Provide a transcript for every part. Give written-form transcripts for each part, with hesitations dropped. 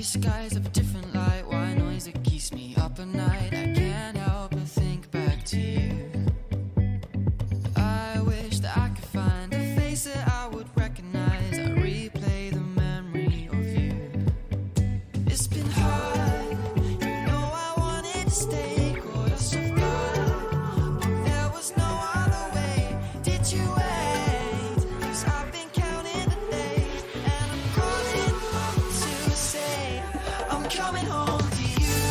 skies of a different light, white noise that keeps me up at night. I can't help but think back to you. I wish that I could find a face that I would recognize. I replay the memory of you. It's been hard, you know I wanted to stay, caught us off guard, but there was no other way. Did you wait? 'Cause I've been counting the days, and I'm calling up to say I'm coming home to you.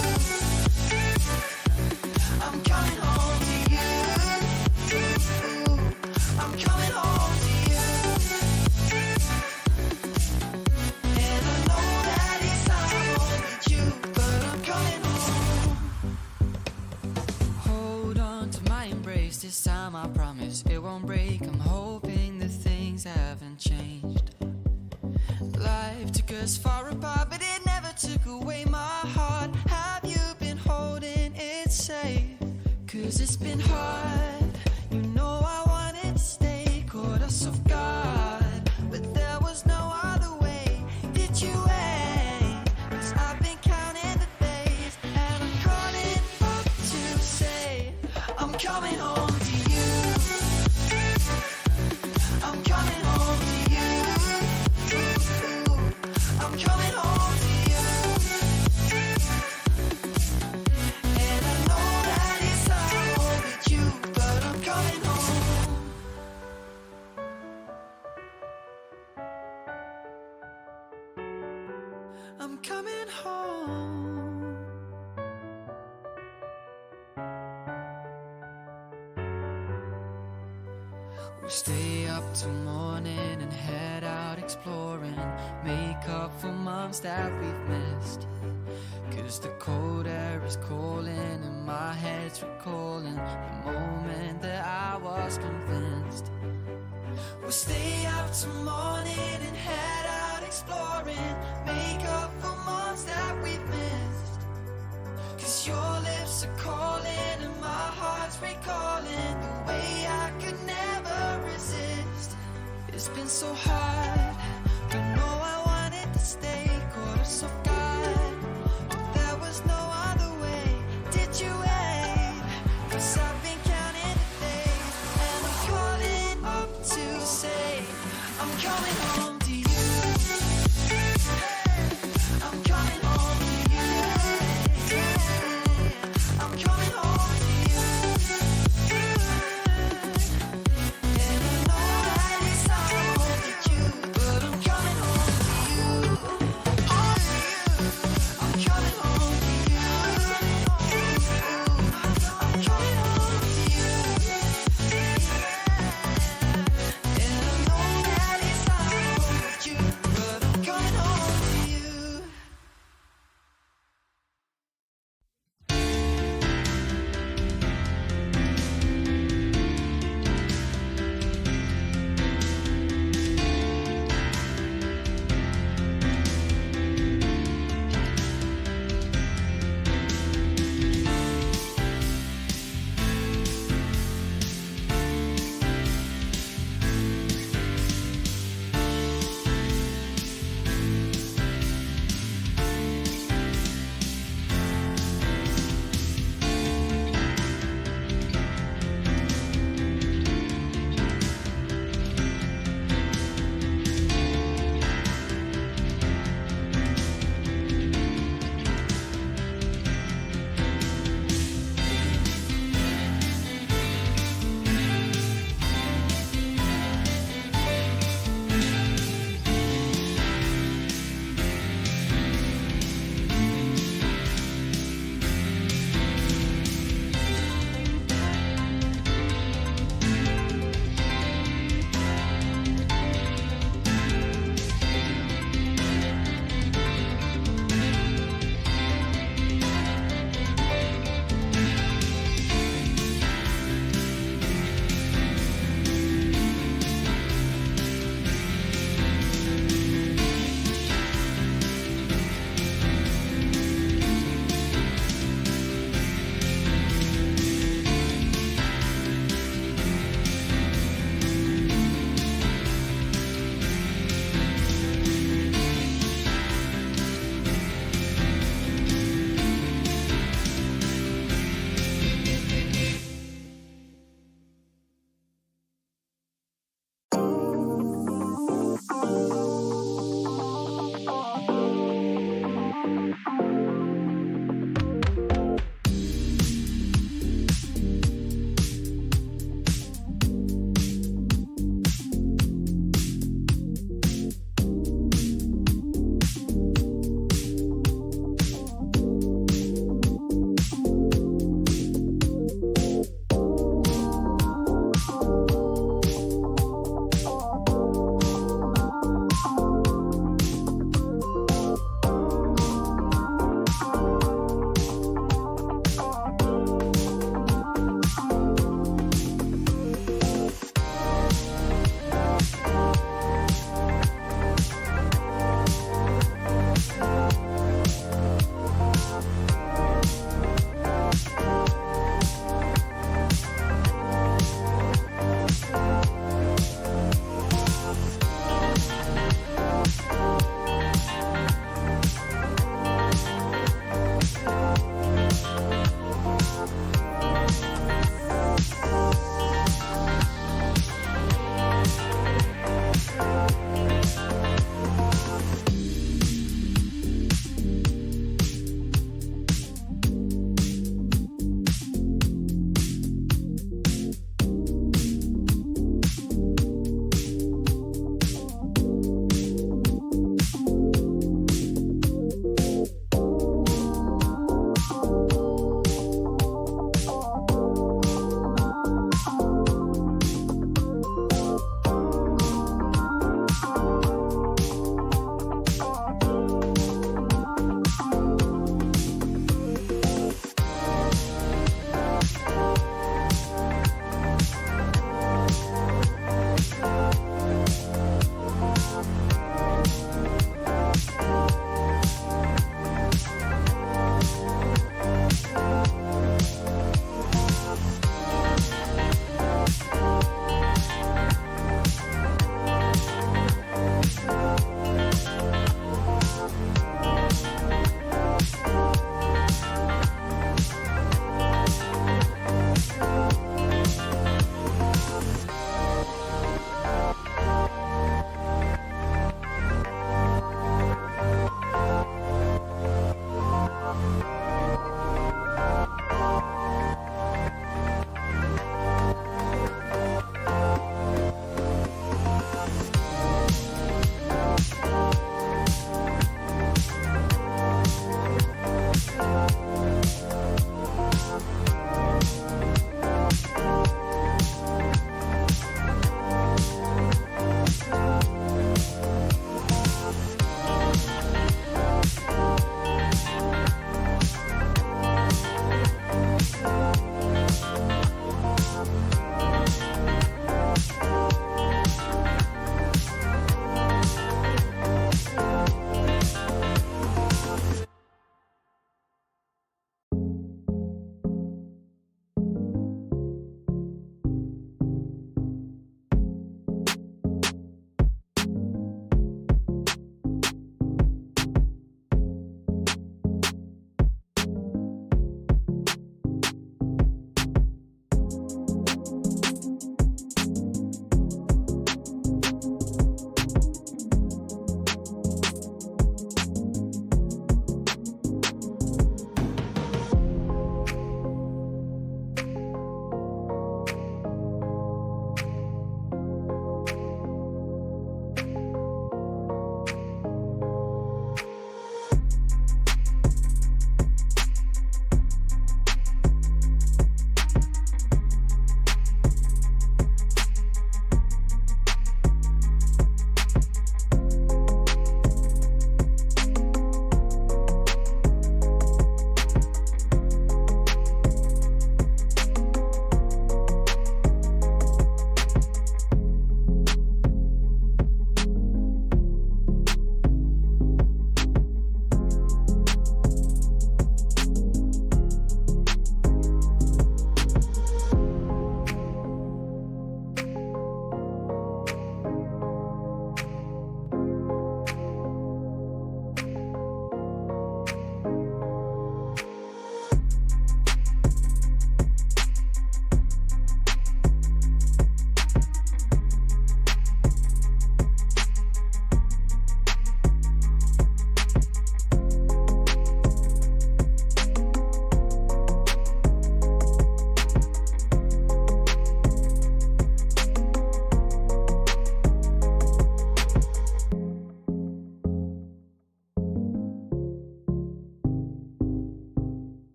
I'm coming home to you. I'm coming home to you. And I know that it's time with you, but I'm coming home. Hold on to my embrace, this time I promise it won't break. I'm hoping that things haven't changed. Life took us far apart, but it never took away my heart. Have you been holding it safe? 'Cause it's been hard, you know I wanted to stay, caught us off guard, but there was no other way. Did you wait? 'Cause I've been counting the days, and I'm calling up to say I'm coming home to you. I'm coming home to you. I'm coming home to you. And I know that it's time with you, but I'm coming home. I'm coming home. We'll stay up till morning and head out exploring, make up for months that we've missed. 'Cause the cold air is calling and my head's recalling the moment that I was convinced. We'll stay up till morning and head out exploring, make up for months that we've missed. 'Cause your lips are calling and my heart's recalling the way I could never resist. It's been so hard, but no, I wanted to stay, caught us off guard, but there was no other way. Did you wait? 'Cause I've been counting the days, and I'm calling up to say I'm coming home to you. I'm coming home to you. I'm coming home to you. And I know that it's time with you, but I'm coming home to you. I'm coming home to you. I'm coming home to you. And I know that it's time with you, but I'm coming home to you.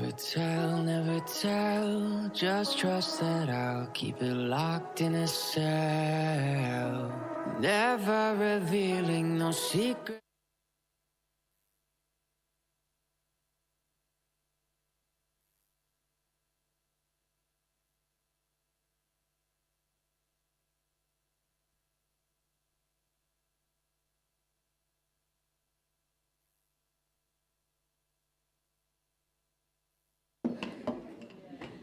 never tell. Just trust that I'll keep it locked in a cell. Never revealing no secret.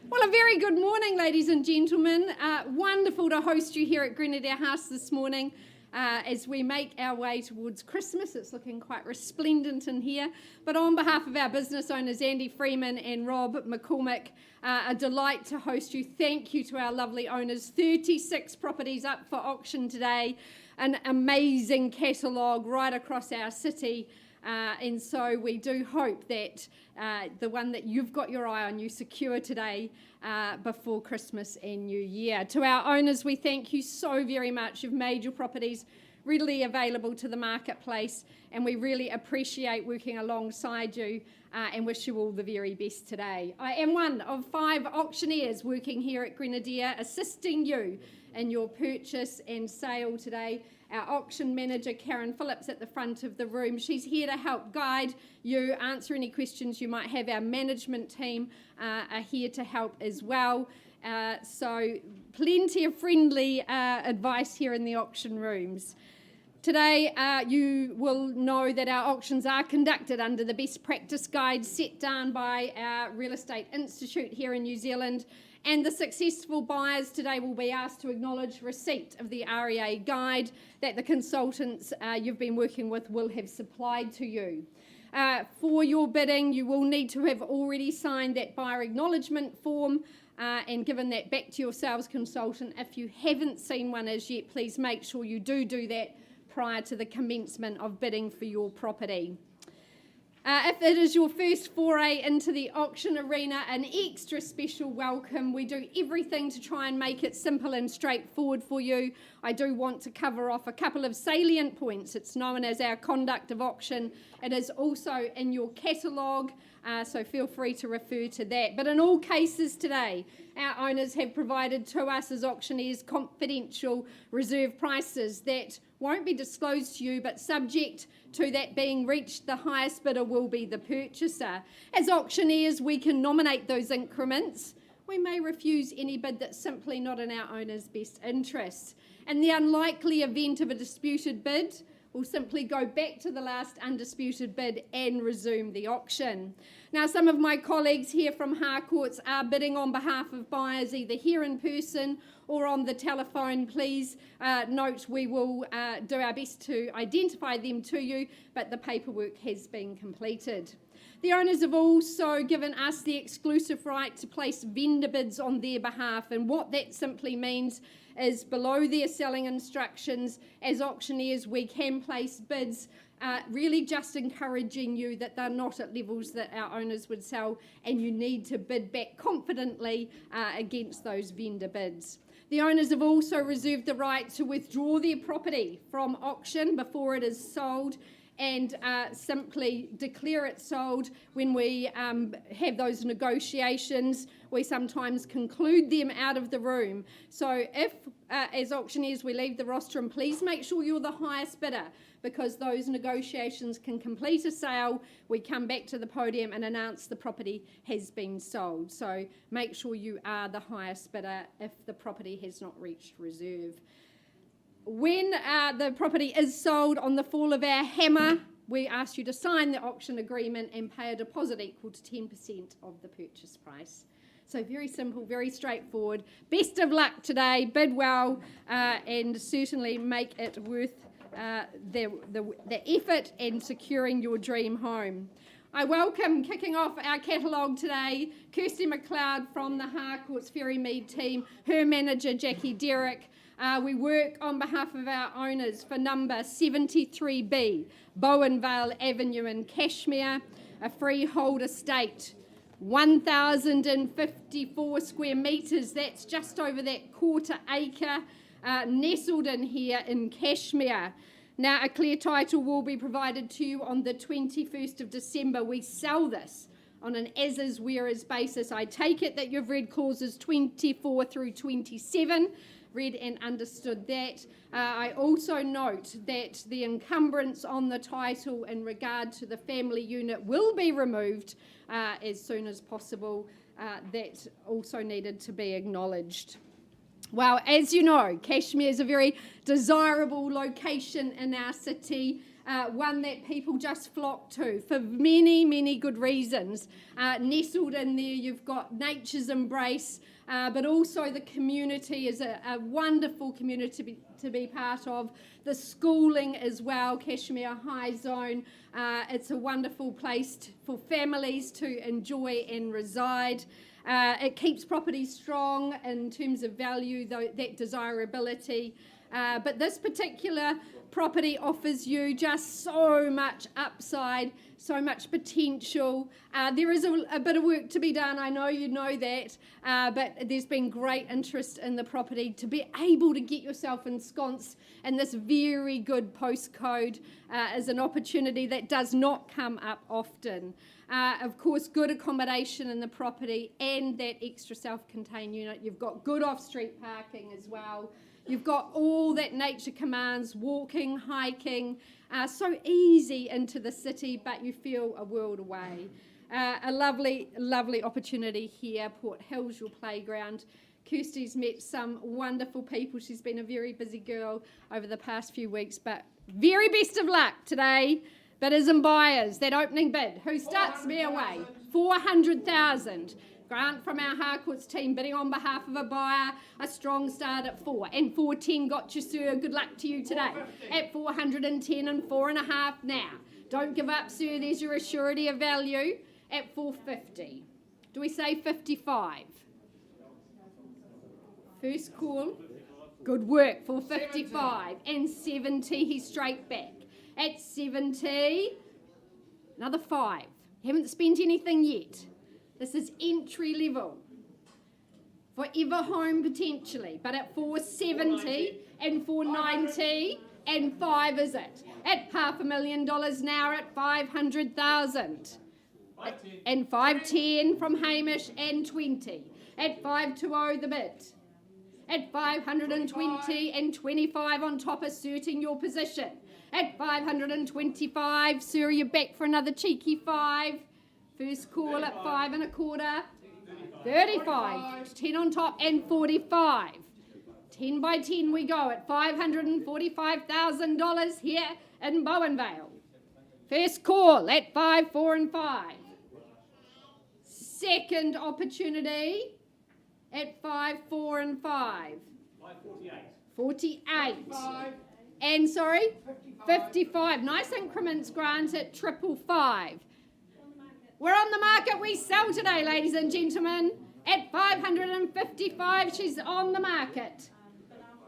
Well, a very good morning, ladies and gentlemen. Wonderful to host you here at Grenadier House this morning as we make our way towards Christmas. It's looking quite resplendent in here. But on behalf of our business owners, Andy Freeman and Rob McCormick, a delight to host you. Thank you to our lovely owners. 36 properties up for auction today. An amazing catalogue right across our city. And so we do hope that the one that you've got your eye on, you secure today before Christmas and New Year. To our owners, we thank you so very much. You've made your properties readily available to the marketplace, and we really appreciate working alongside you and wish you all the very best today. I am one of 5 auctioneers working here at Grenadier, assisting you in your purchase and sale today. Our auction manager, Karen Phillips, at the front of the room. She's here to help guide you, answer any questions you might have. Our management team are here to help as well. So plenty of friendly advice here in the auction rooms. Today, you will know that our auctions are conducted under the best practice guide set down by our Real Estate Institute here in New Zealand. And the successful buyers today will be asked to acknowledge receipt of the REA guide that the consultants you've been working with will have supplied to you. For your bidding, you will need to have already signed that buyer acknowledgement form and given that back to your sales consultant. If you haven't seen one as yet, please make sure you do that prior to the commencement of bidding for your property. If it is your first foray into the auction arena, an extra special welcome. We do everything to try and make it simple and straightforward for you. I do want to cover off a couple of salient points. It's known as our conduct of auction. It is also in your catalogue, so feel free to refer to that. But in all cases today, our owners have provided to us as auctioneers confidential reserve prices that won't be disclosed to you, but subject to that being reached, the highest bidder will be the purchaser. As auctioneers, we can nominate those increments. We may refuse any bid that's simply not in our owner's best interest. In the unlikely event of a disputed bid, we'll simply go back to the last undisputed bid and resume the auction. Now, some of my colleagues here from Harcourts are bidding on behalf of buyers either here in person or on the telephone. Please note we will do our best to identify them to you, but the paperwork has been completed. The owners have also given us the exclusive right to place vendor bids on their behalf, and what that simply means is below their selling instructions, as auctioneers we can place bids, really just encouraging you that they're not at levels that our owners would sell, and you need to bid back confidently against those vendor bids. The owners have also reserved the right to withdraw their property from auction before it is sold and simply declare it sold. When we have those negotiations, we sometimes conclude them out of the room. So if, as auctioneers, we leave the rostrum, please make sure you're the highest bidder, because those negotiations can complete a sale. We come back to the podium and announce the property has been sold. So make sure you are the highest bidder if the property has not reached reserve. When the property is sold, on the fall of our hammer, we ask you to sign the auction agreement and pay a deposit equal to 10% of the purchase price. So very simple, very straightforward. Best of luck today. Bid well and certainly make it worth the effort in securing your dream home. I welcome, kicking off our catalogue today, Kirsty McLeod from the Harcourts Ferrymead team, her manager Jackie Derrick. We work on behalf of our owners for number 73B, Bowenvale Avenue in Cashmere, a freehold estate, 1,054 square metres. That's just over that quarter acre, nestled in here in Cashmere. Now, a clear title will be provided to you on the 21st of December. We sell this on an as-is, where-is basis. I take it that you've read clauses 24 through 27, read and understood that. I also note that the encumbrance on the title in regard to the family unit will be removed as soon as possible. That also needed to be acknowledged. Well, as you know, Cashmere is a very desirable location in our city, one that people just flock to for many, many good reasons. Nestled in there, you've got nature's embrace, but also the community is a wonderful community to be part of. The schooling as well, Cashmere High Zone. It's a wonderful place for families to enjoy and reside. It keeps property strong in terms of value, that desirability. But this particular property offers you just so much upside, so much potential. There is a bit of work to be done, I know you know that, but there's been great interest in the property. To be able to get yourself ensconced in this very good postcode is an opportunity that does not come up often. Of course, good accommodation in the property and that extra self-contained unit. You've got good off-street parking as well. You've got all that nature commands, walking, hiking, so easy into the city, but you feel a world away. A lovely, lovely opportunity here. Port Hill's your playground. Kirsty's met some wonderful people. She's been a very busy girl over the past few weeks, but very best of luck today. Bidders and buyers, that opening bid, who starts me away? 400,000. Grant from our Harcourts team bidding on behalf of a buyer, a strong start at 4. And 410 got you, sir. Good luck to you today. At 410 and 4.5 now. Don't give up, sir. There's your assurity of value at 450. Do we say 55? First call. Good work, 455. And 70, he's straight back. At 70, another 5. You haven't spent anything yet. This is entry level. Forever home potentially, but at 470 and 490 and 5 is it. At $500,000 now at 500,000. And 510 from Hamish and 20. At 520 the bid. At 520 and 25 on top, asserting your position. At 525, sir, you're back for another cheeky 5. First call at 5 1/4. 35. 10 on top and 45. 10 by 10 we go at $545,000 here in Bowenvale. First call at 5, 4 and 5. Second opportunity at 5, 4 and 5. 48. And sorry, 55. Nice increments, Grant, at 555. We're on the market. We sell today, ladies and gentlemen. At 555, she's on the market.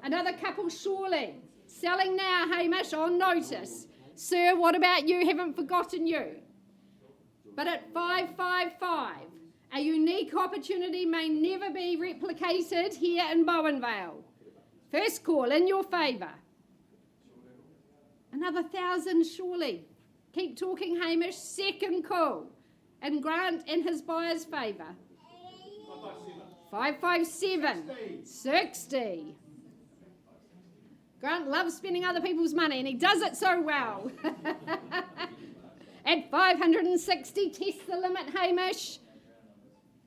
Another couple, surely. Selling now, Hamish, on notice. Sir, what about you? Haven't forgotten you. But at 555, a unique opportunity may never be replicated here in Bowenvale. First call in your favour. Another 1,000, surely. Keep talking, Hamish. Second call. And Grant in his buyer's favour. 557. 60. Grant loves spending other people's money, and he does it so well. At 560, test the limit, Hamish.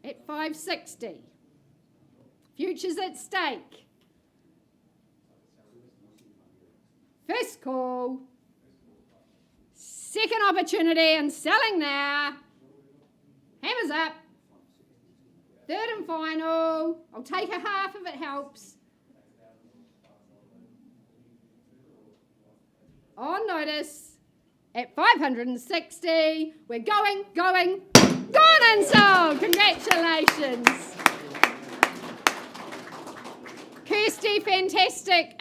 At 560. Future's at stake. First call. Second opportunity and selling now. Hammers up. Third and final. I'll take a half if it helps. On notice at 560. We're going, gone and sold. Congratulations. Kirsty, fantastic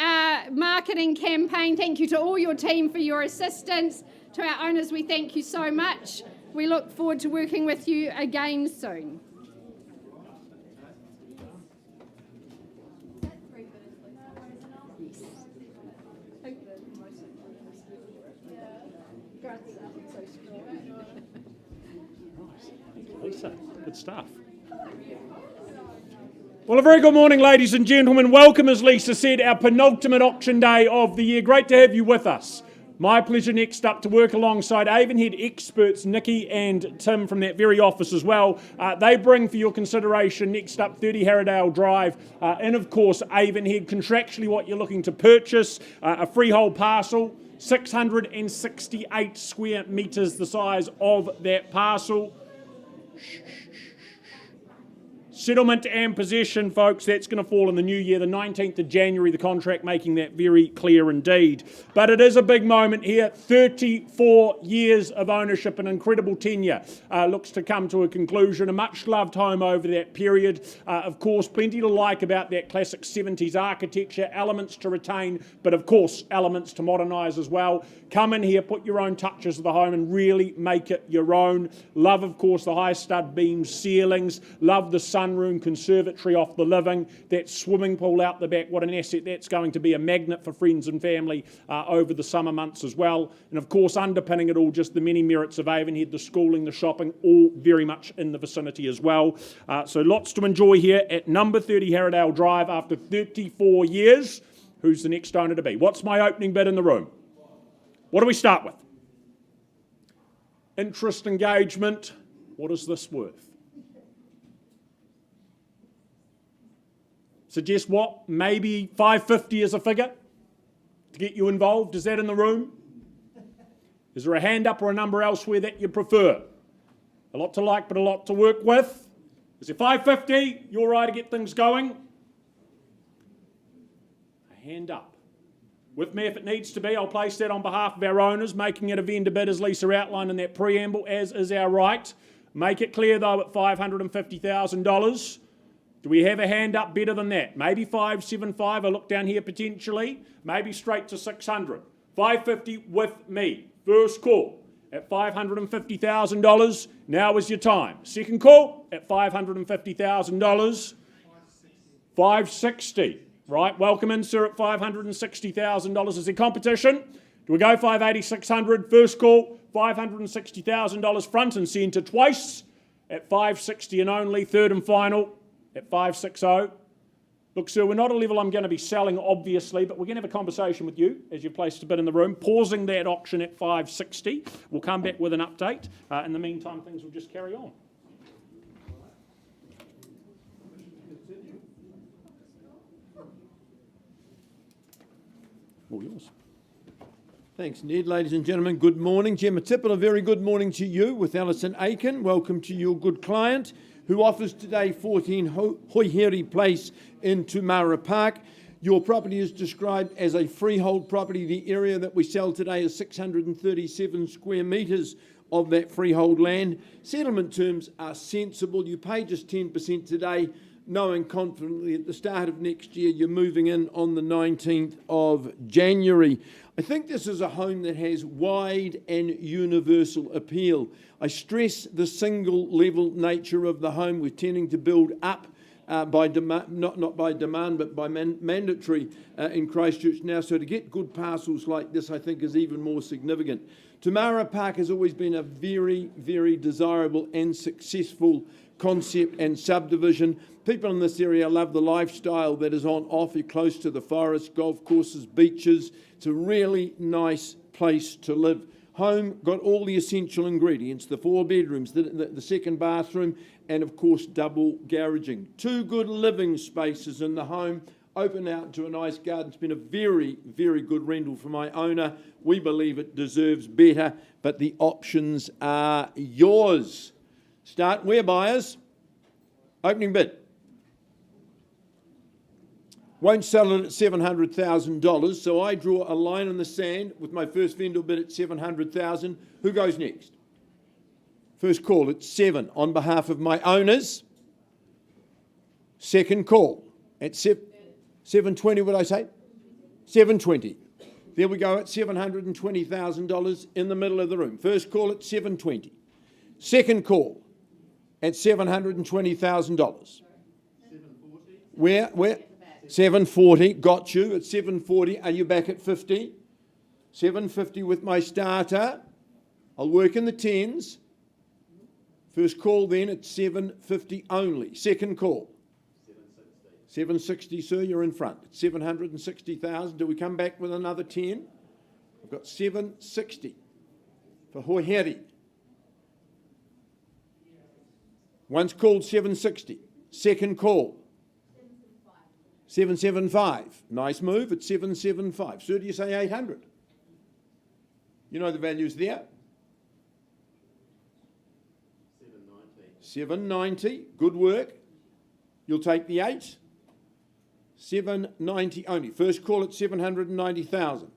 marketing campaign. Thank you to all your team for your assistance. To our owners, we thank you so much. We look forward to working with you again soon. Lisa, good stuff. Well, a very good morning, ladies and gentlemen. Welcome, as Lisa said, our penultimate auction day of the year. Great to have you with us. My pleasure next up to work alongside Avonhead experts Nikki and Tim from that very office as well. They bring for your consideration next up 30 Haradale Drive and of course Avonhead, contractually what you're looking to purchase, a freehold parcel, 668 square metres the size of that parcel. Settlement and possession, folks, that's going to fall in the new year, the 19th of January, the contract making that very clear indeed. But it is a big moment here. 34 years of ownership, an incredible tenure, looks to come to a conclusion. A much-loved home over that period. Of course, plenty to like about that classic 70s architecture, elements to retain, but of course, elements to modernise as well. Come in here, put your own touches of the home and really make it your own. Love, of course, the high stud beam ceilings. Love the sunroom conservatory off the living. That swimming pool out the back, what an asset that's going to be. A magnet for friends and family over the summer months as well. And of course, underpinning it all, just the many merits of Avonhead, the schooling, the shopping, all very much in the vicinity as well. So lots to enjoy here at number 30 Haradale Drive after 34 years. Who's the next owner to be? What's my opening bid in the room? What do we start with? Interest engagement. What is this worth? Suggest what? Maybe 550 as a figure to get you involved. Is that in the room? Is there a hand up or a number elsewhere that you prefer? A lot to like, but a lot to work with. Is it 550? You're right to get things going? A hand up. With me if it needs to be. I'll place that on behalf of our owners, making it a vendor bid as Lisa outlined in that preamble, as is our right. Make it clear though at $550,000. Do we have a hand up better than that? Maybe 575, I look down here potentially. Maybe straight to 600. 550 with me. First call at $550,000. Now is your time. Second call at $550,000. 560. Right, welcome in, sir, at $560,000. Is there competition? Do we go 580, 600? First call, $560,000 front and centre twice at 560 and only. Third and final at 560. Look, sir, we're not a level I'm going to be selling, obviously, but we're going to have a conversation with you as you placed a bid in the room. Pausing that auction at 560. We'll come back with an update. In the meantime, things will just carry on. All yours. Thanks, Ned. Ladies and gentlemen, good morning. Gemma Tippel, a very good morning to you with Alison Aiken. Welcome to your good client who offers today 14 Hoi Place in Marac Park. Your property is described as a freehold property. The area that we sell today is 637 square metres of that freehold land. Settlement terms are sensible. You pay just 10% today, knowing confidently at the start of next year you're moving in on the 19th of January. I think this is a home that has wide and universal appeal. I stress the single level nature of the home. We're tending to build up by demand, not by demand, but by mandatory in Christchurch now. So to get good parcels like this, I think, is even more significant. Marac Park has always been a very, very desirable and successful concept and subdivision. People in this area love the lifestyle that is on offer, close to the forest, golf courses, beaches. It's a really nice place to live. Home got all the essential ingredients, the 4 bedrooms, the second bathroom, and of course double garaging. 2 good living spaces in the home, open out to a nice garden. It's been a very, very good rental for my owner. We believe it deserves better, but the options are yours. Start where, buyers? Opening bid. Won't sell it at $700,000, so I draw a line in the sand with my first vendor bid at $700,000. Who goes next? First call at 7 on behalf of my owners. Second call at 720. What did I say? 720. There we go at $720,000 in the middle of the room. First call at 720. Second call at $720,000. Where? 740, got you at 740. Are you back at 50? 750 with my starter. I'll work in the tens. First call then at 750 only. Second call. 760, sir, you're in front. 760,000. Do we come back with another 10? I've got 760 for Hoi Heri. Once called 760. Second call. 775. Nice move at 775. Sir, do you say 800? You know the values there. 790. Good work. You'll take the 8. 790 only. First call at 790,000.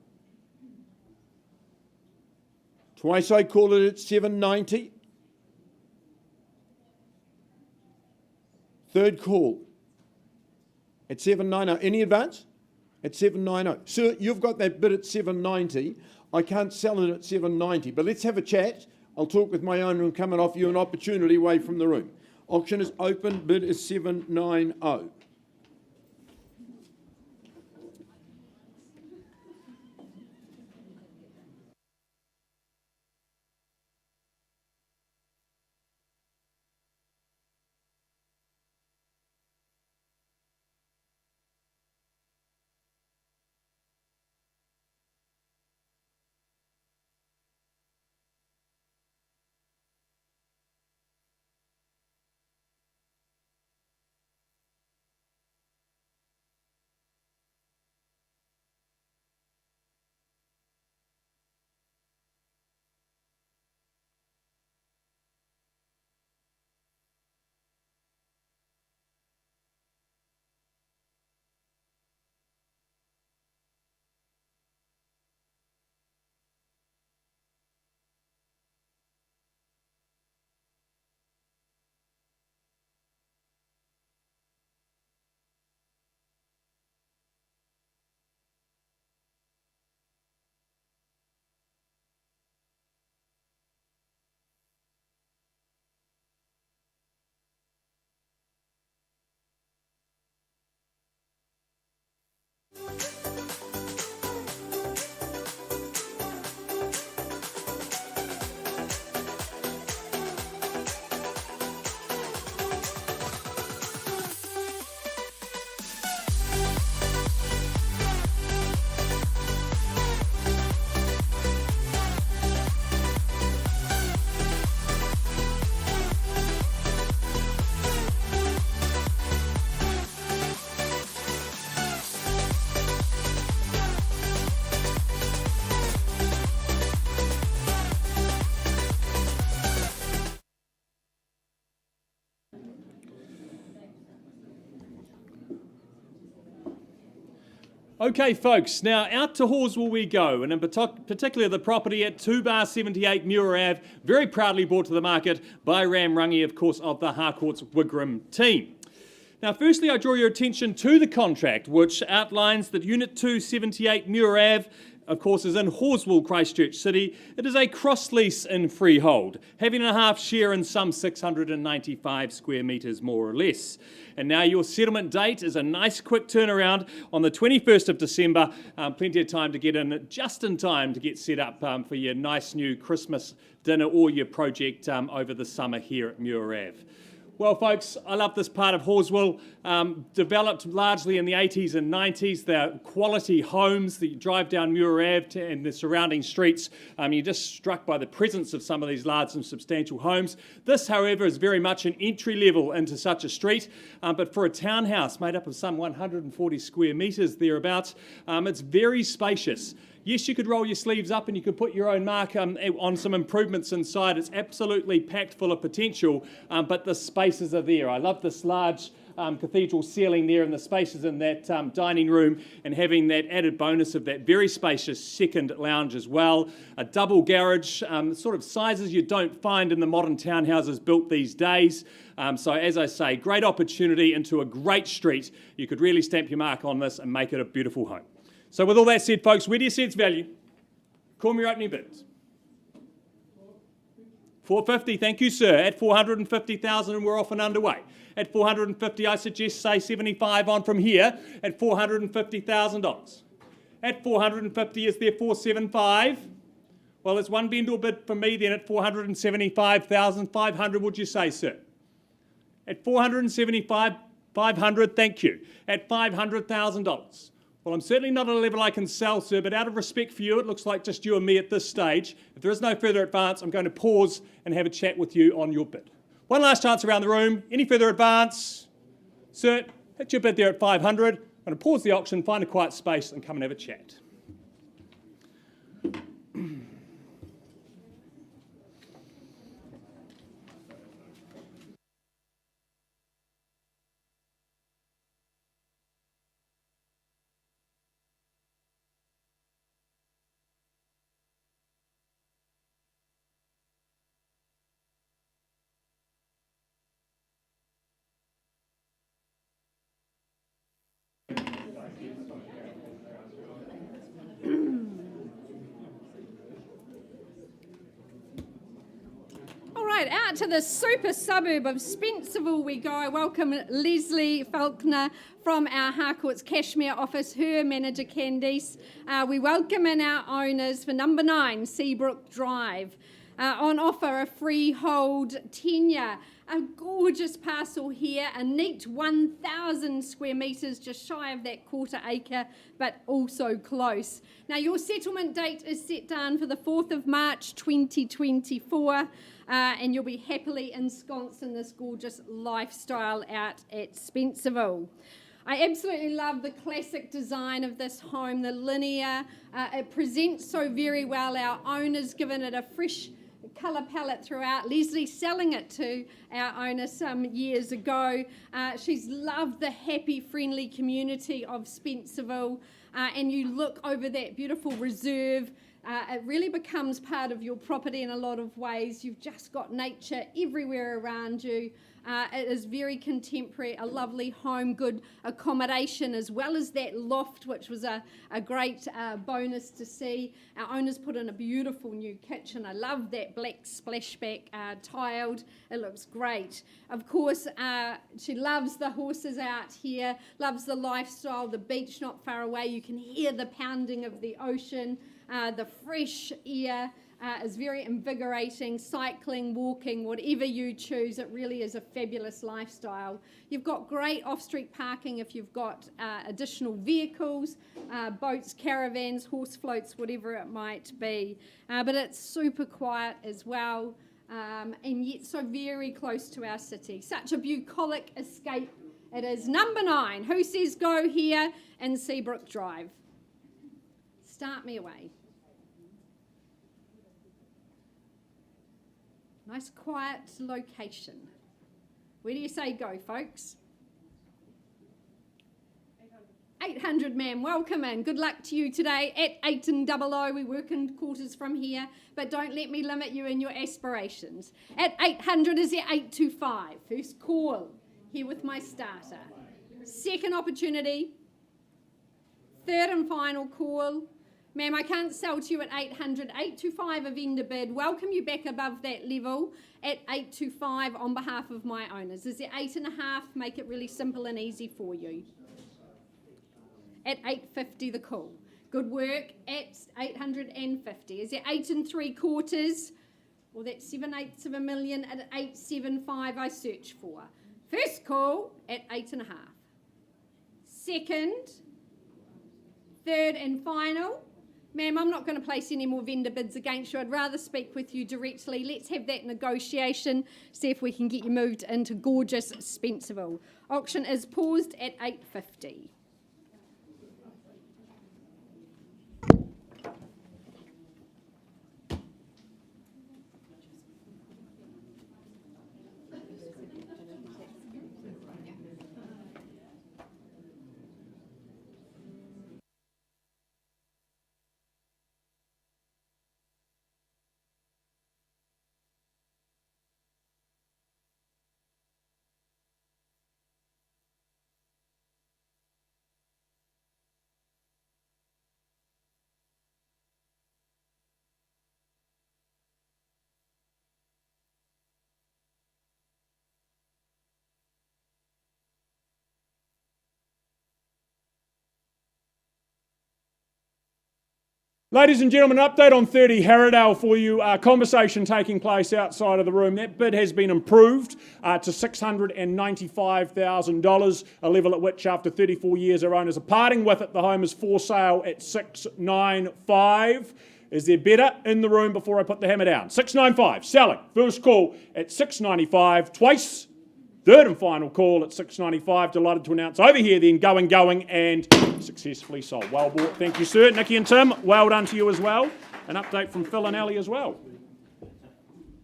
Twice I call it at 790. Third call at 790. Any advance? At 790. Sir, you've got that bid at 790. I can't sell it at 790, but let's have a chat. I'll talk with my owner and come and offer you an opportunity away from the room. Auction is open. Bid is 790. Okay, folks, now out to Horswell we go, and in particular the property at 2/78 Muir Ave, very proudly brought to the market by Ram Rungy, of course, of the Harcourt's Wigram team. Now, firstly, I draw your attention to the contract, which outlines that Unit 278 Muir Ave, of course, is in Horswell, Christchurch City. It is a cross-lease in freehold, having a half share in some 695 square metres, more or less. And now your settlement date is a nice quick turnaround on the 21st of December. Plenty of time to get in, just in time to get set up for your nice new Christmas dinner or your project over the summer here at Muir Ave. Well, folks, I love this part of Horswell. Developed largely in the 80s and 90s. They're quality homes that you drive down Muir Ave and the surrounding streets. You're just struck by the presence of some of these large and substantial homes. This, however, is very much an entry level into such a street. But for a townhouse made up of some 140 square metres thereabouts, it's very spacious. Yes, you could roll your sleeves up and you could put your own mark on some improvements inside. It's absolutely packed full of potential, but the spaces are there. I love this large cathedral ceiling there and the spaces in that dining room, and having that added bonus of that very spacious second lounge as well. A double garage, sort of sizes you don't find in the modern townhouses built these days. So as I say, great opportunity into a great street. You could really stamp your mark on this and make it a beautiful home. So with all that said, folks, where do you sense value? Call me your opening bids. 450, thank you, sir. At 450,000 and we're off and underway. At 450, I suggest say 75 on from here at $450,000. At 450, is there 475? Well, it's one vendor bid for me then at 475,500, would you say, sir? At 475,500, thank you. At $500,000. Well, I'm certainly not at a level I can sell, sir, but out of respect for you, it looks like just you and me at this stage. If there is no further advance, I'm going to pause and have a chat with you on your bid. One last chance around the room. Any further advance? Sir, hit your bid there at 500. I'm going to pause the auction, find a quiet space, and come and have a chat. Out to the super suburb of Spencerville we go. I welcome Leslie Faulkner from our Harcourt's Cashmere office, her manager Candice. We welcome in our owners for number 9, Seabrook Drive. On offer a freehold tenure, a gorgeous parcel here, a neat 1,000 square metres, just shy of that quarter acre, but also close. Now your settlement date is set down for the 4th of March 2024. And you'll be happily ensconced in this gorgeous lifestyle out at Spencerville. I absolutely love the classic design of this home, the linear. It presents so very well. Our owner's given it a fresh colour palette throughout. Leslie selling it to our owner some years ago. She's loved the happy, friendly community of Spencerville. And you look over that beautiful reserve. It really becomes part of your property in a lot of ways. You've just got nature everywhere around you. It is very contemporary, a lovely home, good accommodation, as well as that loft, which was a great bonus to see. Our owners put in a beautiful new kitchen. I love that black splashback tiled. It looks great. Of course, she loves the horses out here, loves the lifestyle, the beach not far away. You can hear the pounding of the ocean. The fresh air is very invigorating. Cycling, walking, whatever you choose, it really is a fabulous lifestyle. You've got great off-street parking if you've got additional vehicles, boats, caravans, horse floats, whatever it might be. But it's super quiet as well, and yet so very close to our city. Such a bucolic escape it is. Number 9, who says go here in Seabrook Drive? Start me away. Nice quiet location. Where do you say go, folks? 800, ma'am. Welcome in. Good luck to you today. At 800, we work in quarters from here, but don't let me limit you in your aspirations. At 800 is your 825. First call. Here with my starter. Second opportunity. Third and final call. Ma'am, I can't sell to you at 800. 825 a vendor bid. Welcome you back above that level at 825 on behalf of my owners. Is it 8.5? Make it really simple and easy for you. At 850 the call. Good work at 850. Is it 8 3/4? Well, that's 7/8 of a million at 875 I search for. First call at 8.5. Second, third and final. Ma'am, I'm not going to place any more vendor bids against you. I'd rather speak with you directly. Let's have that negotiation, see if we can get you moved into gorgeous Spencerville. Auction is paused at 850. Ladies and gentlemen, an update on 30 Harradale for you. Conversation taking place outside of the room. That bid has been improved to $695,000, a level at which after 34 years our owners are parting with it. The home is for sale at $695,000. Is there better in the room before I put the hammer down? $695,000, selling. First call at $695,000, twice. Third and final call at $695,000. Delighted to announce over here then going and successfully sold. Well bought. Thank you, sir. Nikki and Tim, well done to you as well. An update from Phil and Ali as well.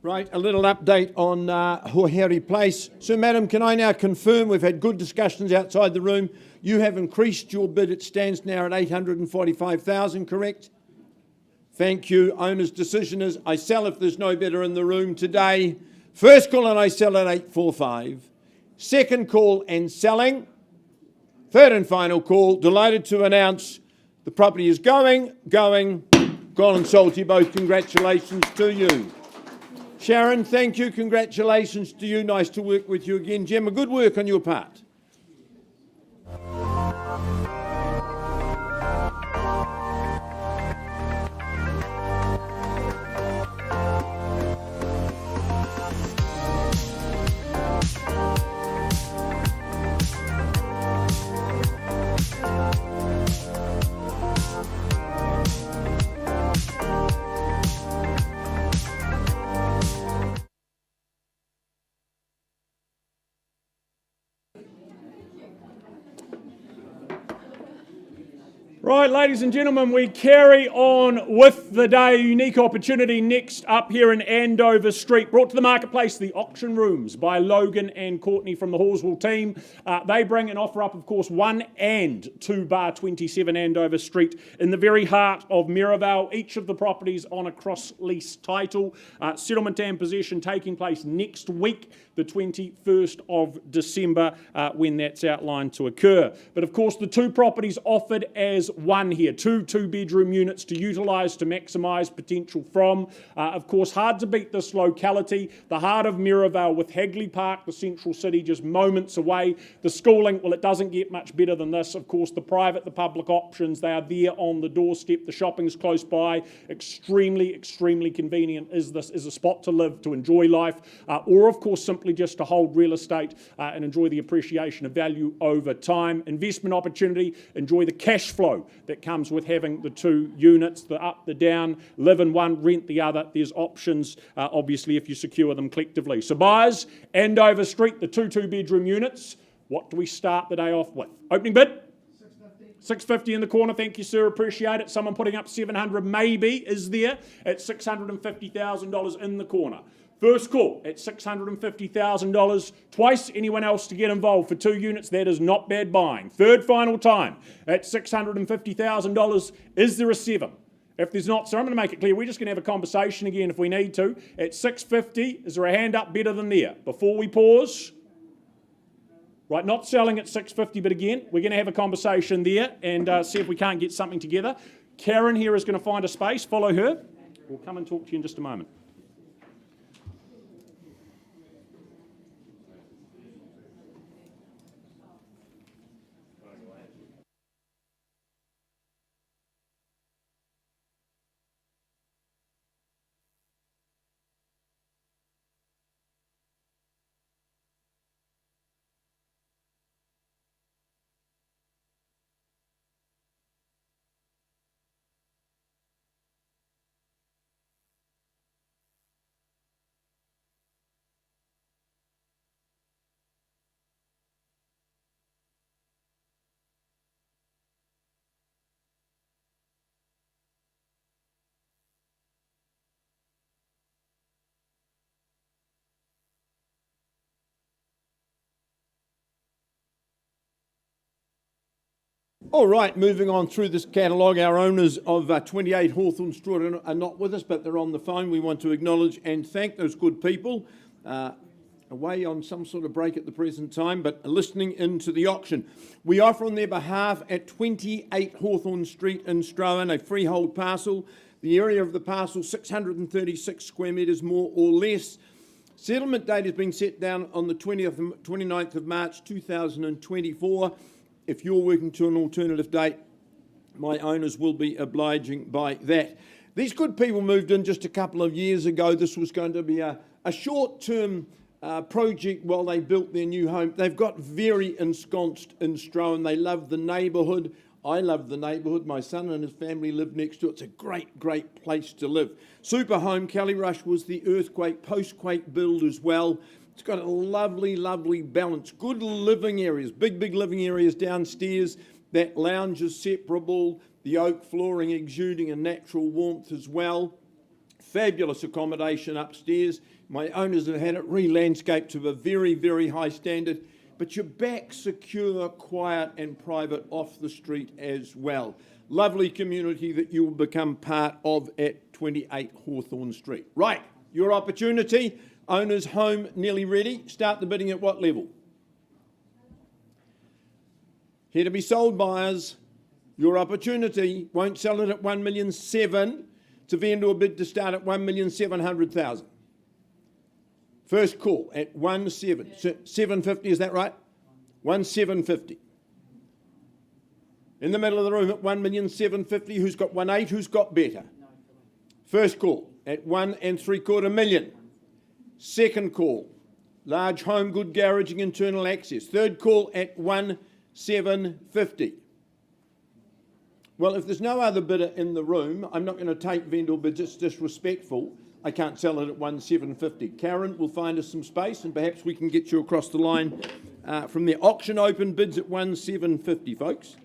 Right, a little update on Hoi Place. So, madam, can I now confirm we've had good discussions outside the room. You have increased your bid. It stands now at $845,000, correct? Thank you. Owner's decision is I sell if there's no bidder in the room today. First call and I sell at $845,000. Second call and selling. Third and final call. Delighted to announce the property is gone and sold to you both. Congratulations to you. Sharon, thank you. Congratulations to you. Nice to work with you again. Gemma, good work on your part. Right, ladies and gentlemen, we carry on with the day. Unique opportunity next up here in Andover Street. Brought to the marketplace, the auction rooms by Logan and Courtney from the Hawthorne team. They bring an offer up, of course, 1 and 2 bar 27 Andover Street in the very heart of Maryvale. Each of the properties on a cross-lease title. Settlement and possession taking place next week, the 21st of December, when that's outlined to occur. But of course, the two properties offered as one here, two-bedroom units to utilise, to maximise potential from. Of course, hard to beat this locality, the heart of Maryvale with Hagley Park, the central city, just moments away. The schooling, well, it doesn't get much better than this. Of course, the private, the public options, they are there on the doorstep. The shopping's close by. Extremely, extremely convenient is this as a spot to live, to enjoy life, or of course, simply just to hold real estate and enjoy the appreciation of value over time. Investment opportunity, enjoy the cash flow that comes with having the two units, the up, the down, live in one, rent the other. There's options, obviously, if you secure them collectively. So buyers, Andover Street, the two-bedroom units. What do we start the day off with? Opening bid? $650 in the corner. Thank you, sir. Appreciate it. Someone putting up $700 maybe is there at $650,000 in the corner. First call at $650,000. Twice anyone else to get involved for two units. That is not bad buying. Third final time at $650,000. Is there a 7? If there's not, sir, I'm going to make it clear. We're just going to have a conversation again if we need to. At $650, is there a hand up better than there? Before we pause. Right, not selling at $650, but again, we're going to have a conversation there and see if we can't get something together. Karen here is going to find a space. Follow her. We'll come and talk to you in just a moment. All right, moving on through this catalogue, our owners of 28 Hawthorne Street are not with us, but they're on the phone. We want to acknowledge and thank those good people, away on some sort of break at the present time, but listening into the auction. We offer on their behalf at 28 Hawthorne Street in Strohan, a freehold parcel. The area of the parcel, 636 square metres more or less. Settlement date has been set down on the 29th of March 2024. If you're working to an alternative date, my owners will be obliging by that. These good people moved in just a couple of years ago. This was going to be a short-term project while they built their new home. They've got very ensconced in Strohan. They love the neighbourhood. I love the neighbourhood. My son and his family live next to it. It's a great, great place to live. Super home. Kellyrush was the earthquake, post-quake build as well. It's got a lovely, lovely balance. Good living areas, big living areas downstairs. That lounge is separable. The oak flooring exuding a natural warmth as well. Fabulous accommodation upstairs. My owners have had it re-landscaped to a very, very high standard. But you're back secure, quiet and private off the street as well. Lovely community that you will become part of at 28 Hawthorne Street. Right, your opportunity. Owner's home nearly ready. Start the bidding at what level? Here to be sold buyers. Your opportunity. Won't sell it at 1,700,000. It's a vendor bid to start at 1,700,000. First call at 750, is that right? 1,750. In the middle of the room at 1,750,000. Who's got 1,800,000? Who's got better? First call at 1,750,000. Second call, large home, good garaging, internal access. Third call at 1,750,000. Well, if there's no other bidder in the room, I'm not going to take vendor bids. It's disrespectful. I can't sell it at 1,750,000. Karen will find us some space and perhaps we can get you across the line from there. Auction open, bids at 1,750,000, folks.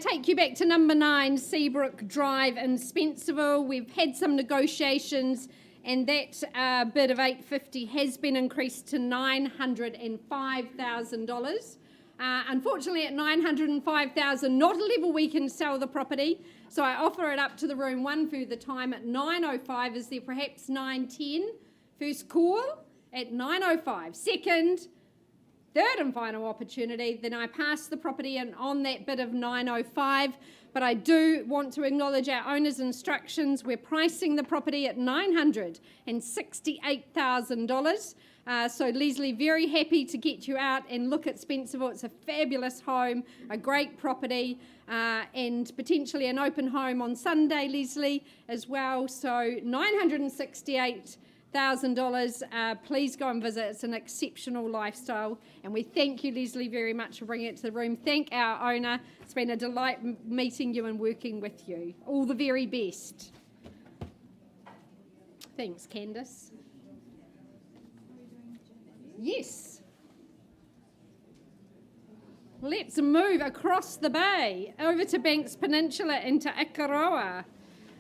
take you back to number 9, Seabrook Drive in Spencerville. We've had some negotiations, and that bid of $850 has been increased to $905,000. Unfortunately, at $905,000, not a level we can sell the property, so I offer it up to the room one further time at $905. Is there perhaps $910? First call at $905. Second, third and final opportunity, then I pass the property in on that bid of $905. But I do want to acknowledge our owner's instructions. We're pricing the property at $968,000. So Leslie, very happy to get you out and look at Spencerville. It's a fabulous home, a great property, and potentially an open home on Sunday, Leslie, as well. So $968,000. Please go and visit. It's an exceptional lifestyle, and we thank you, Leslie, very much for bringing it to the room. Thank our owner. It's been a delight meeting you and working with you. All the very best. Thanks, Candice. Yes. Let's move across the bay over to Banks Peninsula into Ikaroa.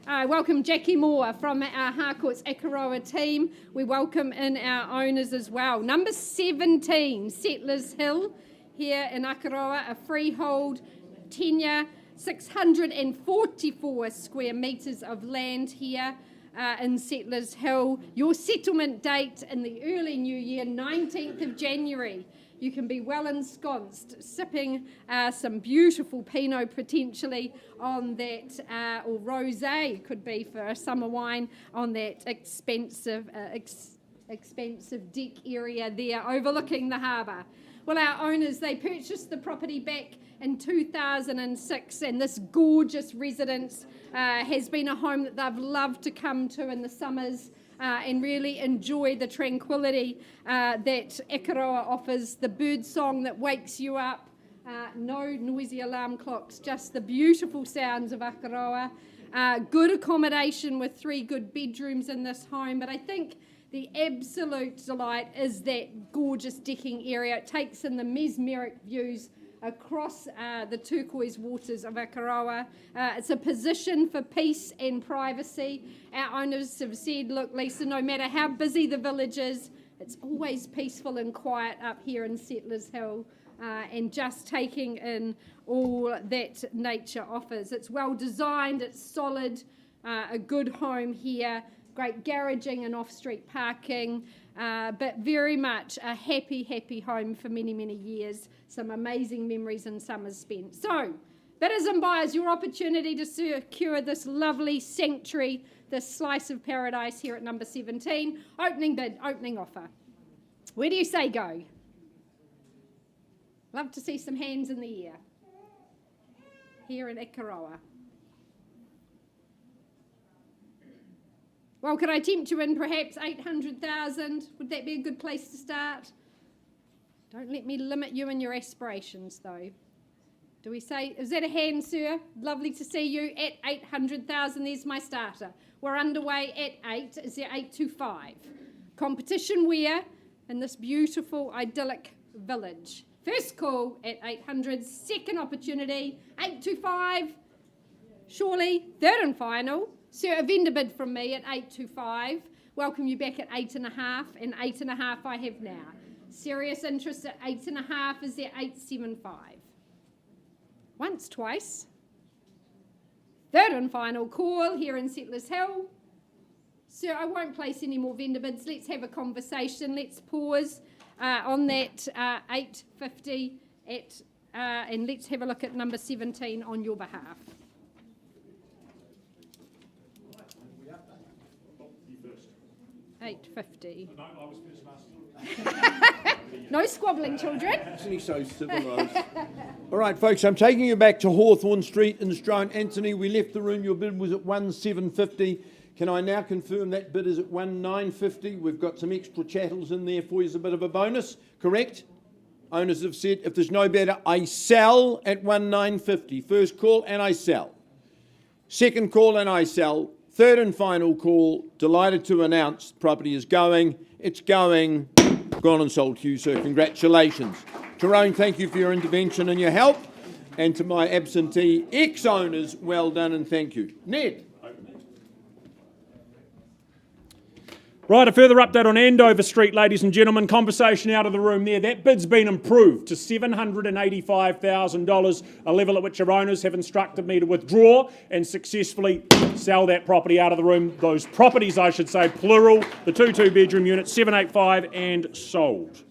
Welcome Jackie Moore from our Harcourt's Ikaroa team. We welcome in our owners as well. Number 17, Settlers Hill here in Ikaroa, a freehold tenure, 644 square metres of land here in Settlers Hill. Your settlement date in the early new year, 19th of January. You can be well ensconced, sipping some beautiful Pinot potentially on that, or rosé could be for a summer wine on that expensive deck area there overlooking the harbour. Well, our owners, they purchased the property back in 2006, and this gorgeous residence has been a home that they've loved to come to in the summers and really enjoy the tranquility that Ikaroa offers, the bird song that wakes you up, no noisy alarm clocks, just the beautiful sounds of Ikaroa. Good accommodation with 3 good bedrooms in this home, but I think the absolute delight is that gorgeous decking area. It takes in the mesmeric views across the turquoise waters of Ikaroa. It's a position for peace and privacy. Our owners have said, look, Lisa, no matter how busy the village is, it's always peaceful and quiet up here in Settlers Hill, and just taking in all that nature offers. It's well designed, it's solid, a good home here, great garaging and off-street parking, but very much a happy home for many, many years. Some amazing memories and summers spent. So, bidders and buyers, your opportunity to secure this lovely sanctuary, this slice of paradise here at number 17. Opening bid, opening offer. Where do you say go? Love to see some hands in the air here in Ikaroa. Well, could I tempt you in perhaps 800,000? Would that be a good place to start? Don't let me limit you in your aspirations, though. Do we say, is that a hand, sir? Lovely to see you at 800,000. There's my starter. We're underway at 8. Is there 825? Competition where? In this beautiful, idyllic village. First call at 800. Second opportunity, 825. Surely, third and final. Sir, a vendor bid from me at 825. Welcome you back at 8.5, and 8.5 I have now. Serious interest at 8.5 is there 875. Once, twice. Third and final call here in Settlers Hill. Sir, I won't place any more vendor bids. Let's have a conversation. Let's pause on that 850 and let's have a look at number 17 on your behalf. $850. No, I was first last. No squabbling, children. Anthony so civilised. All right, folks, I'm taking you back to Hawthorne Street in Stroud. Anthony, we left the room. Your bid was at 1,750. Can I now confirm that bid is at 1,950? We've got some extra chattels in there for you as a bit of a bonus, correct? Owners have said if there's no better, I sell at 1,950. First call and I sell. Second call and I sell. Third and final call, delighted to announce property is going. It's going. Gone and sold to you, sir. Congratulations. Tyrone, thank you for your intervention and your help. And to my absentee ex-owners, well done and thank you. Ned. Right, a further update on Andover Street, ladies and gentlemen. Conversation out of the room there. That bid's been improved to $785,000, a level at which our owners have instructed me to withdraw and successfully sell that property out of the room. Those properties, I should say, plural, the 2 2-bedroom unit, 785 and sold.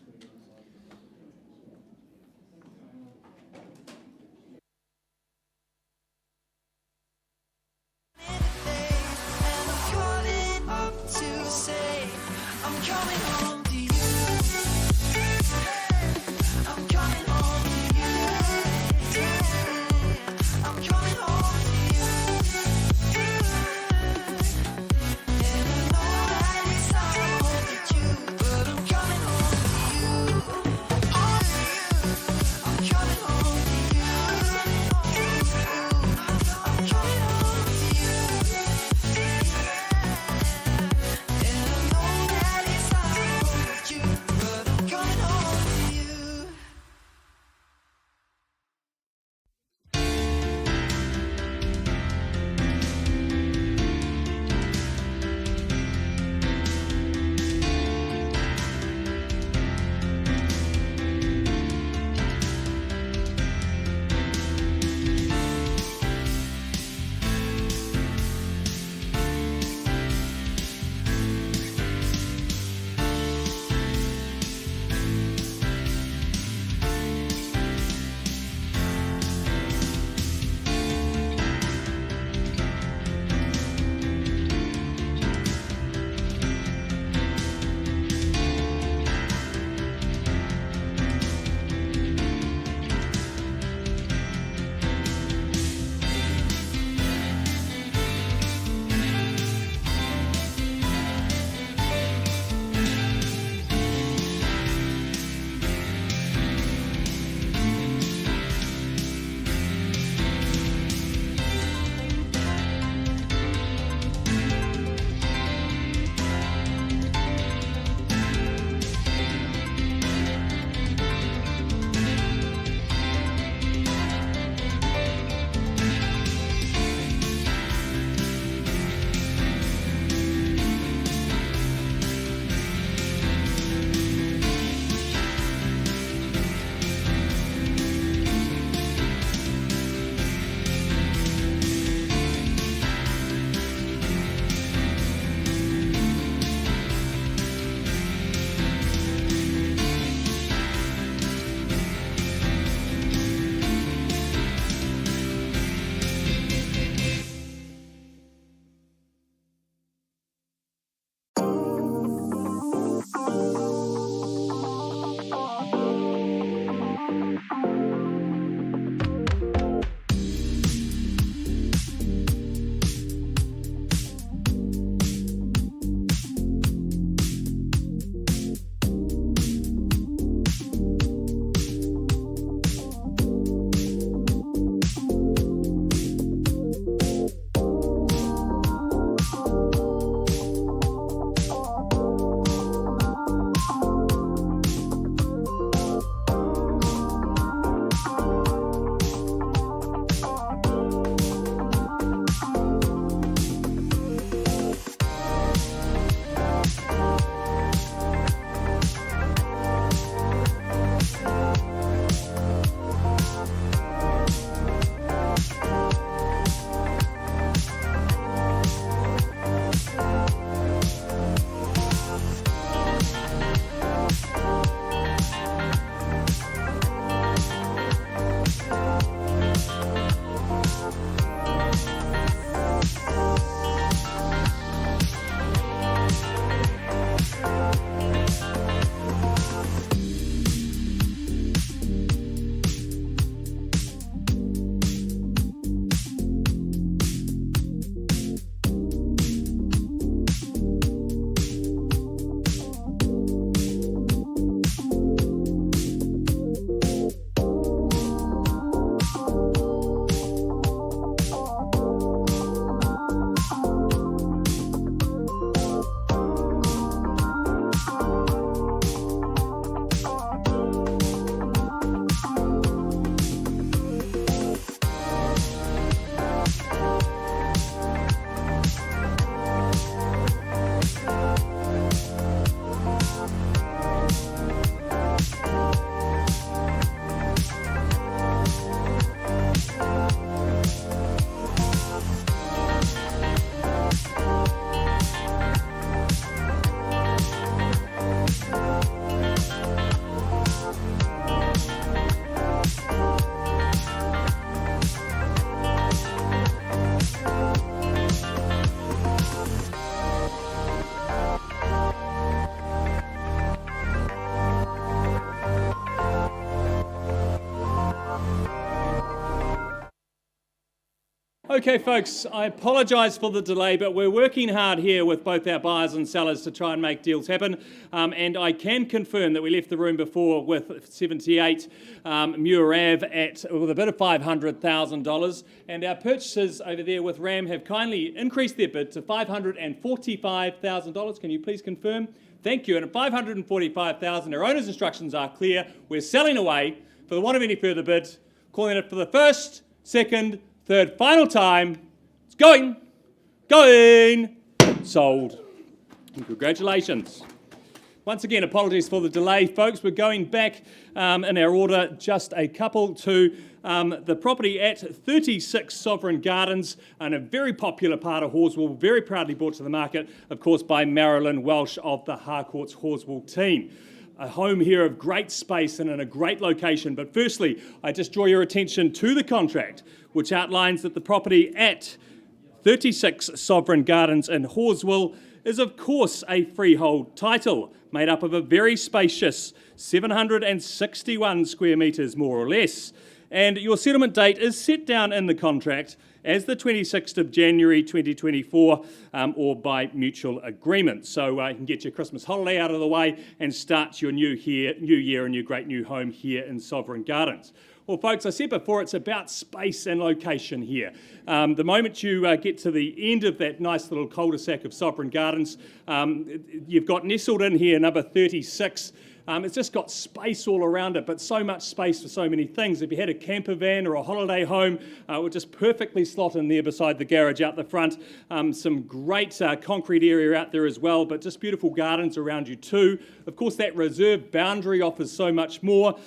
Okay, folks, I apologise for the delay, but we're working hard here with both our buyers and sellers to try and make deals happen. And I can confirm that we left the room before with 78 Muir Ave with a bid of $500,000. And our purchasers over there with RAM have kindly increased their bid to $545,000. Can you please confirm? Thank you. And at $545,000, our owner's instructions are clear. We're selling away for the want of any further bid, calling it for the first, second, third, final time. It's going, sold. And congratulations. Once again, apologies for the delay, folks. We're going back in our order just a couple to the property at 36 Sovereign Gardens, and a very popular part of Horswell, very proudly brought to the market, of course, by Marilyn Welsh of the Harcourts Horswell team. A home here of great space and in a great location. But firstly, I just draw your attention to the contract, which outlines that the property at 36 Sovereign Gardens in Horswell is, of course, a freehold title made up of a very spacious 761 square metres, more or less. And your settlement date is set down in the contract as the 26th of January 2024, or by mutual agreement. So you can get your Christmas holiday out of the way and start your new year in your great new home here in Sovereign Gardens. Well, folks, I said before, it's about space and location here. The moment you get to the end of that nice little cul-de-sac of Sovereign Gardens, you've got nestled in here number 36. It's just got space all around it, but so much space for so many things. If you had a camper van or a holiday home, it would just perfectly slot in there beside the garage out the front. Some great concrete area out there as well, but just beautiful gardens around you too. Of course, that reserve boundary offers so much more.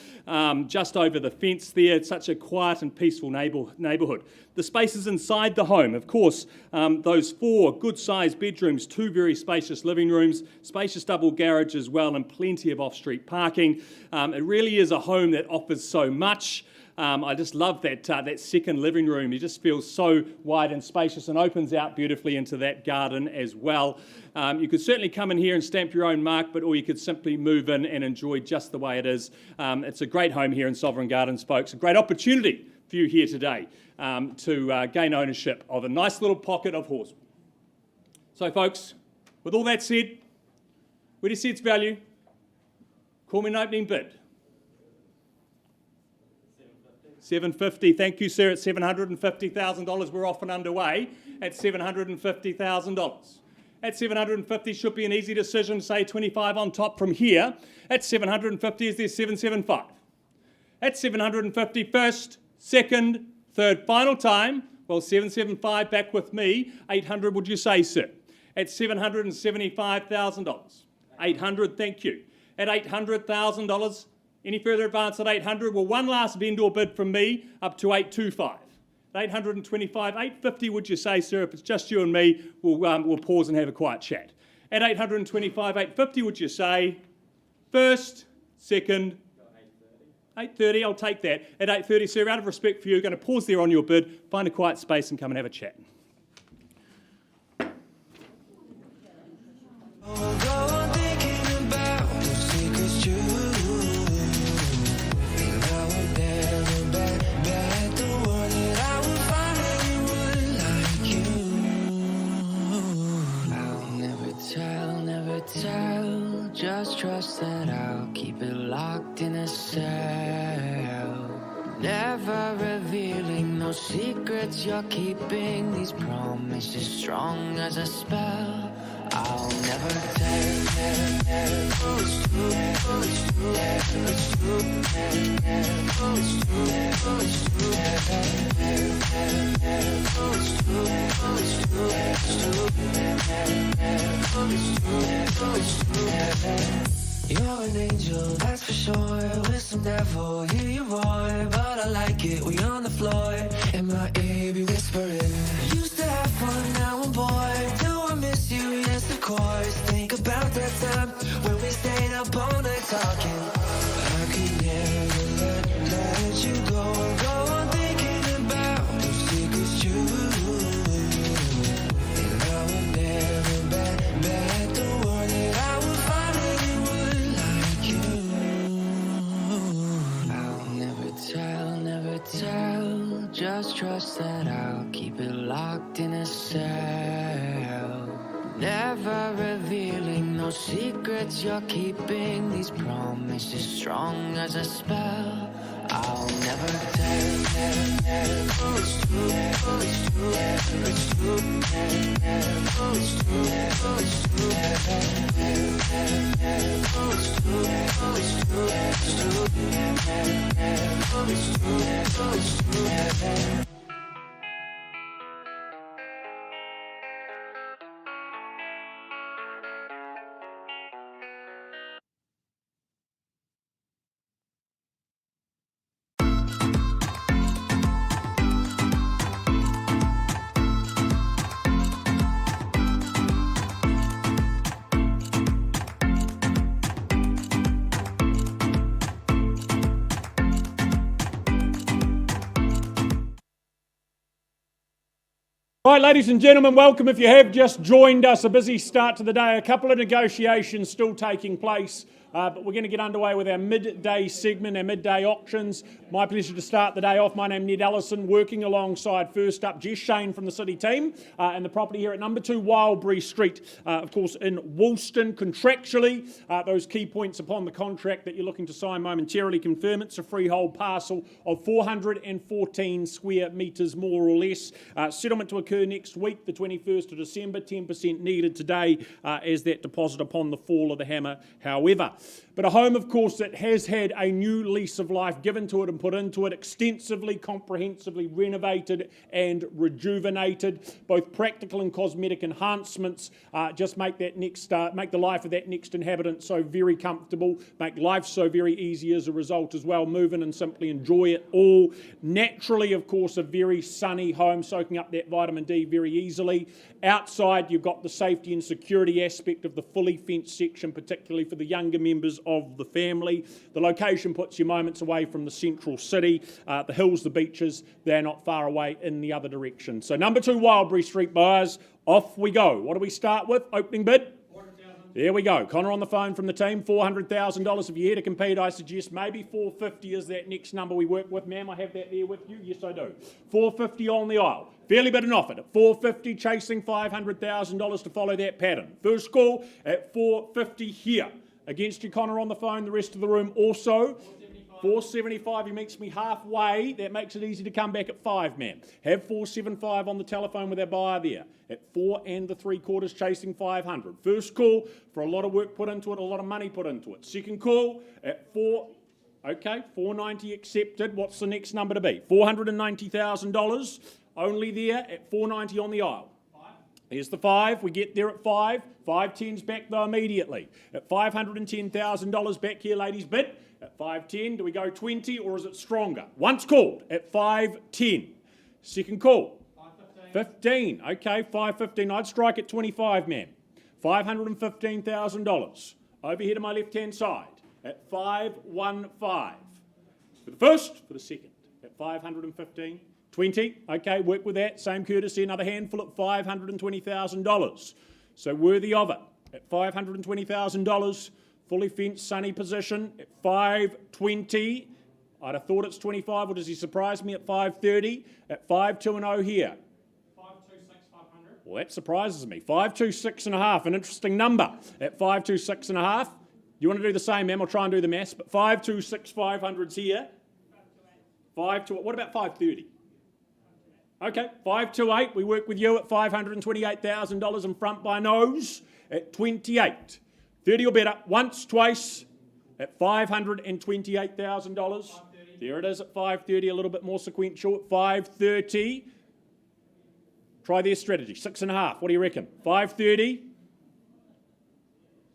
Just over the fence there, it's such a quiet and peaceful neighbourhood. The spaces inside the home, of course, those 4 good-sized bedrooms, 2 very spacious living rooms, spacious double garage as well, and plenty of off-street parking. It really is a home that offers so much. I just love that second living room. It just feels so wide and spacious and opens out beautifully into that garden as well. You could certainly come in here and stamp your own mark, or you could simply move in and enjoy just the way it is. It's a great home here in Sovereign Gardens, folks. A great opportunity for you here today to gain ownership of a nice little pocket of Horswell. So, folks, with all that said, where do you see its value? Call me an opening bid. $750. Thank you, sir. At $750,000, we're off and underway at $750,000. At $750 should be an easy decision. Say 25 on top from here. At $750, is there 775? At $750, first, second, third, final time. Well, 775 back with me. 800, would you say, sir? At $775,000. 800, thank you. At $800,000. Any further advance at 800? Well, one last vendor bid from me, up to 825. 825, 850, would you say, sir? If it's just you and me, we'll pause and have a quiet chat. At 825, 850, would you say? First, second, 830, I'll take that. At 830, sir, out of respect for you, going to pause there on your bid, find a quiet space and come and have a chat. Just trust that I'll keep it locked in a cell. Never revealing no secrets you're keeping. These promises strong as a spell. I'll never tell. You're an angel, that's for sure. With some devil, hear you roar. But I like it, we on the floor. In my ear, be whispering. Used to have fun, now I'm bored. Do I miss you? Yes, of course. Think about that time when we stayed up all night talking. I could never let you go. Go on thinking about those secrets true. And I will never bet the word that I would find anyone like you. I'll never tell. Just trust that I'll keep keep it locked in a cell. Never revealing no secrets you're keeping. These promises strong as a spell. I'll never tell. It's true, it's true, it's true, it's true, it's true, it's true. Right, ladies and gentlemen, welcome if you have just joined us. A busy start to the day. A couple of negotiations still taking place, but we're going to get underway with our midday segment, our midday auctions. My pleasure to start the day off. My name's Ned Allison, working alongside, first up, Jess Shane from the City team, and the property here at number 2 Wildberry Street, of course, in Woolston. Contractually, those key points upon the contract that you're looking to sign momentarily confirm it's a freehold parcel of 414 square metres, more or less. Settlement to occur next week, the 21st of December, 10% needed today as that deposit upon the fall of the hammer, however. But a home, of course, that has had a new lease of life given to it and put into it, extensively, comprehensively renovated and rejuvenated. Both practical and cosmetic enhancements just make that make the life of that next inhabitant so very comfortable, make life so very easy as a result as well. Move in and simply enjoy it all. Naturally, of course, a very sunny home, soaking up that vitamin D very easily. Outside, you've got the safety and security aspect of the fully fenced section, particularly for the younger members of the family. The location puts you moments away from the central city. The hills, the beaches, they're not far away in the other direction. So number 2 Wildberry Street, buyers, off we go. What do we start with? Opening bid? There we go. Connor on the phone from the team, $400,000. If you're here to compete, I suggest maybe $450 is that next number we work with. Ma'am, I have that there with you. Yes, I do. $450 on the aisle. Fairly bid and offered at $450, chasing $500,000 to follow that pattern. First call at $450 here. Against you, Connor on the phone. The rest of the room also. $475, he meets me halfway. That makes it easy to come back at 5, ma'am. Have $475 on the telephone with our buyer there. At 4 3/4, chasing 500. First call for a lot of work put into it, a lot of money put into it. Second call at 4. Okay, $490 accepted. What's the next number to be? $490,000. Only there at $490 on the aisle. Here's the 5. We get there at 5. 510's back though immediately. At $510,000 back here, ladies, bid. At 510, do we go 20 or is it stronger? Once called at 510. Second call. 15. Okay, 515. I'd strike at 25, ma'am. $515,000. Over here to my left-hand side at 515. For the first, for the second at 515. 20, okay, work with that, same courtesy, another handful at $520,000. So worthy of it at $520,000, fully fenced, sunny position at 520. I'd have thought it's 25, or does he surprise me at 530? At 520 here. 526,500. Well, that surprises me. 526.5, an interesting number at 526.5. You want to do the same, ma'am? I'll try and do the maths, but 526,500's here. 528. What about 530? Okay, 528, we work with you at $528,000 in front by nose at 28. 30 or better, once, twice, at $528,000. There it is at 530, a little bit more sequential at 530. Try their strategy, 6.5, what do you reckon? 530.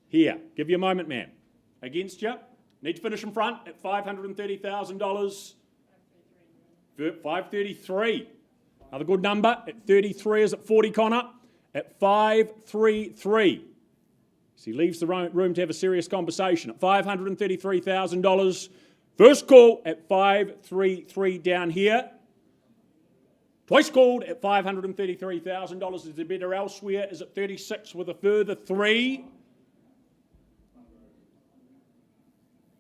Here, give you a moment, ma'am. Against you, need to finish in front at $530,000. 533. Another good number at 33 is at 40, Connor, at 533. So he leaves the room to have a serious conversation at $533,000. First call at 533 down here. Twice called at $533,000. Is there better elsewhere? Is it 36 with a further 3?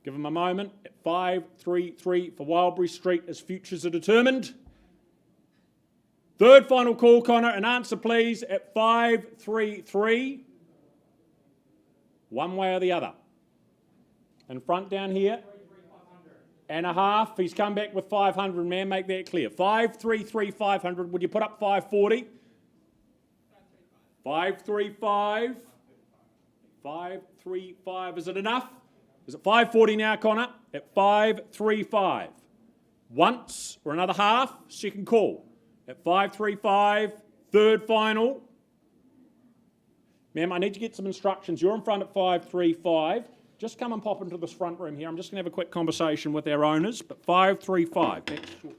Give him a moment at 533 for Wildberry Street as futures are determined. Third final call, Connor, an answer please at 533. One way or the other. In front down here. And a half. He's come back with 500, man. Make that clear. 533, 500. Would you put up 540? 535. 535. Is it enough? Is it 540 now, Connor? At 535. Once or another half. Second call. At 535. Third final. Ma'am, I need to get some instructions. You're in front at 535. Just come and pop into this front room here. I'm just going to have a quick conversation with our owners. But 535. Back shortly.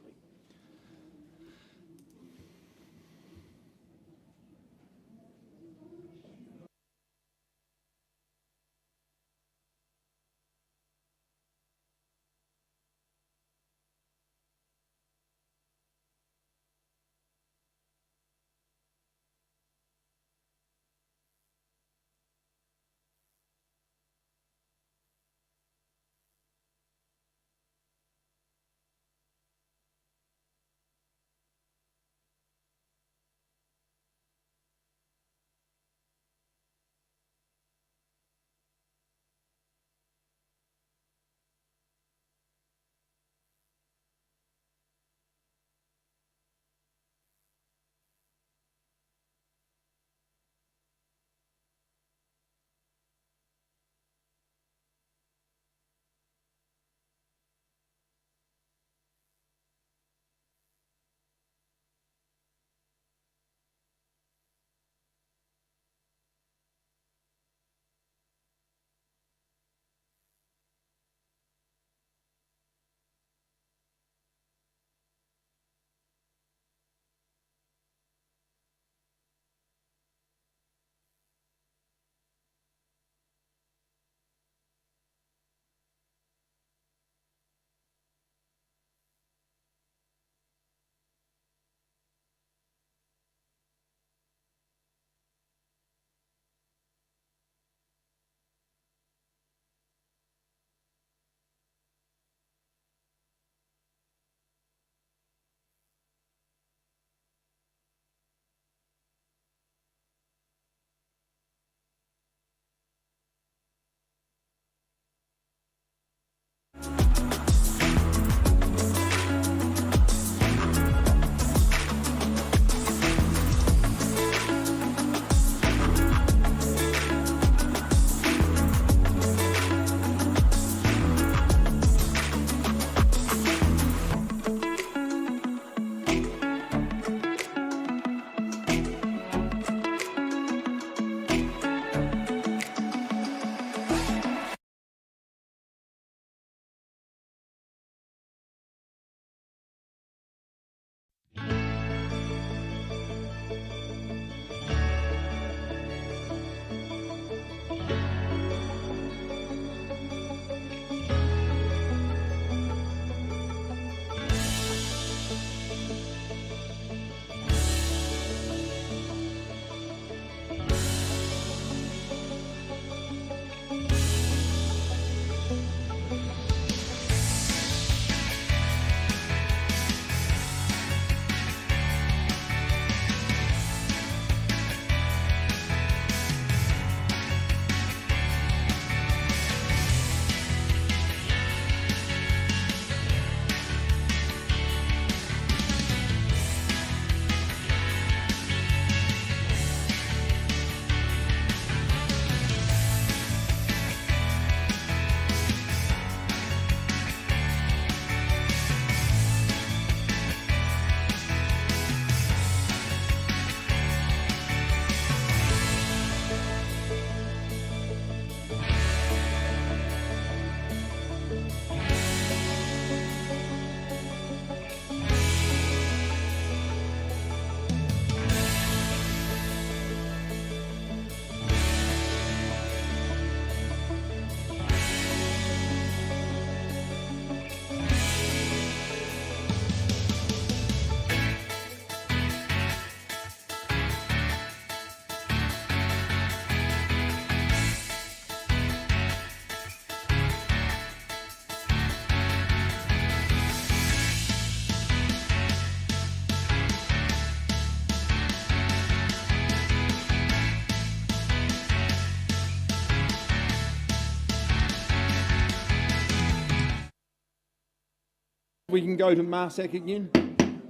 We can go to Marac again.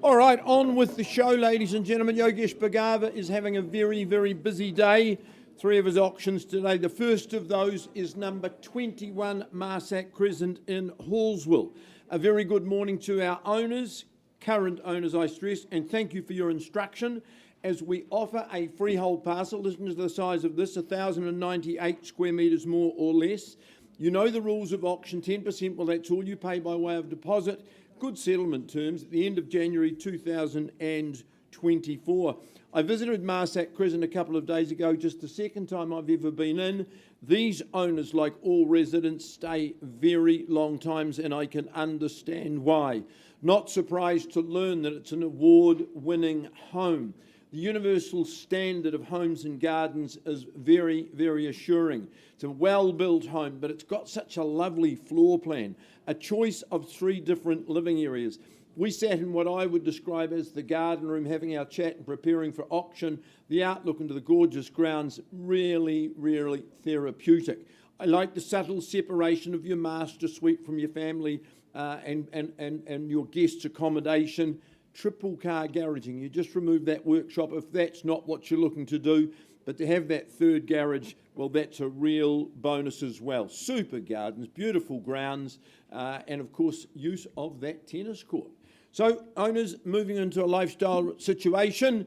All right, on with the show, ladies and gentlemen. Yogesh Bhagava is having a very, very busy day. 3 of his auctions today. The first of those is number 21 Marac Crescent in Hallsville. A very good morning to our owners, current owners I stress, and thank you for your instruction as we offer a freehold parcel. Listen to the size of this, 1,098 square metres more or less. You know the rules of auction, 10%, well that's all you pay by way of deposit. Good settlement terms at the end of January 2024. I visited Marac Crescent a couple of days ago, just the second time I've ever been in. These owners, like all residents, stay very long times, and I can understand why. Not surprised to learn that it's an award-winning home. The universal standard of homes and gardens is very, very assuring. It's a well-built home, but it's got such a lovely floor plan, a choice of 3 different living areas. We sat in what I would describe as the garden room, having our chat and preparing for auction. The outlook into the gorgeous grounds, really, really therapeutic. I like the subtle separation of your master suite from your family and your guests' accommodation. Triple car garaging. You just remove that workshop if that's not what you're looking to do. But to have that third garage, well, that's a real bonus as well. Super gardens, beautiful grounds, and of course, use of that tennis court. So, owners moving into a lifestyle situation,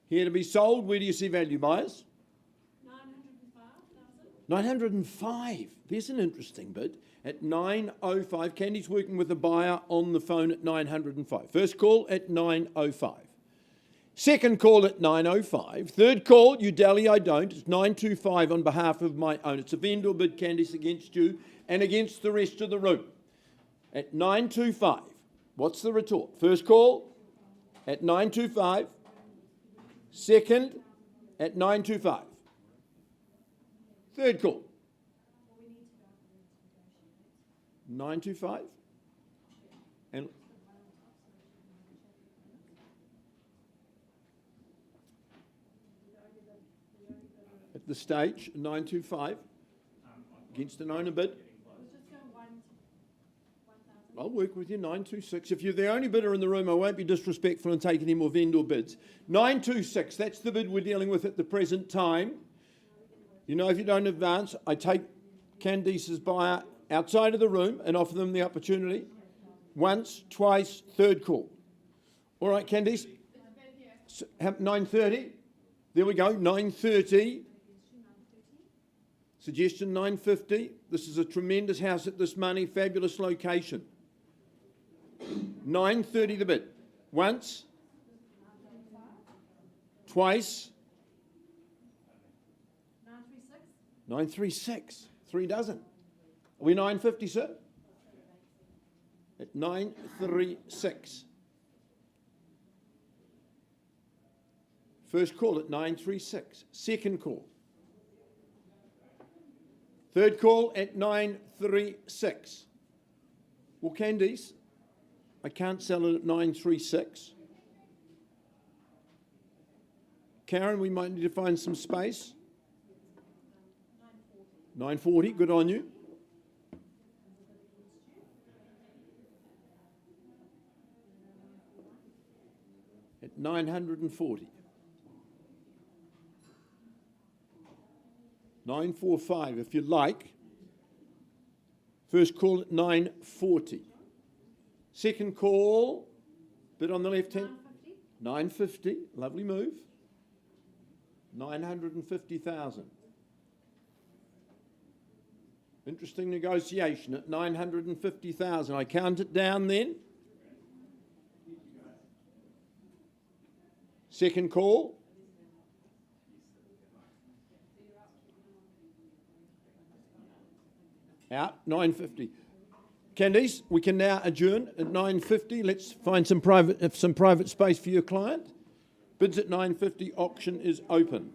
here to be sold. Where do you see value, buyers? 905. There's an interesting bid at 905. Candy's working with a buyer on the phone at 905. First call at 905. Second call at 905. Third call, you dally, I don't. It's 925 on behalf of my own. It's a vendor bid, Candice, against you and against the rest of the room. At 925. What's the retort? First call at 925. Second at 925. Third call. 925. And at the stage, 925 against an owner bid. I'll work with you, 926. If you're the only bidder in the room, I won't be disrespectful and take any more vendor bids. 926, that's the bid we're dealing with at the present time. You know, if you don't advance, I take Candice's buyer outside of the room and offer them the opportunity. Once, twice, third call. All right, Candice? 9:30. There we go, 9:30. Suggestion 9:50. This is a tremendous house at this money, fabulous location. 9:30 the bid. Once, twice. 936. 3 dozen. Are we 950, sir? At 936. First call at 936. Second call. Third call at 936. Well, Candice, I can't sell it at 936. Karen, we might need to find some space. 940, good on you. At 940. 945, if you like. First call at 940. Second call, bit on the left hand. 950, lovely move. 950,000. Interesting negotiation at 950,000. I count it down then. Second call. Out, 950. Candice, we can now adjourn at 950. Let's find some private space for your client. Bids at 950. Auction is open.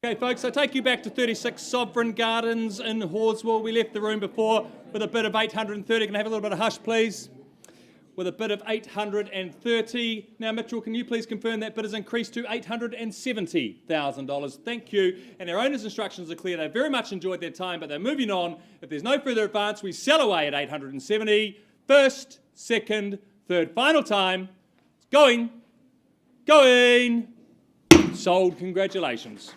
Okay, folks, I take you back to 36 Sovereign Gardens in Horswell. We left the room before with a bid of 830. Can I have a little bit of hush, please? With a bid of 830. Now, Mitchell, can you please confirm that bid has increased to $870,000? Thank you. And our owner's instructions are clear. They very much enjoyed their time, but they're moving on. If there's no further advance, we sell away at 870. First, second, third, final time. It's going. Sold. Congratulations.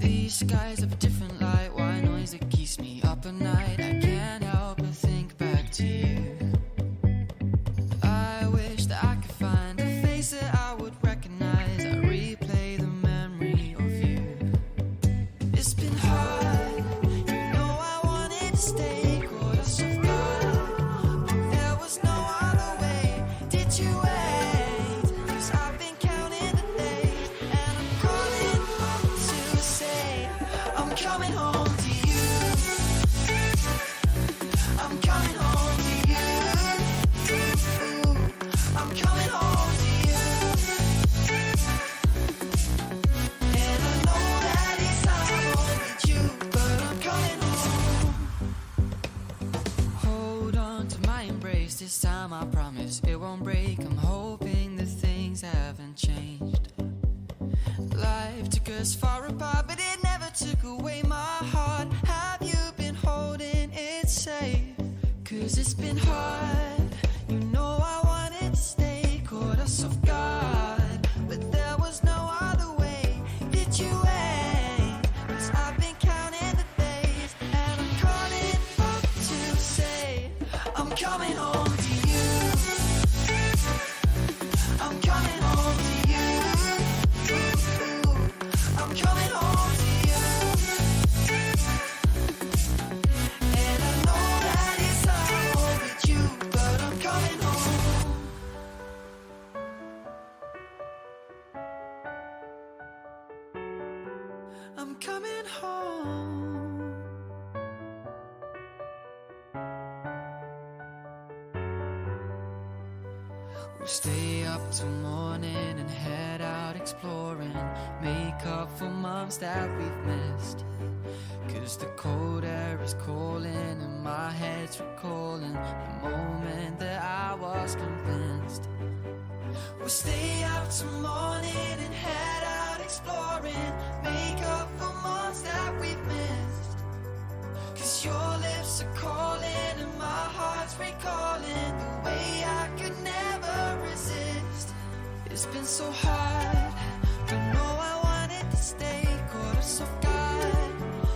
These skies have a different light, white noise that keeps me up at night. I can't help but think back to you. I wish that I could find a face that I would recognize. I replay the memory of you. It's been hard, you know I wanted to stay, caught us off guard, but there was no other way. Did you wait? 'Cause I've been counting the days, and I'm calling up to say I'm coming home to you. I'm coming home to you. I'm coming home to you. And I know that it's hard with you, but I'm coming home. Hold on to my embrace, this time I promise it won't break. I'm hoping that things haven't changed. Life took us far apart, but it never took away my heart. Have you been holding it safe? 'Cause it's been hard, you know I wanted to stay, caught us off guard, but there was no other way. Did you wait? 'Cause I've been counting the days, and I'm calling up to say I'm coming home to you. I'm coming home to you. I'm coming home to you. And I know that it's hard with you, but I'm coming home. I'm coming home. We'll stay up till morning and head out exploring, make up for months that we've missed. 'Cause the cold air is calling and my head's recalling the moment that I was convinced. We'll stay up till morning and head out exploring, make up for months that we've missed. 'Cause your lips are calling and my heart's recalling the way I could never resist. It's been so hard, but no, I wanted to stay, caught us off guard,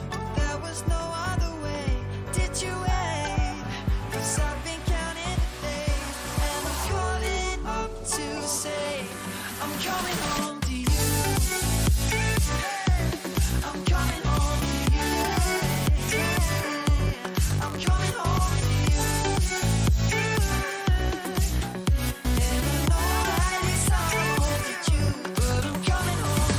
but there was no other way. Did you wait? 'Cause I've been counting the days, and I'm calling up to say I'm coming home to you. I'm coming home to you. I'm coming home to you. And I know that it's hard with you, but I'm coming home to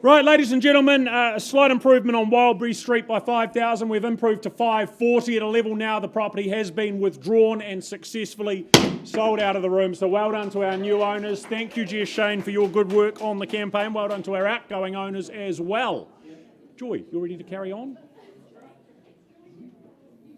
Right, ladies and gentlemen, a slight improvement on Wildberry Street by 5,000. We've improved to 540 at a level now. The property has been withdrawn and successfully sold out of the room. So well done to our new owners. Thank you, Jess Shane, for your good work on the campaign. Well done to our outgoing owners as well. Joy, you're ready to carry on?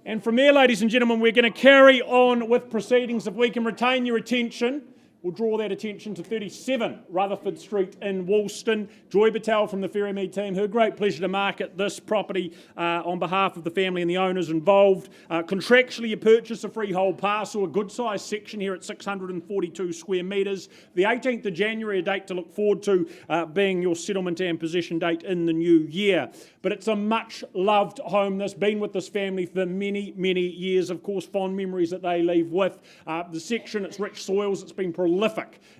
And from there, ladies and gentlemen, we're going to carry on with proceedings. If we can retain your attention, we'll draw that attention to 37 Rutherford Street in Woolston. Joy Battelle from the Ferrymead team, her great pleasure to market this property on behalf of the family and the owners involved. Contractually, you purchase a freehold parcel, a good-sized section here at 642 square metres. The 18th of January, a date to look forward to, being your settlement and possession date in the new year. But it's a much-loved home. That's been with this family for many, many years. Of course, fond memories that they leave with. The section, it's rich soils. It's been prolific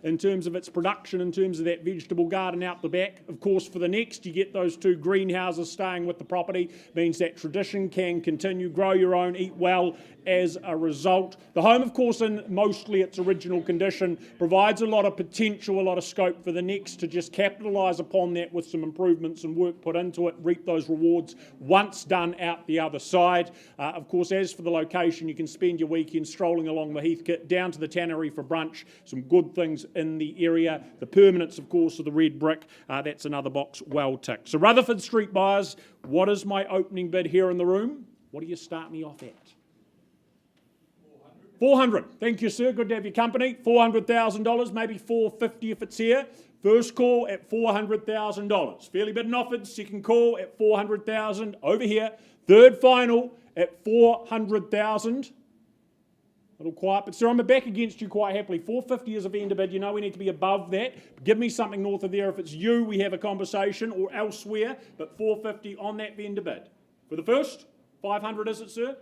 in terms of its production, in terms of that vegetable garden out the back. Of course, for the next, you get those 2 greenhouses staying with the property. Means that tradition can continue. Grow your own, eat well as a result. The home, of course, in mostly its original condition, provides a lot of potential, a lot of scope for the next to just capitalise upon that with some improvements and work put into it, reap those rewards once done out the other side. Of course, as for the location, you can spend your weekend strolling along the Heathcote, down to the tannery for brunch, some good things in the area. The permanence, of course, of the red brick, that's another box well ticked. So Rutherford Street buyers, what is my opening bid here in the room? What do you start me off at? 400. Thank you, sir. Good to have your company. $400,000, maybe $450 if it's here. First call at $400,000. Fairly bid and offered. Second call at $400,000 over here. Third final at $400,000. A little quiet, but sir, I'm back against you quite happily. $450 is a vendor bid. You know we need to be above that. Give me something north of there. If it's you, we have a conversation, or elsewhere. But $450 on that vendor bid. For the first, $500 is it, sir?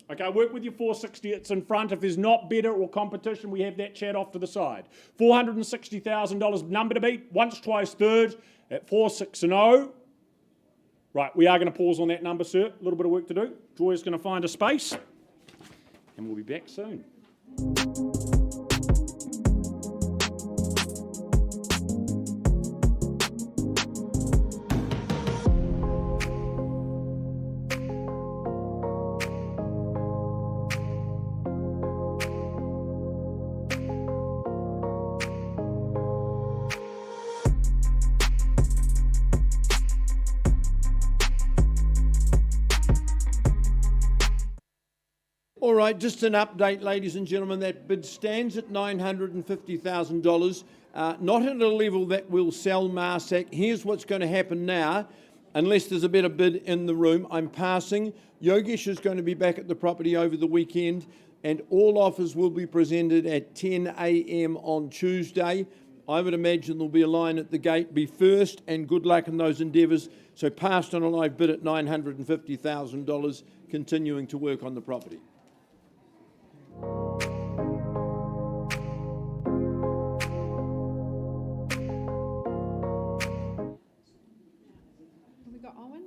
Okay, I work with you $460, it's in front. If there's not better or competition, we have that chat off to the side. $460,000 number to beat, once, twice, third at $460. Right, we are going to pause on that number, sir. A little bit of work to do. Joy's going to find a space, and we'll be back soon. All right, just an update, ladies and gentlemen. That bid stands at $950,000, not at a level that will sell Marac. Here's what's going to happen now, unless there's a better bid in the room. I'm passing. Yogesh is going to be back at the property over the weekend, and all offers will be presented at 10 a.m. on Tuesday. I would imagine there'll be a line at the gate. Be first, and good luck in those endeavours. So passed on a live bid at $950,000, continuing to work on the property. Have we got Owen?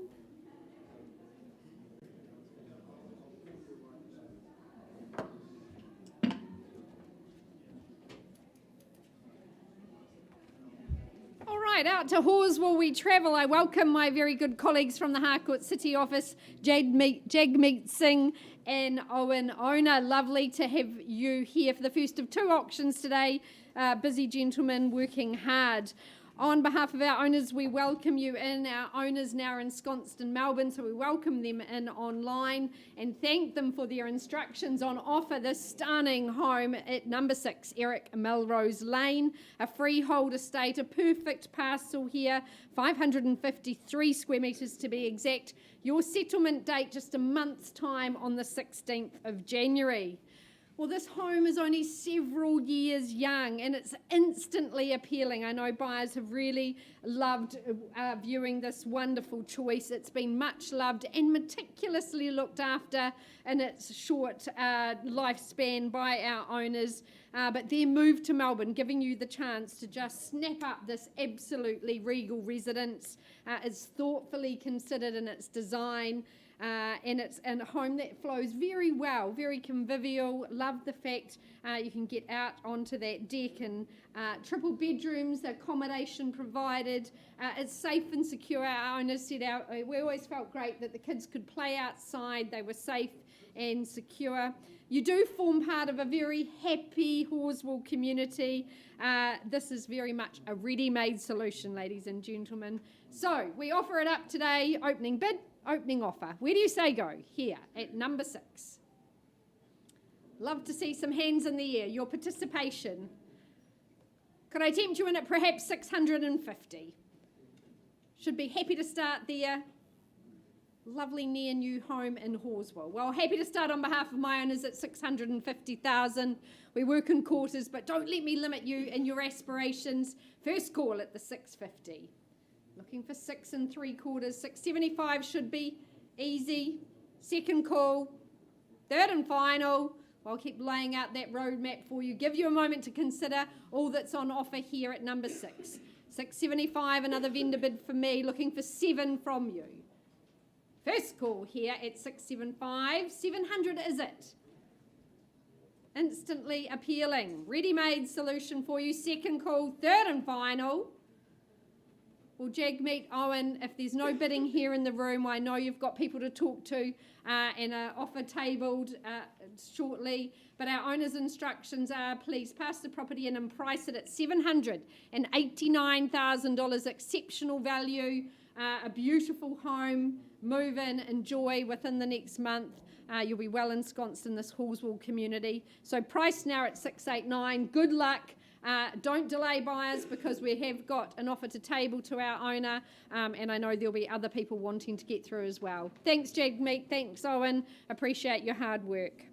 All right, out to Horswell we travel. I welcome my very good colleagues from the Harcourt City Office, Jagmeet Singh and Owen Owner. Lovely to have you here for the first of 2 auctions today. Busy gentlemen working hard. On behalf of our owners, we welcome you in. Our owners now ensconced in Melbourne, so we welcome them in online and thank them for their instructions on offer this stunning home at number 6 Eric Melrose Lane, a freehold estate, a perfect parcel here, 553 square metres to be exact. Your settlement date just a month's time on the 16th of January. Well, this home is only several years young and it's instantly appealing. I know buyers have really loved viewing this wonderful choice. It's been much loved and meticulously looked after in its short lifespan by our owners. But their move to Melbourne, giving you the chance to just snap up this absolutely regal residence, is thoughtfully considered in its design. and it's a home that flows very well, very convivial. Love the fact you can get out onto that deck, and triple bedrooms, accommodation provided. It's safe and secure. Our owners said we always felt great that the kids could play outside. They were safe and secure. You do form part of a very happy Horswell community. This is very much a ready-made solution, ladies and gentlemen. So we offer it up today, opening bid, opening offer. Where do you say go? Here at number 6. Love to see some hands in the air, your participation. Could I tempt you in at perhaps 650? Should be happy to start there. Lovely near new home in Horswell. Well, happy to start on behalf of my owners at 650,000. We work in quarters, but don't let me limit you in your aspirations. First call at the 650. Looking for 6 3/4. 675 should be easy. Second call. Third and final. I'll keep laying out that roadmap for you. Give you a moment to consider all that's on offer here at number 6. 675, another vendor bid for me. Looking for 7 from you. First call here at 675. 700 is it? Instantly appealing. Ready-made solution for you. Second call, third and final. Well, Jagmeet, Owen, if there's no bidding here in the room, I know you've got people to talk to and an offer tabled shortly. But our owner's instructions are, please pass the property in and price it at $789,000. Exceptional value, a beautiful home. Move in, enjoy within the next month. You'll be well ensconced in this Horswell community. So price now at 689. Good luck. Don't delay buyers, because we have got an offer to table to our owner, and I know there'll be other people wanting to get through as well. Thanks, Jagmeet. Thanks, Owen. Appreciate your hard work.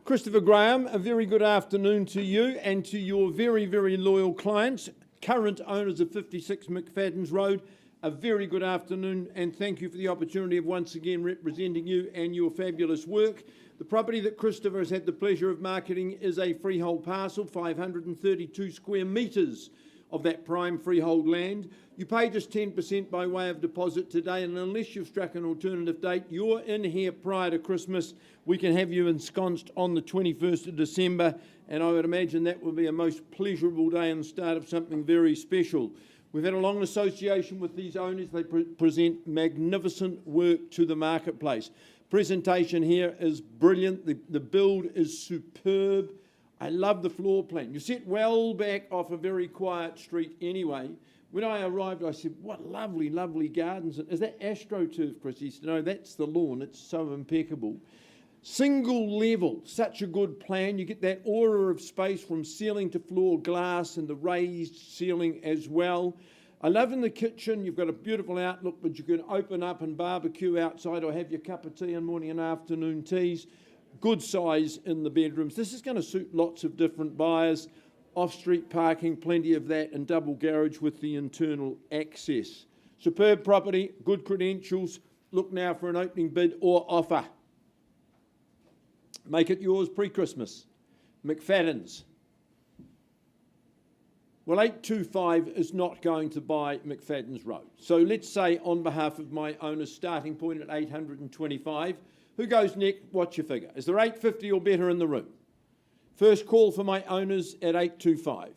Christopher Graham, a very good afternoon to you and to your very, very loyal clients, current owners of 56 McFadden's Road. A very good afternoon, and thank you for the opportunity of once again representing you and your fabulous work. The property that Christopher has had the pleasure of marketing is a freehold parcel, 532 square metres of that prime freehold land. You pay just 10% by way of deposit today, and unless you've struck an alternative date, you're in here prior to Christmas. We can have you ensconced on the 21st of December, and I would imagine that will be a most pleasurable day and the start of something very special. We've had a long association with these owners. They present magnificent work to the marketplace. Presentation here is brilliant. The build is superb. I love the floor plan. You sit well back off a very quiet street anyway. When I arrived, I said, what lovely, lovely gardens. Is that AstroTurf, Chris? He said, no, that's the lawn. It's so impeccable. Single level, such a good plan. You get that aura of space from ceiling to floor glass and the raised ceiling as well. I love in the kitchen, you've got a beautiful outlook, but you can open up and barbecue outside or have your cup of tea and morning and afternoon teas. Good size in the bedrooms. This is going to suit lots of different buyers. Off-street parking, plenty of that, and double garage with the internal access. Superb property, good credentials. Look now for an opening bid or offer. Make it yours pre-Christmas. McFadden's. Well, 825 is not going to buy McFadden's Road. So let's say on behalf of my owner's starting point at 825. Who goes next? What's your figure? Is there 850 or better in the room? First call for my owners at 825.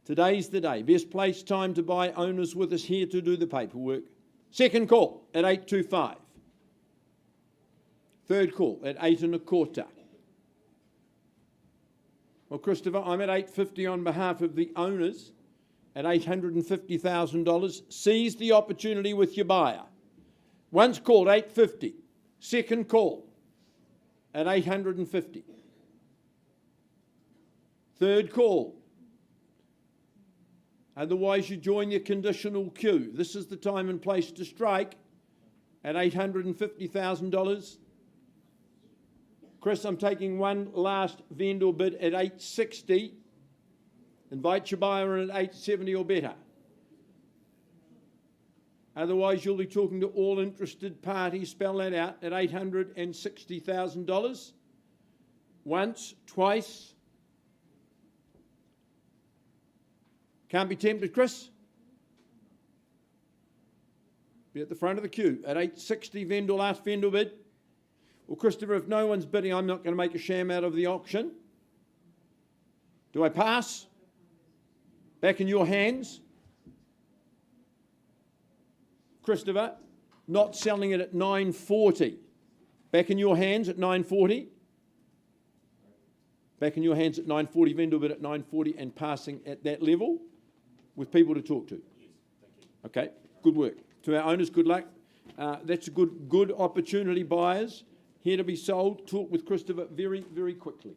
Today's the day. Best place, time to buy. Owners with us here to do the paperwork. Second call at 825. Third call at 825. Well, Christopher, I'm at 850 on behalf of the owners at $850,000. Seize the opportunity with your buyer. Once called, 850. Second call at 850. Third call. Otherwise, you join your conditional queue. This is the time and place to strike at $850,000. Chris, I'm taking one last vendor bid at 860. Invite your buyer in at 870 or better. Otherwise, you'll be talking to all interested parties, spell that out, at $860,000. Once, twice. Can't be tempted, Chris? Be at the front of the queue at 860 vendor, last vendor bid. Well, Christopher, if no one's bidding, I'm not going to make a sham out of the auction. Do I pass? Back in your hands. Christopher, not selling it at 940. Back in your hands at 940. Back in your hands at 940, vendor bid at 940 and passing at that level with people to talk to. Yes, thank you. Okay, good work. To our owners, good luck. That's a good opportunity, buyers. Here to be sold. Talk with Christopher very, very quickly.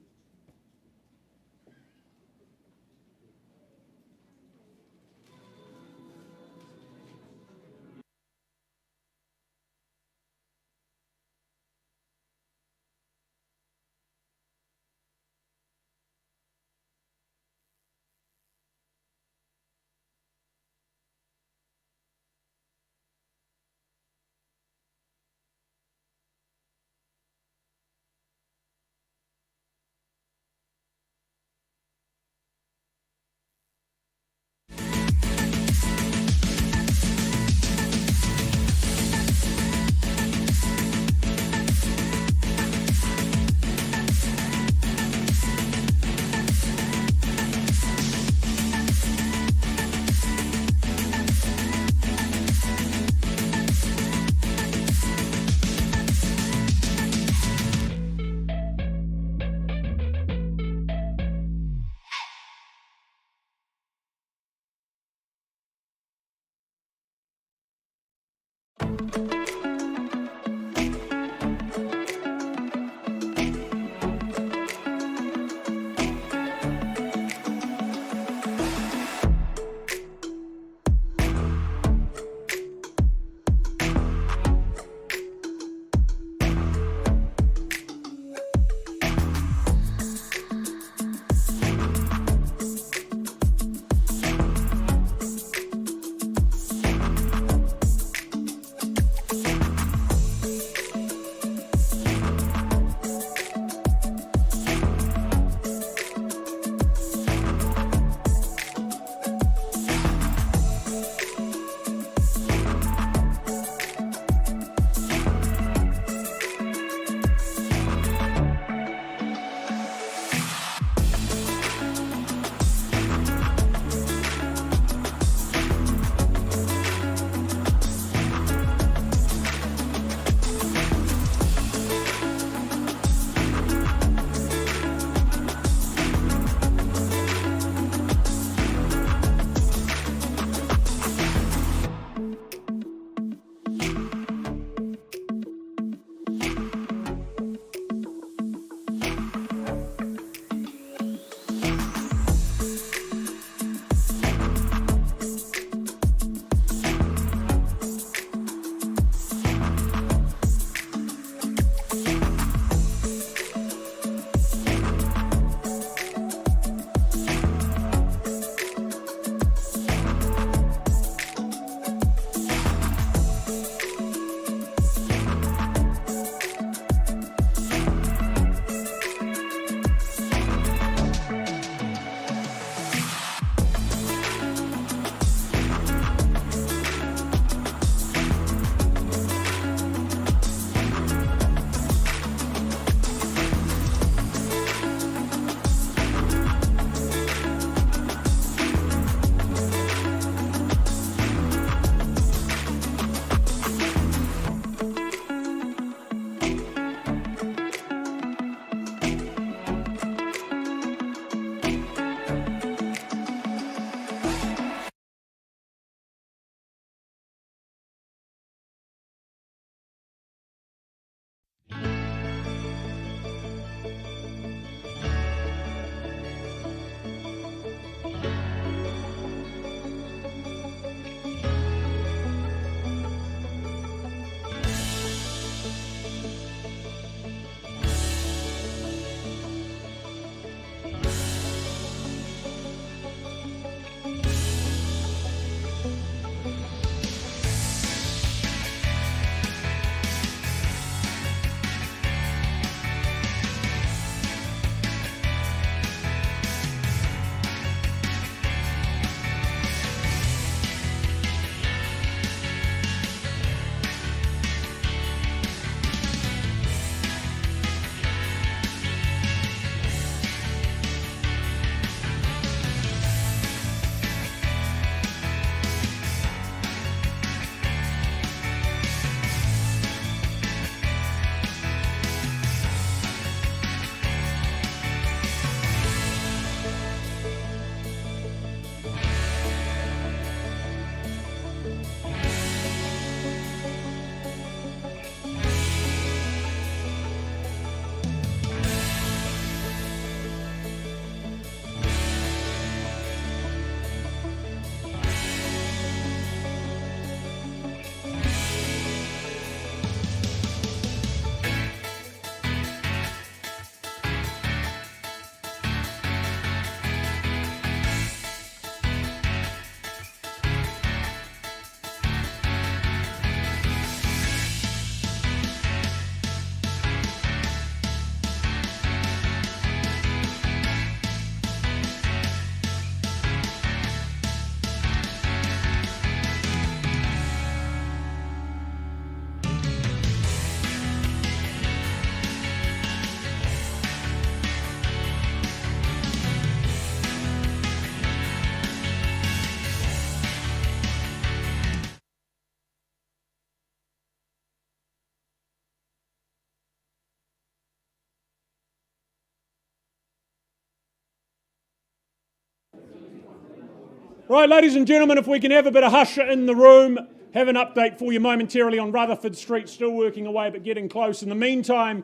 Right, ladies and gentlemen, if we can have a bit of hush in the room, have an update for you momentarily on Rutherford Street, still working away but getting close. In the meantime,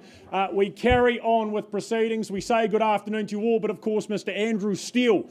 we carry on with proceedings. We say good afternoon to you all, but of course Mr. Andrew Steele,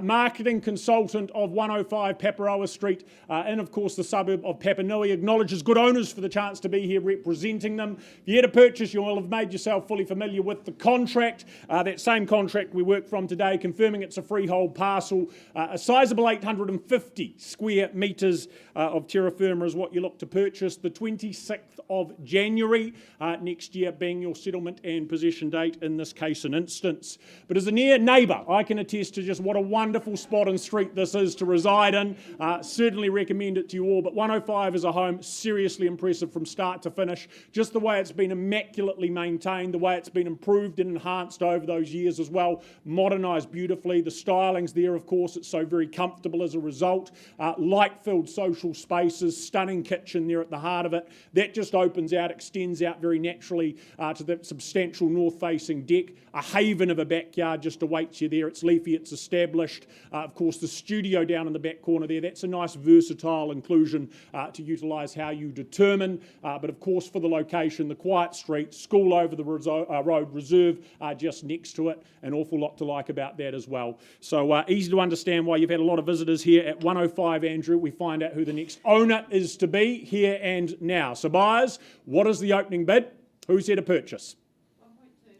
marketing consultant of 105 Paparoa Street, in of course the suburb of Papanui, acknowledges good owners for the chance to be here representing them. If you had a purchase, you will have made yourself fully familiar with the contract. That same contract we work from today, confirming it's a freehold parcel, a sizeable 850 square metres of terra firma is what you look to purchase. The 26th of January next year being your settlement and possession date in this case and instance. But as a near neighbour, I can attest to just what a wonderful spot and street this is to reside in. Certainly recommend it to you all, but 105 is a home seriously impressive from start to finish. Just the way it's been immaculately maintained, the way it's been improved and enhanced over those years as well, modernised beautifully. The styling's there, of course, it's so very comfortable as a result. Light-filled social spaces, stunning kitchen there at the heart of it. That just opens out, extends out very naturally to that substantial north-facing deck. A haven of a backyard just awaits you there. It's leafy, it's established. Of course, the studio down in the back corner there, that's a nice versatile inclusion to utilise how you determine. But of course, for the location, the quiet street, school over the road, reserve just next to it. An awful lot to like about that as well. So easy to understand why you've had a lot of visitors here at 105, Andrew. We find out who the next owner is to be here and now. So buyers, what is the opening bid? Who's here to purchase?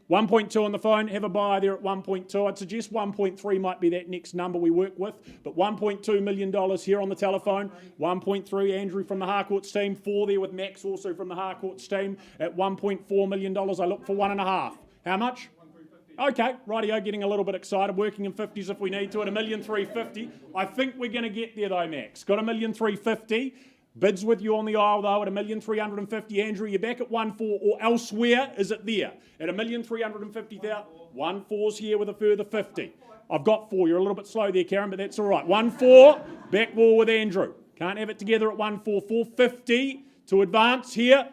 1.2 on the phone. Have a buyer there at 1.2. I'd suggest 1.3 might be that next number we work with, but $1.2 million here on the telephone. 1.3, Andrew from the Harcourts team. 4 there with Max also from the Harcourts team at $1.4 million. I look for 1.5. How much? Okay, rightio, getting a little bit excited, working in 50s if we need to at $1,350,000. I think we're going to get there though, Max. Got $1,350,000. Bids with you on the aisle though at $1,350,000. Andrew, you're back at 1.4 or elsewhere, is it there? At $1,350,000. 1.4's here with a further 50. I've got 4. You're a little bit slow there, Karen, but that's all right. 1.4, back wall with Andrew. Can't have it together at 1.4. 450 to advance here.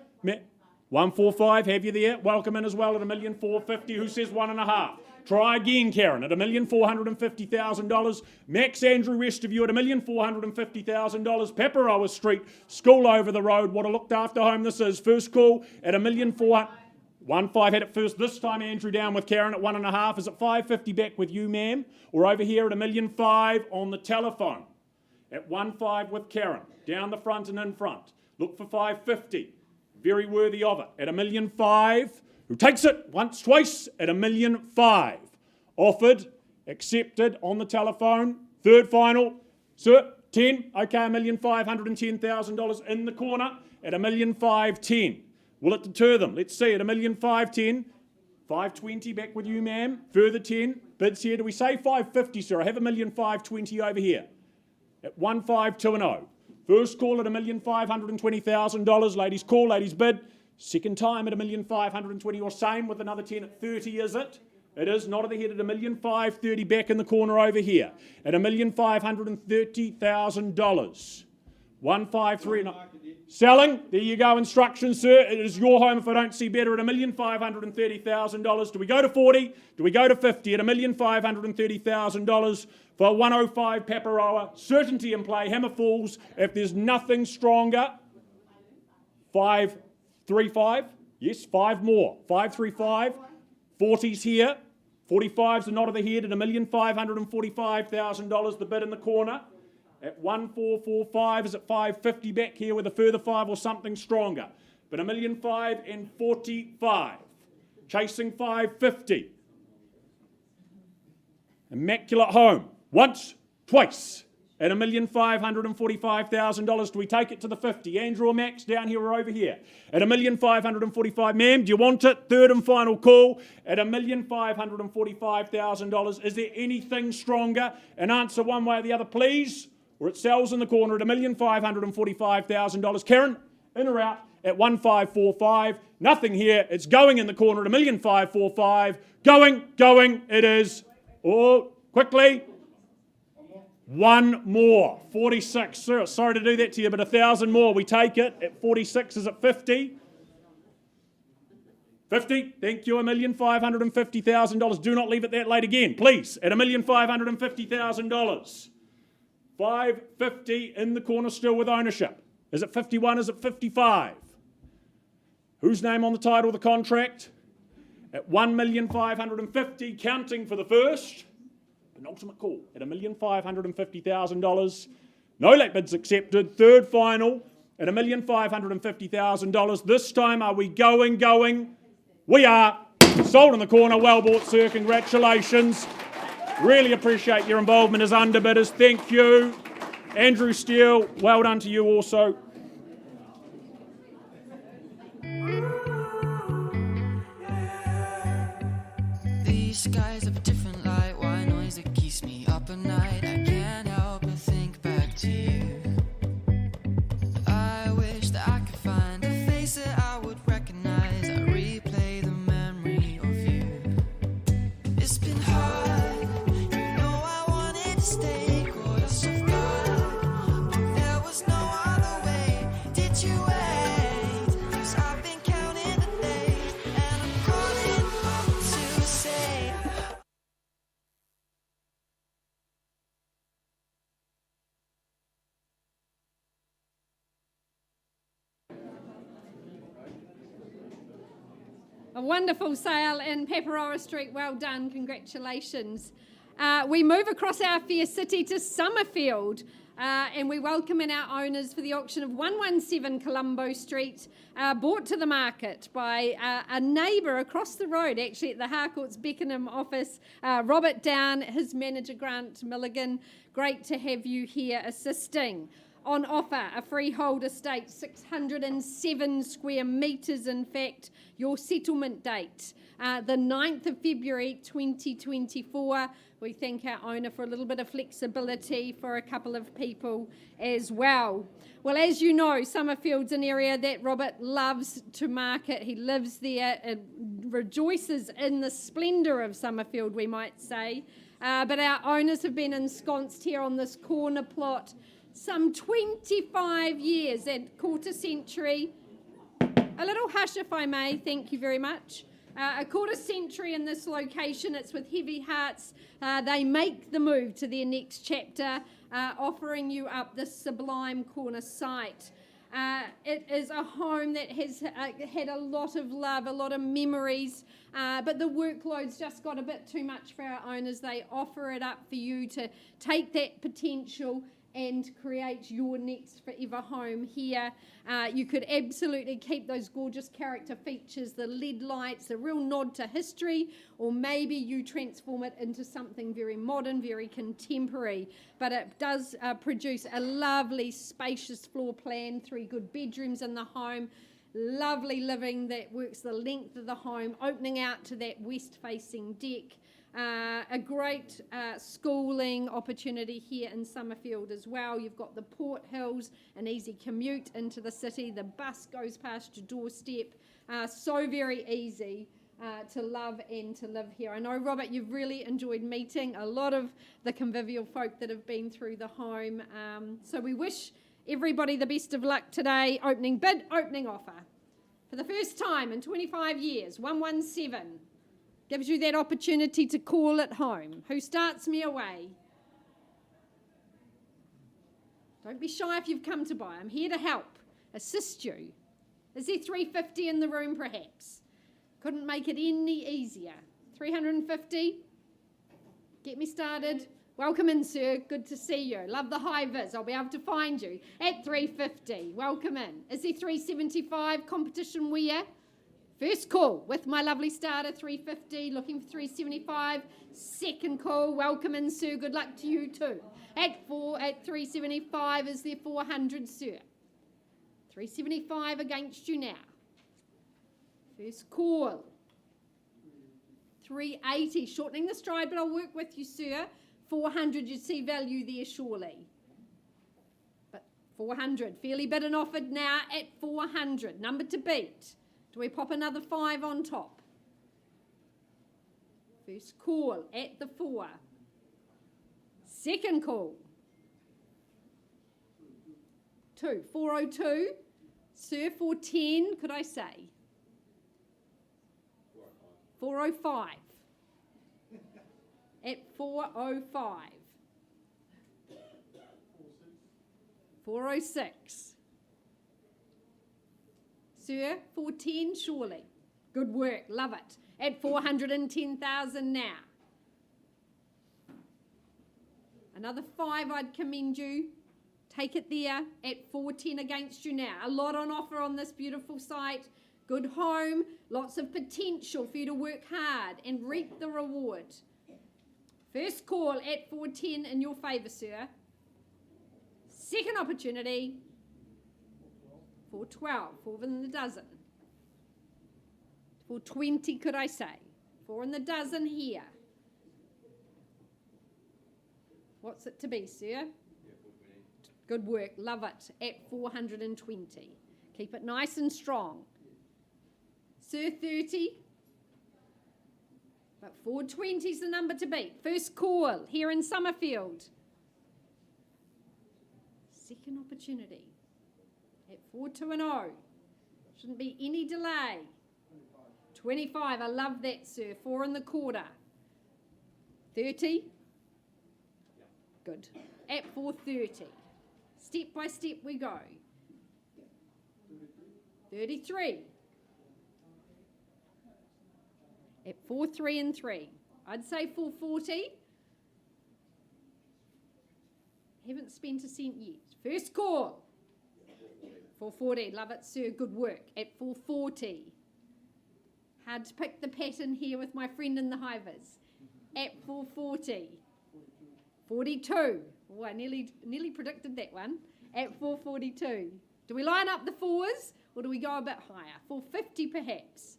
145, have you there? Welcome in as well at $1,450,000. Who says 1.5? Try again, Karen, at $1,450,000. Max, Andrew, rest of you at $1,450,000. Paparoa Street, school over the road. What a looked after home this is. First call at $1,400,000. 1.5 had it first. This time, Andrew down with Karen at 1.5. Is it 550 back with you, ma'am? Or over here at $1,500,000 on the telephone. At 1.5 with Karen. Down the front and in front. Look for 550. Very worthy of it. At $1,500,000. Who takes it once, twice at $1,500,000. Offered, accepted on the telephone. Third final, sir, 10. Okay, $1,510,000 in the corner at $1,510,000. Will it deter them? Let's see, at $1,510,000. 520 back with you, ma'am. Further 10. Bids here. Do we say 550, sir? I have $1,520,000 over here. At 1,520. First call at $1,520,000. Ladies call, ladies bid. Second time at $1,520,000 or same with another 10 at 30, is it? It is, not at the head at $1,530,000 back in the corner over here. At $1,530,000. 153. Selling. There you go. Instructions, sir. It is your home if I don't see better at $1,530,000. Do we go to 40? Do we go to 50 at $1,530,000 for 105 Paparoa? Certainty in play. Hammer falls. If there's nothing stronger, 535. Yes, 5 more. 535. 40's here. 45's the nod of the head at $1,545,000. The bid in the corner. At 1,445 is at 550 back here with a further 5 or something stronger. But $1,545. Chasing 550. Immaculate home. Once, twice. At $1,545,000. Do we take it to the 50? Andrew or Max down here or over here? At $1,545,000. Ma'am, do you want it? Third and final call at $1,545,000. Is there anything stronger? An answer one way or the other, please. Or it sells in the corner at $1,545,000. Karen, in or out at 1,545. Nothing here. It's going in the corner at $1,545. Going. It is. Oh, quickly. One more. 46. Sir, sorry to do that to you, but 1,000 more. We take it at 46. Is it 50? 50. Thank you. $1,550,000. Do not leave it that late again, please. At $1,550,000. 550 in the corner still with ownership. Is it 51? Is it 55? Whose name on the title of the contract? At $1,550,000, counting for the first. Penultimate call at $1,550,000. No late bids accepted. Third final at $1,550,000. This time, are we going? We are. Sold in the corner. Well bought, sir. Congratulations. Really appreciate your involvement as underbidders. Thank you. Andrew Steele, well done to you also. These skies have a different light, white noise that keeps me up at night. I can't help but think back to you. I wish that I could find a face that I would recognize. I replay the memory of you. It's been hard, you know I wanted to stay, caught us off guard, but there was no other way. Did you wait? 'Cause I've been counting the days, and I'm calling up to say a wonderful sale in Paparoa Street. Well done. Congratulations. We move across our fair city to Summerfield and we welcome in our owners for the auction of 117 Colombo Street, brought to the market by a neighbour across the road, actually at the Harcourt's Beckenham office, Robert Down, his manager Grant Milligan. Great to have you here assisting. On offer, a freehold estate, 607 square metres in fact. Your settlement date, the 9th of February 2024. We thank our owner for a little bit of flexibility for a couple of people as well. Well, as you know, Summerfield's an area that Robert loves to market. He lives there and rejoices in the splendour of Summerfield, we might say. But our owners have been ensconced here on this corner plot some 25 years, and quarter century. A little hush if I may, thank you very much. A quarter century in this location. It's with heavy hearts. They make the move to their next chapter, offering you up this sublime corner site. It is a home that has had a lot of love, a lot of memories, but the workload's just got a bit too much for our owners. They offer it up for you to take that potential and create your next forever home here. You could absolutely keep those gorgeous character features, the LED lights, a real nod to history, or maybe you transform it into something very modern, very contemporary. But it does produce a lovely, spacious floor plan, 3 good bedrooms in the home, lovely living that works the length of the home, opening out to that west-facing deck. A great schooling opportunity here in Summerfield as well. You've got the Port Hills, an easy commute into the city. The bus goes past your doorstep. So very easy to love and to live here. I know, Robert, you've really enjoyed meeting a lot of the convivial folk that have been through the home. So we wish everybody the best of luck today. Opening bid, opening offer. For the first time in 25 years, 117. Gives you that opportunity to call it home. Who starts me away? Don't be shy if you've come to buy. I'm here to help, assist you. Is there 350 in the room perhaps? Couldn't make it any easier. 350? Get me started. Welcome in, sir. Good to see you. Love the high vis. I'll be able to find you at 350. Welcome in. Is there 375 competition wear? First call with my lovely starter, 350, looking for 375. Second call, welcome in, sir. Good luck to you too. At 375 is there 400, sir. 375 against you now. First call. 380, shortening the stride, but I'll work with you, sir. 400, you see value there surely. But 400, fairly bid and offered now at 400. Number to beat. Do we pop another 5 on top? First call at the 4. Second call. 2. 402. Sir, 410, could I say? 405. At 405. 406. Sir, 410 surely. Good work, love it. At 410,000 now. Another 5 I'd commend you. Take it there at 410 against you now. A lot on offer on this beautiful site. Good home, lots of potential for you to work hard and reap the reward. First call at 410 in your favour, sir. Second opportunity, 412, 4 in the dozen. 420, could I say? 4 in the dozen here. What's it to be, sir? Good work, love it, at 420. Keep it nice and strong. Sir, 30. But 420 is the number to beat. First call here in Summerfield. Second opportunity at 420. Shouldn't be any delay. 25, I love that, sir. 4 in the quarter. 30. Good. At 430. Step by step we go. 33. At 4, 3 and 3. I'd say 440. Haven't spent a cent yet. First call. 440. Love it, sir. Good work. At 440. Hard to pick the pattern here with my friend in the hivers. At 440. 42. Oh, I nearly predicted that one. At 442. Do we line up the 4s or do we go a bit higher? 450 perhaps.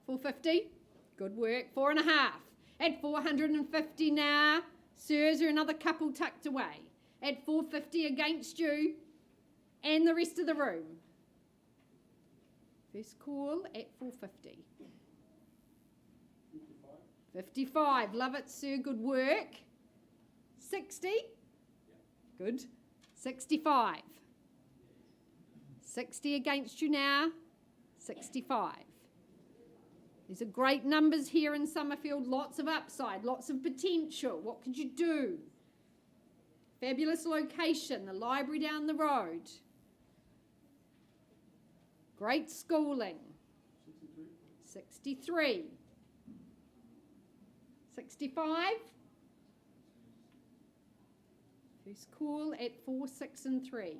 450. Good work. 4.5. At 450 now. Sirs are another couple tucked away. At 450 against you and the rest of the room. First call at 450. 55. Love it, sir. Good work. 60. Good. 65. 60 against you now. 65. These are great numbers here in Summerfield. Lots of upside, lots of potential. What could you do? Fabulous location, the library down the road. Great schooling. 63. 65. First call at 4, 6 and 3.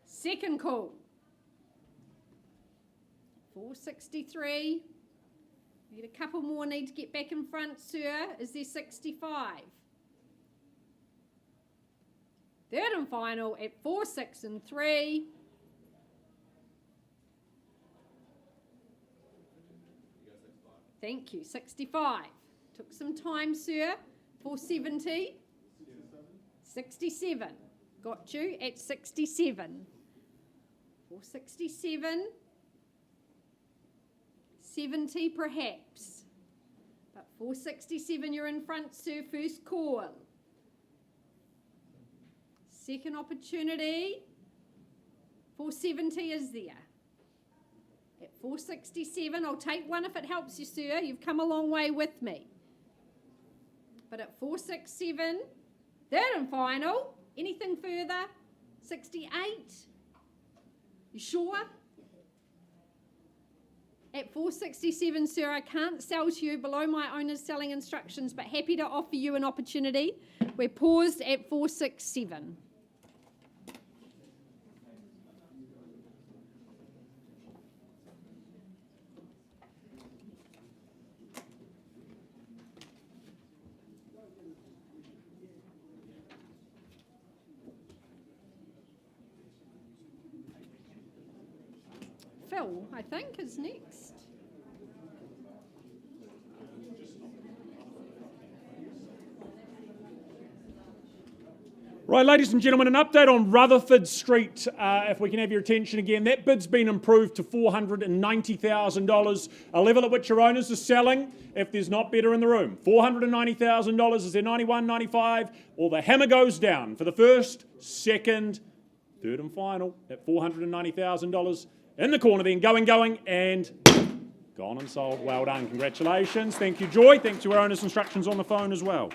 Second call. 463. We get a couple more need to get back in front, sir. Is there 65? Third and final at 4, 6 and 3. Thank you. 65. Took some time, sir. 470. 67. Got you at 67. 467. 70 perhaps. But 467 you're in front, sir. First call. Second opportunity. 470 is there. At 467, I'll take one if it helps you, sir. You've come a long way with me. But at 467, third and final. Anything further? 68. You sure? At 467, sir, I can't sell to you below my owner's selling instructions, but happy to offer you an opportunity. We're paused at 467. Phil, I think, is next. Right, ladies and gentlemen, an update on Rutherford Street, if we can have your attention again. That bid's been improved to $490,000, a level at which your owners are selling if there's not better in the room. $490,000, is there 91, 95? Or the hammer goes down for the first, second, third and final at $490,000. In the corner then, going, and Gone and sold. Well done. Congratulations. Thank you, Joy. Thanks to our owner's instructions on the phone as well.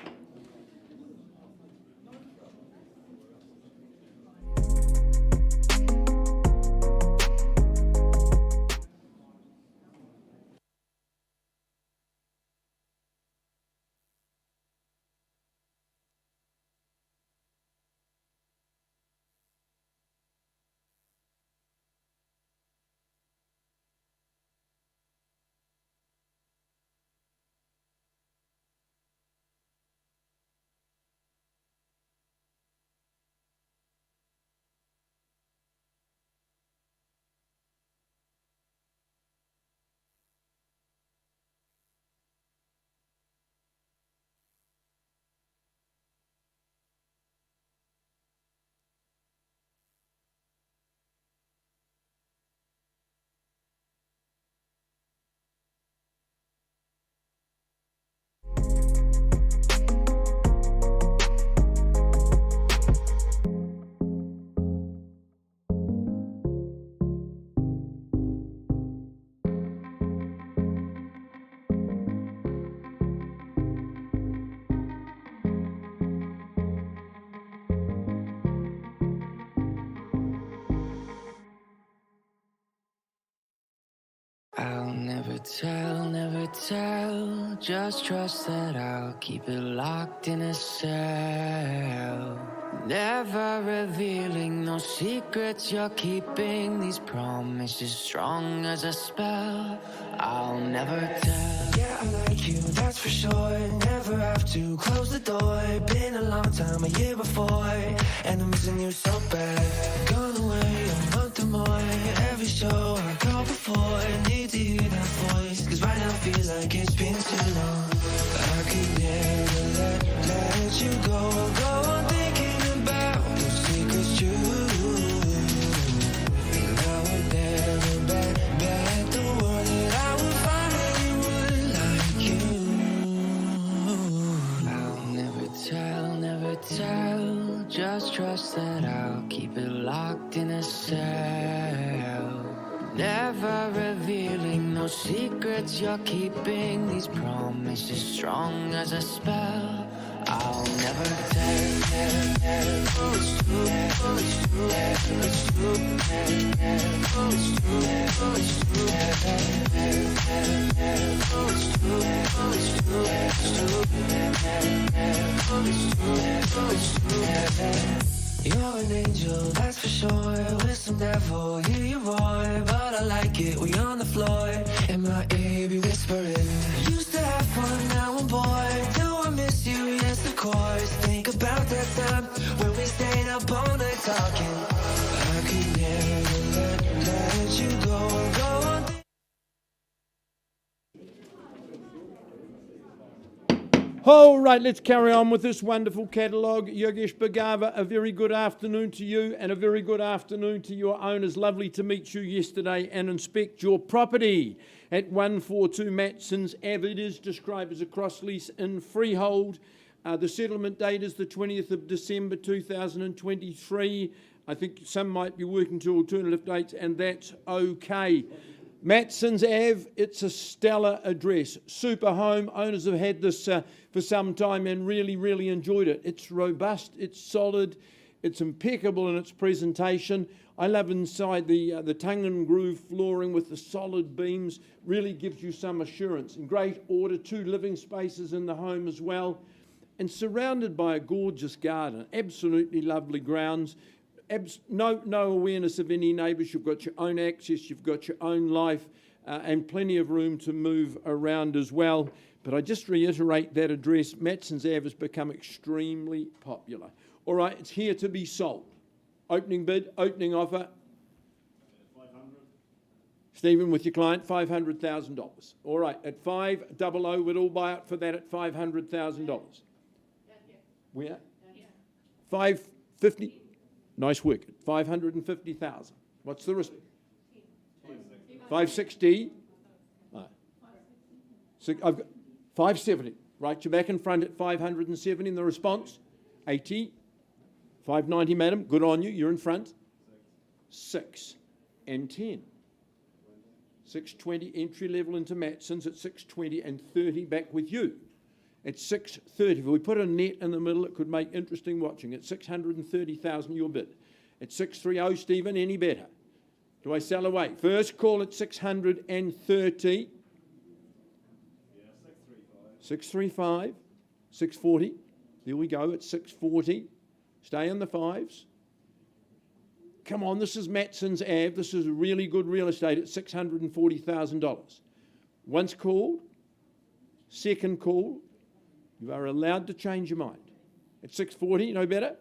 I'll never tell, just trust that I'll keep it locked in a cell. Never revealing no secrets you're keeping, these promises strong as a spell. I'll never tell. Yeah, I like you, that's for sure. Never have to close the door. Been a long time, a year before, and I'm missing you so bad. Gone away a month or more. Every show I go before, need to hear that voice, cause right now feels like it's been too long. I could never let you go on thinking about those secrets true. And I would never bet the world that I would find anyone like you. I'll never tell, just trust that I'll keep it locked in a cell. Never revealing no secrets you're keeping, these promises strong as a spell. I'll never tell. You're an angel, that's for sure. With some devil, hear you roar, but I like it when you're on the floor. In my ear, be whispering. Used to have fun, now I'm bored. Do I miss you? Yes, of course. Think about that time when we stayed up all night talking. I could never let you go on. All right, let's carry on with this wonderful catalogue. Yogesh Bhagava, a very good afternoon to you and a very good afternoon to your owners. Lovely to meet you yesterday and inspect your property at 142 Matson's Ave. It is described as a cross lease in freehold. The settlement date is the 20th of December 2023. I think some might be working to alternative dates, and that's okay. Matson's Ave, it's a stellar address. Super home. Owners have had this for some time and really, really enjoyed it. It's robust, it's solid, it's impeccable in its presentation. I love inside the tongue and groove flooring with the solid beams. Really gives you some assurance. In great order, 2 living spaces in the home as well. And surrounded by a gorgeous garden. Absolutely lovely grounds. No awareness of any neighbours. You've got your own access, you've got your own life, and plenty of room to move around as well. But I just reiterate that address, Matson's Ave, has become extremely popular. All right, it's here to be sold. Opening bid, opening offer. 500. Stephen, with your client, $500,000. All right, at 500, we'd all buy it for that at $500,000. Where? 550. Nice work. 550,000. What's the risk? 560. Right. So I've got 570. Right, you're back in front at 570 in the response. 80. 590, madam. Good on you. You're in front. 6 and 10. 6:20 entry level into Matson's at 6:20 and 30 back with you. At 6:30, if we put a net in the middle, it could make interesting watching. At 630,000 your bid. At 630, Stephen, any better? Do I sell away? First call at 630. 635. 640. There we go at 640. Stay in the fives. Come on, this is Matson's Ave. This is really good real estate at $640,000. Once called, second call, you are allowed to change your mind. At 640, no better?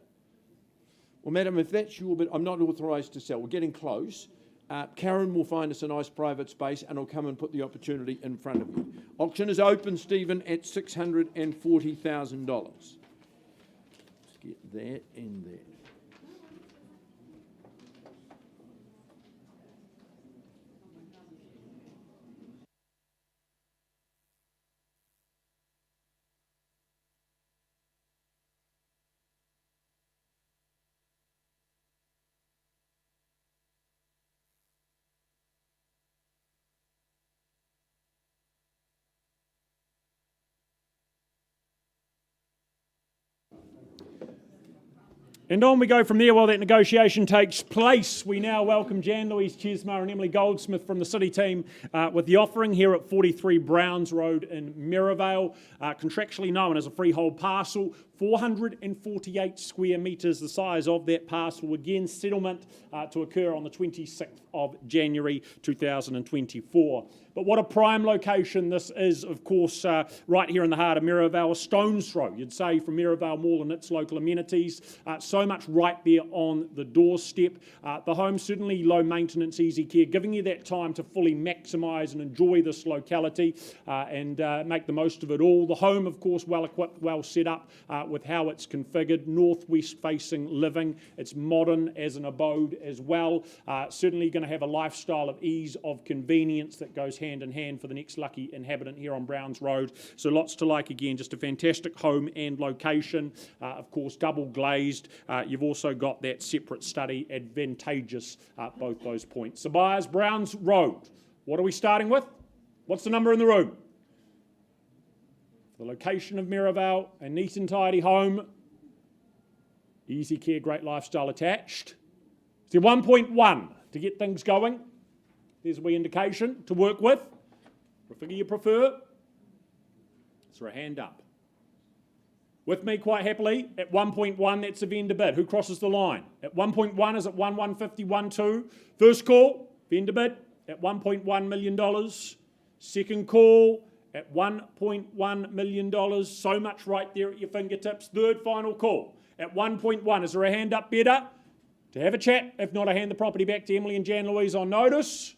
Well, madam, if that's your bid, I'm not authorised to sell. We're getting close. Karen will find us a nice private space and I'll come and put the opportunity in front of you. Auction is open, Stephen, at $640,000. Let's get that and that. And on we go from there while that negotiation takes place. We now welcome Jan Louise Chesma and Emily Goldsmith from the City team with the offering here at 43 Browns Road in Merivale, contractually known as a freehold parcel, 448 square metres, the size of that parcel. Again, settlement to occur on the 26th of January 2024. But what a prime location this is, of course, right here in the heart of Merivale, a stone's throw, you'd say, from Merivale Mall and its local amenities. So much right there on the doorstep. The home, certainly low maintenance, easy care, giving you that time to fully maximise and enjoy this locality and make the most of it all. The home, of course, well equipped, well set up with how it's configured, northwest facing living. It's modern as an abode as well. Certainly going to have a lifestyle of ease, of convenience that goes hand in hand for the next lucky inhabitant here on Browns Road. So lots to like. Again, just a fantastic home and location. Of course, double glazed. You've also got that separate study, advantageous both those points. So buyers, Browns Road. What are we starting with? What's the number in the room? The location of Merivale, a neat and tidy home. Easy care, great lifestyle attached. So 1.1 to get things going. There's a wee indication to work with. What figure you prefer? Is there a hand up? With me quite happily, at 1.1, that's a vendor bid. Who crosses the line? At 1.1, is it 1,150, 1,2? First call, vendor bid, at $1.1 million. Second call, at $1.1 million. So much right there at your fingertips. Third final call, at 1.1. Is there a hand up better? To have a chat. If not, I hand the property back to Emily and Jan Louise on notice.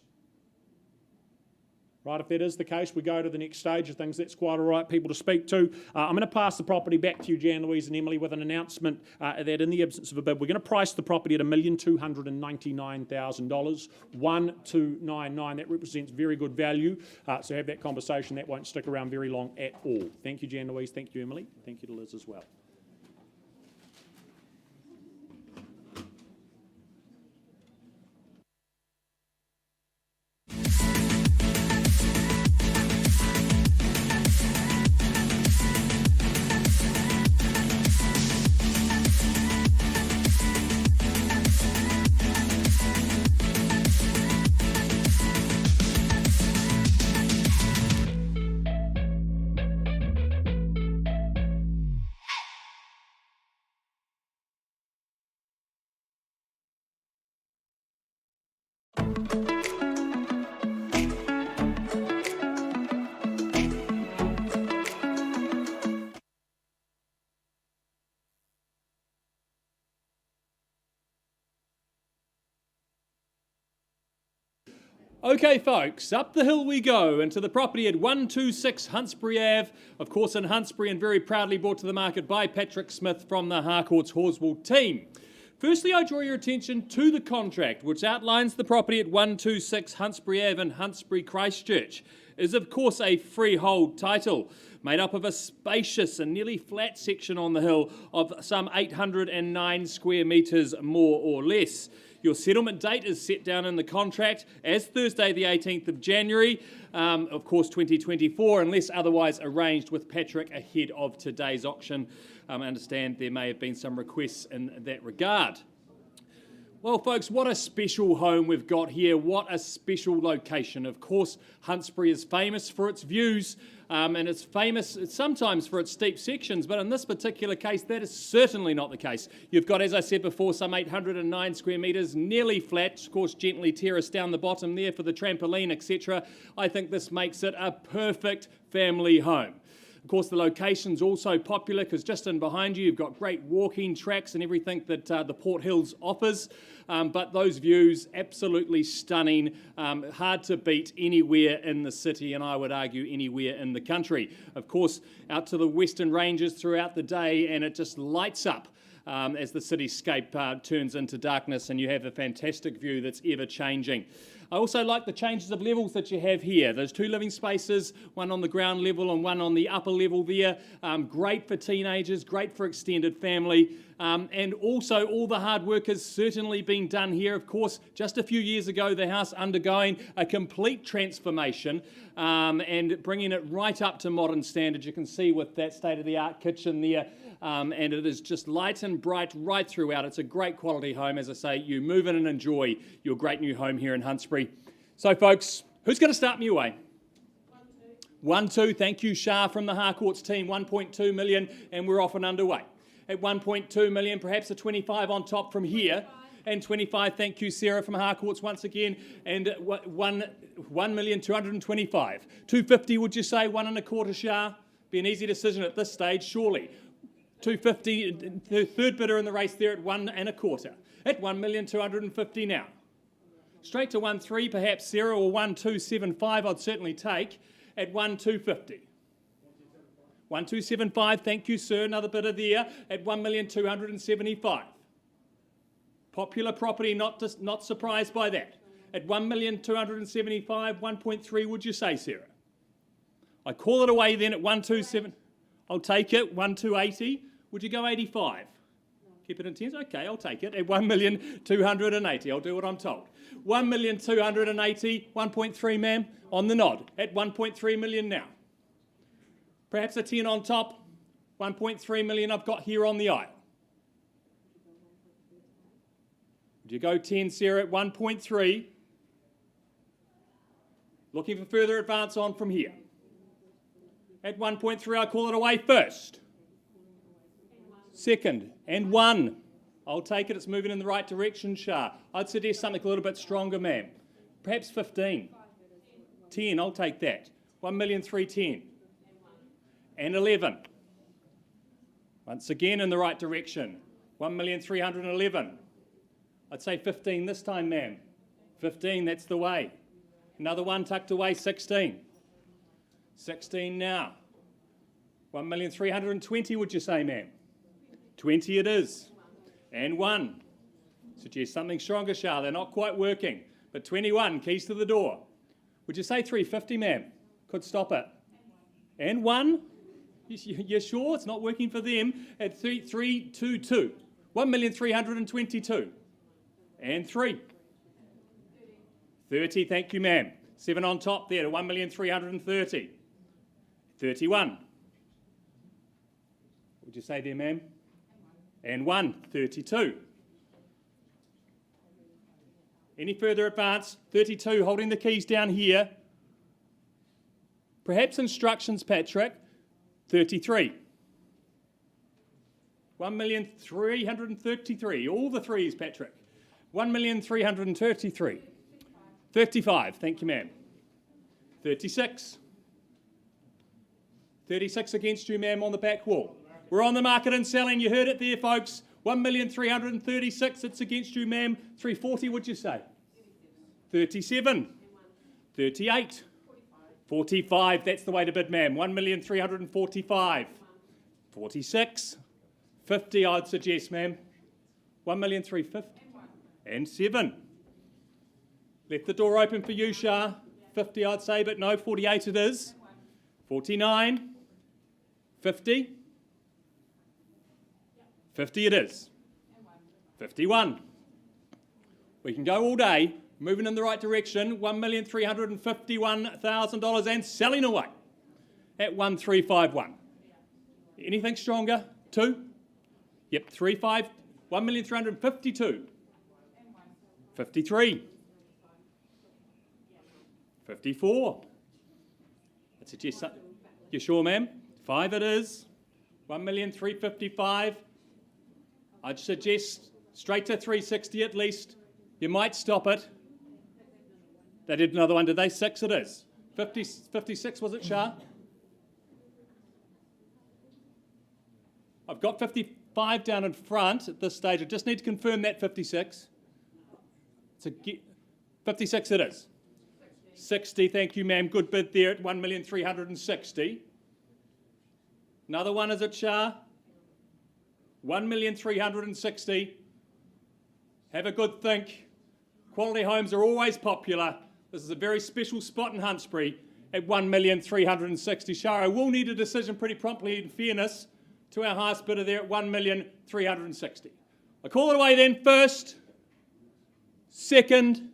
Right, if that is the case, we go to the next stage of things. That's quite all right, people to speak to. I'm going to pass the property back to you, Jan Louise and Emily, with an announcement that in the absence of a bid, we're going to price the property at $1,299,000, 1,299. That represents very good value. So have that conversation. That won't stick around very long at all. Thank you, Jan Louise. Thank you, Emily. Thank you to Liz as well. Okay, folks, up the hill we go into the property at 126 Huntsbury Ave. Of course, in Huntsbury, and very proudly brought to the market by Patrick Smith from the Harcourt's Horswood team. Firstly, I draw your attention to the contract, which outlines the property at 126 Huntsbury Ave in Huntsbury, Christchurch. It is, of course, a freehold title, made up of a spacious and nearly flat section on the hill of some 809 square metres, more or less. Your settlement date is set down in the contract as Thursday the 18th of January, of course 2024, unless otherwise arranged with Patrick ahead of today's auction. I understand there may have been some requests in that regard. Well, folks, what a special home we've got here. What a special location. Of course, Huntsbury is famous for its views, and it's famous sometimes for its steep sections, but in this particular case, that is certainly not the case. You've got, as I said before, some 809 square metres, nearly flat, of course, gently terraced down the bottom there for the trampoline, etc. I think this makes it a perfect family home. Of course, the location's also popular because just in behind you, you've got great walking tracks and everything that the Port Hills offers. But those views, absolutely stunning, hard to beat anywhere in the city, and I would argue anywhere in the country. Of course, out to the Western Ranges throughout the day, and it just lights up as the cityscape turns into darkness, and you have a fantastic view that's ever changing. I also like the changes of levels that you have here. There's two living spaces, one on the ground level and one on the upper level there. Great for teenagers, great for extended family. And also all the hard work has certainly been done here. Of course, just a few years ago, the house undergoing a complete transformation and bringing it right up to modern standards. You can see with that state-of-the-art kitchen there, and it is just light and bright right throughout. It's a great quality home. As I say, you move in and enjoy your great new home here in Huntsbury. So, folks, who's going to start me away? 1-2. Thank you, Shah from the Harcourts team. 1.2 million, and we're off and underway. At 1.2 million, perhaps a 25 on top from here. And 25, thank you, Sarah from Harcourts once again. And 1,225,000. 250, would you say? 1 1/4, Shah? Be an easy decision at this stage, surely. 250, the third bidder in the race there at 1 1/4. At 1,250,000 now. Straight to 1.3, perhaps, Sarah, or 1,275, I'd certainly take. At 1,250. 1,275, thank you, sir. Another bidder there at 1,275,000. Popular property, not surprised by that. At 1,275,000, 1.3, would you say, Sarah? I call it away then at 127. I'll take it. 1,280. Would you go 85? Keep it intense? Okay, I'll take it. At 1,280. I'll do what I'm told. 1,280,000, 1.3, ma'am, on the nod. At 1.3 million now. Perhaps a 10 on top. 1.3 million I've got here on the aisle. Would you go 10, Sarah, at 1.3? Looking for further advance on from here. At 1.3, I call it away first. Second, and 1. I'll take it. It's moving in the right direction, Shah. I'd suggest something a little bit stronger, ma'am. Perhaps 15. 10, I'll take that. 1,310,000. And 11. Once again in the right direction. 1,311,000. I'd say 15 this time, ma'am. 15, that's the way. Another one tucked away, 16. 16 now. 1,320,000, would you say, ma'am? 20 it is. And 1. Suggest something stronger, Shah. They're not quite working. But 21, keys to the door. Would you say 350, ma'am? Could stop it. And 1. You're sure it's not working for them? At 322. 1,322,000. And 3. 30, thank you, ma'am. 7 on top there to 1,330,000. 31. Would you say there, ma'am? And 1, 32. Any further advance? 32, holding the keys down here. Perhaps instructions, Patrick. 33. 1,333,000. All the threes, Patrick. 1,333,000. 35, thank you, ma'am. 36. 36 against you, ma'am, on the back wall. We're on the market and selling. You heard it there, folks. 1,336,000. It's against you, ma'am. 340, would you say? 37. 38. 45. That's the way to bid, ma'am. 1,345,000. 46. 50, I'd suggest, ma'am. 1,350,000. And 7. Left the door open for you, Shah. 50, I'd say, but no, 48 it is. 49. 50. 50 it is. 51. We can go all day, moving in the right direction. $1,351,000 and selling away at 1,351. Anything stronger? 2? Yep, 3.5. 1,352,000. 53. 54. That's a yes. You sure, ma'am? 5 it is. 1,355,000. I'd suggest straight to 360 at least. You might stop it. They did another one, did they? 6 it is. 56 was it, Shah? I've got 55 down in front at this stage. I just need to confirm that 56. 56 it is. 60, thank you, ma'am. Good bid there at 1,360,000. Another one, is it, Shah? 1,360,000. Have a good think. Quality homes are always popular. This is a very special spot in Huntsbury at 1,360,000. Shah, I will need a decision pretty promptly, in fairness to our highest bidder there at 1,360,000. I call it away then. First, second,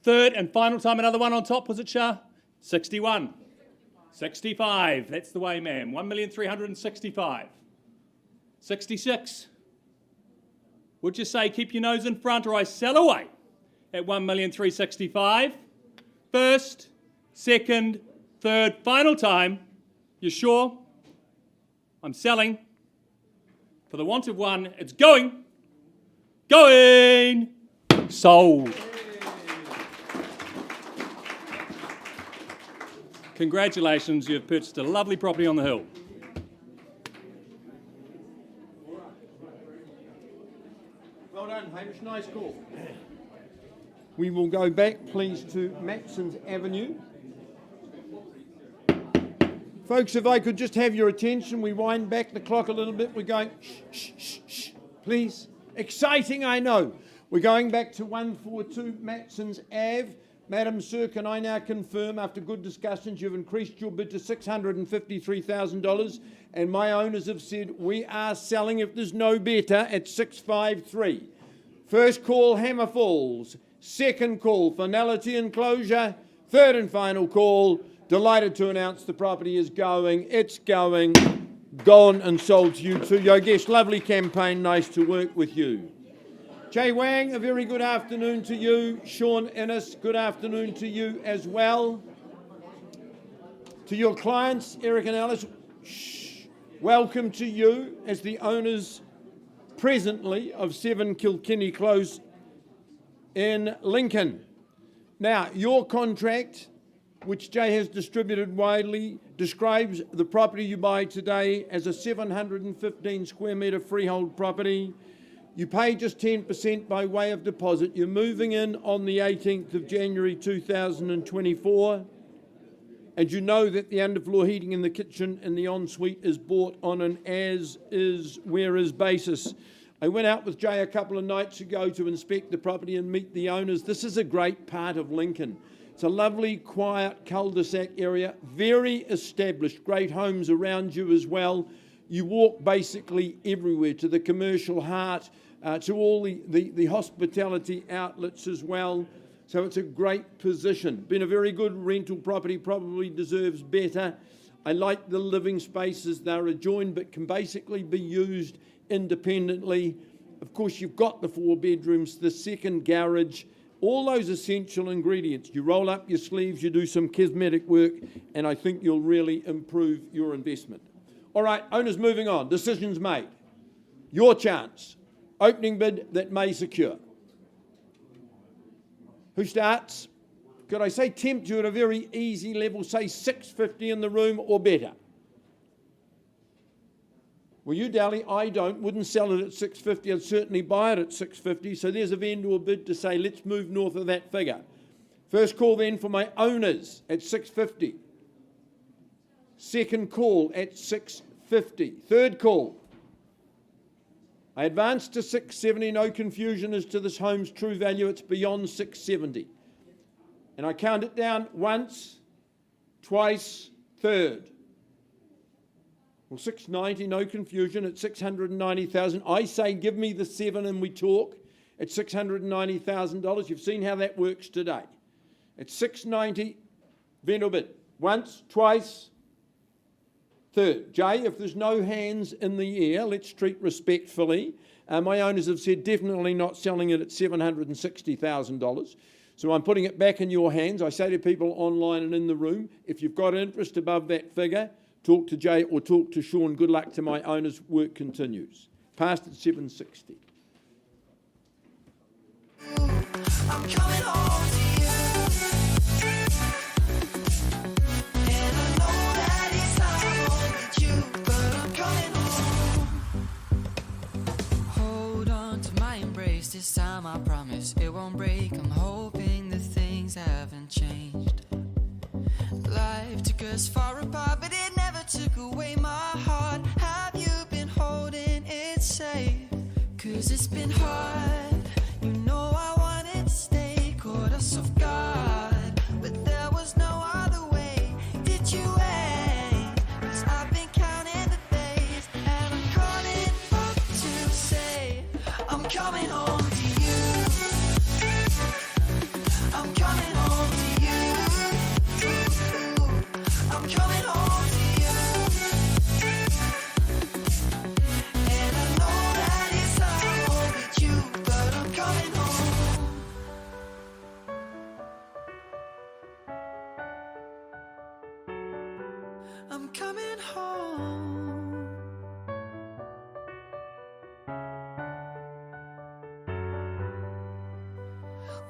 third, and final time. Another one on top, was it, Shah? 61. 65. That's the way, ma'am. 1,365,000. 66. Would you say keep your nose in front or I sell away at 1,365,000? First, second, third, final time. You sure? I'm selling. For the want of one, it's going. Going. Sold. Congratulations, you've purchased a lovely property on the hill. Well done, Hamish. Nice call. We will go back, please, to Matson's Avenue. Folks, if I could just have your attention, we wind back the clock a little bit. We're going, shh, shh, shh, please. Exciting, I know. We're going back to 142 Matson's Ave. Madam Sir, can I now confirm, after good discussions, you've increased your bid to $653,000, and my owners have said we are selling, if there's no better, at 653. First call, Hammer Falls. Second call, Finality Enclosure. Third and final call, delighted to announce the property is going. It's going. Gone and sold to you too. Yogesh, lovely campaign. Nice to work with you. Jay Wang, a very good afternoon to you. Sean Innes, good afternoon to you as well. To your clients, Eric and Alice, welcome to you as the owners presently of 7 Kilkenny Close in Lincoln. Now, your contract, which Jay has distributed widely, describes the property you buy today as a 715 square metre freehold property. You pay just 10% by way of deposit. You're moving in on the 18th of January 2024. And you know that the underfloor heating in the kitchen and the ensuite is bought on an as-is, where-is basis. I went out with Jay a couple of nights ago to inspect the property and meet the owners. This is a great part of Lincoln. It's a lovely, quiet cul-de-sac area, very established, great homes around you as well. You walk basically everywhere, to the commercial heart, to all the hospitality outlets as well. So it's a great position. Been a very good rental property, probably deserves better. I like the living spaces. They're adjoined but can basically be used independently. Of course, you've got the 4 bedrooms, the second garage, all those essential ingredients. You roll up your sleeves, you do some cosmetic work, and I think you'll really improve your investment. All right, owners, moving on. Decisions made. Your chance. Opening bid that may secure. Who starts? Could I say tempt you at a very easy level, say 650 in the room or better? Well, you dally, I don't, wouldn't sell it at 650, I'd certainly buy it at 650, so there's a vendor bid to say let's move north of that figure. First call then for my owners at 650. Second call at 650. Third call. I advanced to 670, no confusion as to this home's true value, it's beyond 670. And I count it down once, twice, third. Well, 690, no confusion, at 690,000. I say give me the 7 and we talk. At $690,000. You've seen how that works today. At 690, vendor bid. Once, twice, third. Jay, if there's no hands in the air, let's treat respectfully. My owners have said definitely not selling it at $760,000. So I'm putting it back in your hands. I say to people online and in the room, if you've got interest above that figure, talk to Jay or talk to Sean. Good luck to my owners. Work continues. Past at 760. I'm coming home to you, and I know that it's hard with you, but I'm coming home. Hold on to my embrace, this time I promise it won't break. I'm hoping that things haven't changed. Life took us far apart, but it never took away my heart. Have you been holding it safe? 'Cause it's been hard. You know I wanted to stay, caught us off guard, but there was no other way. Did you wait? 'Cause I've been counting the days, and I'm calling up to say I'm coming home to you. I'm coming home to you. I'm coming home to you. And I know that it's hard with you, but I'm coming home. I'm coming home.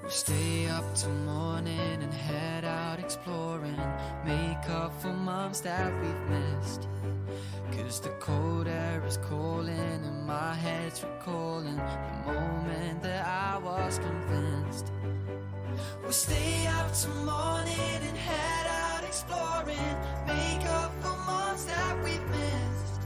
We'll stay up till morning and head out exploring, make up for months that we've missed. 'Cause the cold air is calling and my head's recalling the moment that I was convinced. We'll stay up till morning and head out exploring, make up for months that we've missed.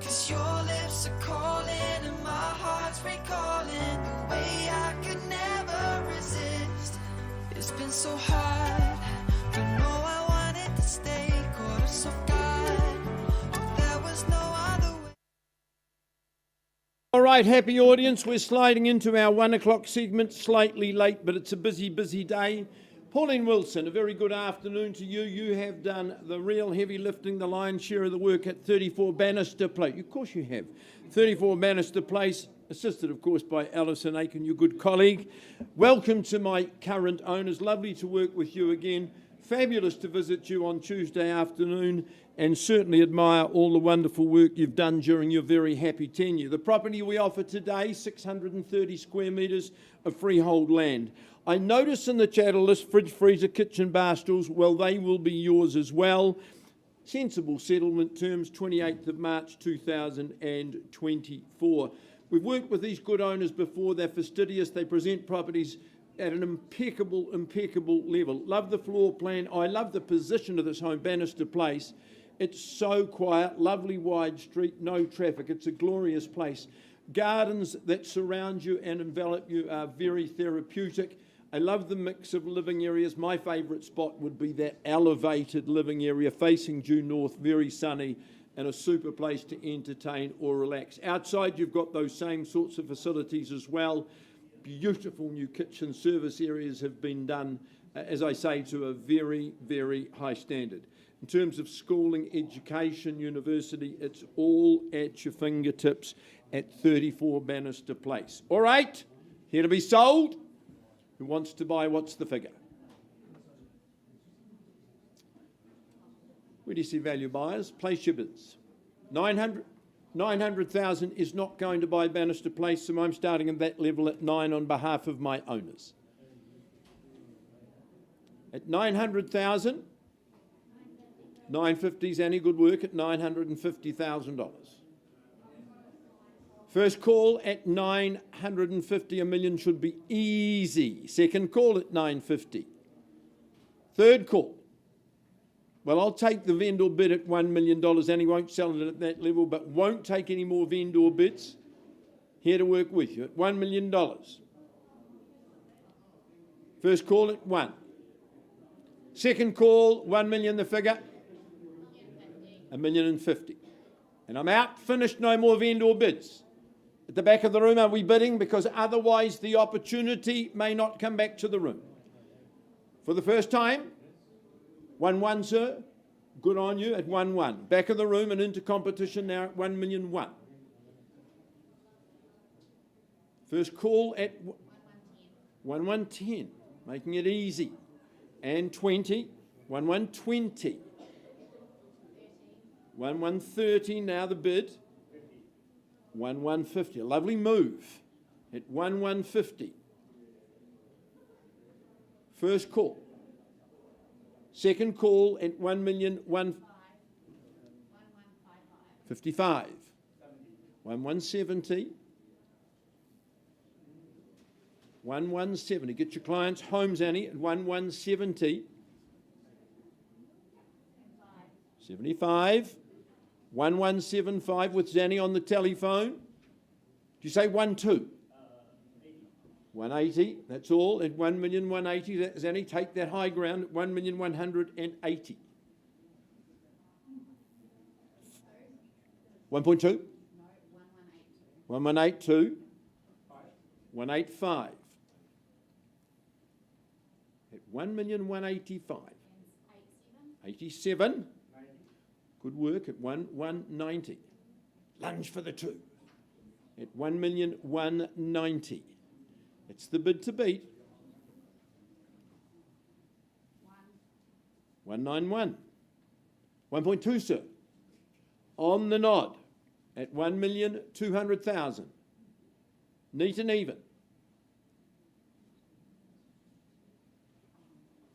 'Cause your lips are calling and my heart's recalling the way I could never resist. It's been so hard, you know I wanted to stay, caught us off guard, but there was no other way. All right, happy audience. We're sliding into our 1 o'clock segment, slightly late, but it's a busy, busy day. Pauline Wilson, a very good afternoon to you. You have done the real heavy lifting, the lion's share of the work at 34 Banister Place. Of course you have. 34 Banister Place, assisted, of course, by Alison Aiken, your good colleague. Welcome to my current owners. Lovely to work with you again. Fabulous to visit you on Tuesday afternoon, and certainly admire all the wonderful work you've done during your very happy tenure. The property we offer today, 630 square metres of freehold land. I notice in the chattel list, fridge, freezer, kitchen, bar stools, well, they will be yours as well. Sensible settlement terms, 28th of March 2024. We've worked with these good owners before. They're fastidious. They present properties at an impeccable, impeccable level. Love the floor plan. I love the position of this home, Banister Place. It's so quiet, lovely wide street, no traffic. It's a glorious place. Gardens that surround you and envelop you are very therapeutic. I love the mix of living areas. My favourite spot would be that elevated living area facing due north, very sunny, and a super place to entertain or relax. Outside, you've got those same sorts of facilities as well. Beautiful new kitchen service areas have been done, as I say, to a very, very high standard. In terms of schooling, education, university, it's all at your fingertips at 34 Banister Place. All right, here to be sold. Who wants to buy? What's the figure? Where do you see value buyers? Place your bids. 900,000 is not going to buy Banister Place, so I'm starting at that level at 9 on behalf of my owners. At 900,000, 950's any good work at $950,000. First call at 950, a million should be easy. Second call at 950. Third call. Well, I'll take the vendor bid at $1 million and he won't sell it at that level, but won't take any more vendor bids. here to work with you at $1 million. First call at 1. Second call, 1 million the figure. $1,050,000. And I'm out, finished, no more vendor bids. At the back of the room, are we bidding? Because otherwise the opportunity may not come back to the room. For the first time, 1-1, sir. Good on you at 1-1. Back of the room and into competition now at 1,000,001. First call at 1,110, making it easy. And 20, 1,120. 1,130, now the bid. 1,150, a lovely move at 1,150. First call. Second call at 1,155. 1,170. 1,170. Get your clients home, Zanny, at 1,170. 75. 1,175 with Zanny on the telephone. Did you say 1,2? 180, that's all, at 1,180,000. Zanny, take that high ground at 1,180,000. 1.2? 1,182. 185. At 1,185,000. 87. Good work at 1,190. Lunge for the 2 at 1,190,000. It's the bid to beat. 191. 1.2, sir. On the nod at 1,200,000. Neat and even.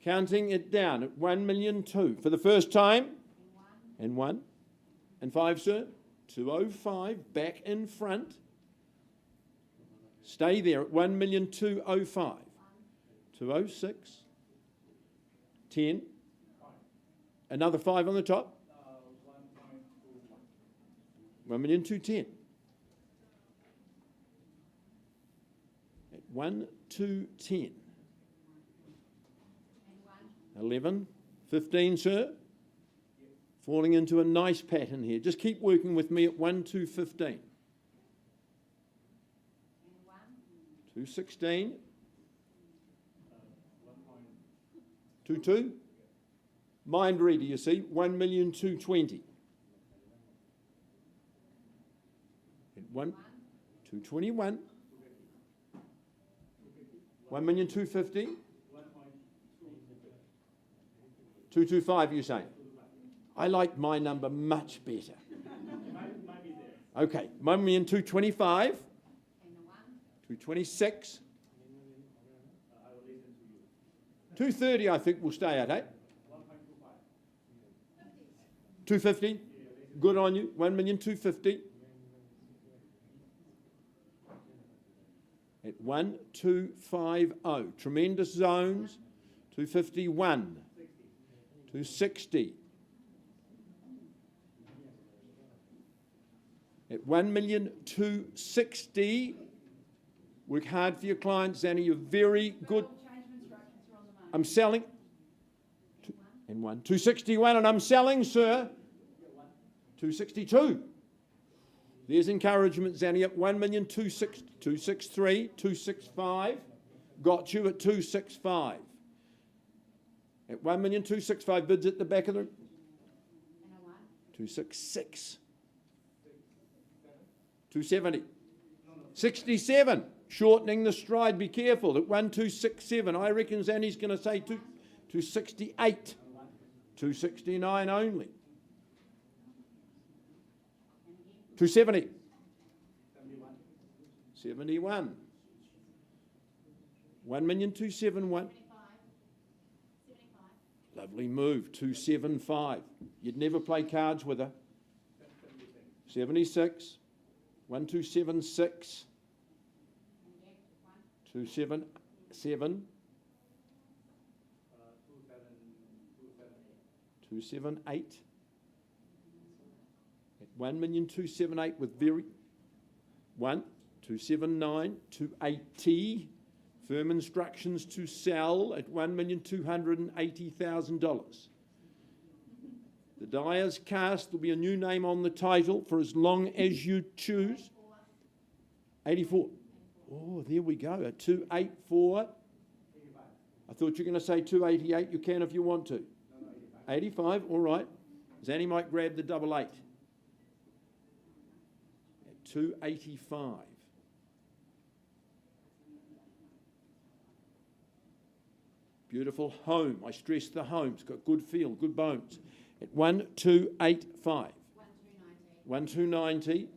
Counting it down at 1,200,000 for the first time. And 1. And 5, sir. 205 back in front. Stay there at 1,205,000. 206. 10. Another 5 on the top. 1,210,000. At 1,210,000. 11. 15, sir. Falling into a nice pattern here. Just keep working with me at 1,215. 216. 22. Mind reader, you see. 1,220,000. At 221. 1,250,000. 225, you say? I like my number much better. Okay, 1,225,000. 226. 230, I think we'll stay at, eh? 250. Good on you. 1,250,000. At 1,250. Tremendous zones. 251. 260. At 1,260,000. Work hard for your clients, Zanny. You're very good. I'm selling. And 1. 261, and I'm selling, sir. 262. There's encouragement, Zanny, at 1,260,000. 263, 265. Got you at 265. At 1,265,000 bids at the back of the... 266. 270. 67. Shortening the stride, be careful. At 1,267. I reckon Zanny's going to say 268. 269 only. 270. 71. 1,271,000. Lovely move. 275. You'd never play cards with her. 76. 1,276. 277. 278. At 1,278,000 with very 1. 279, 280. Firm instructions to sell at $1,280,000. The die is cast. There'll be a new name on the title for as long as you choose. 84. Oh, there we go. A 284. I thought you were going to say 288. You can if you want to. 85. All right. Zanny might grab the 88. At 285. Beautiful home. I stress the home. It's got good feel, good bones. At 1285. 1290.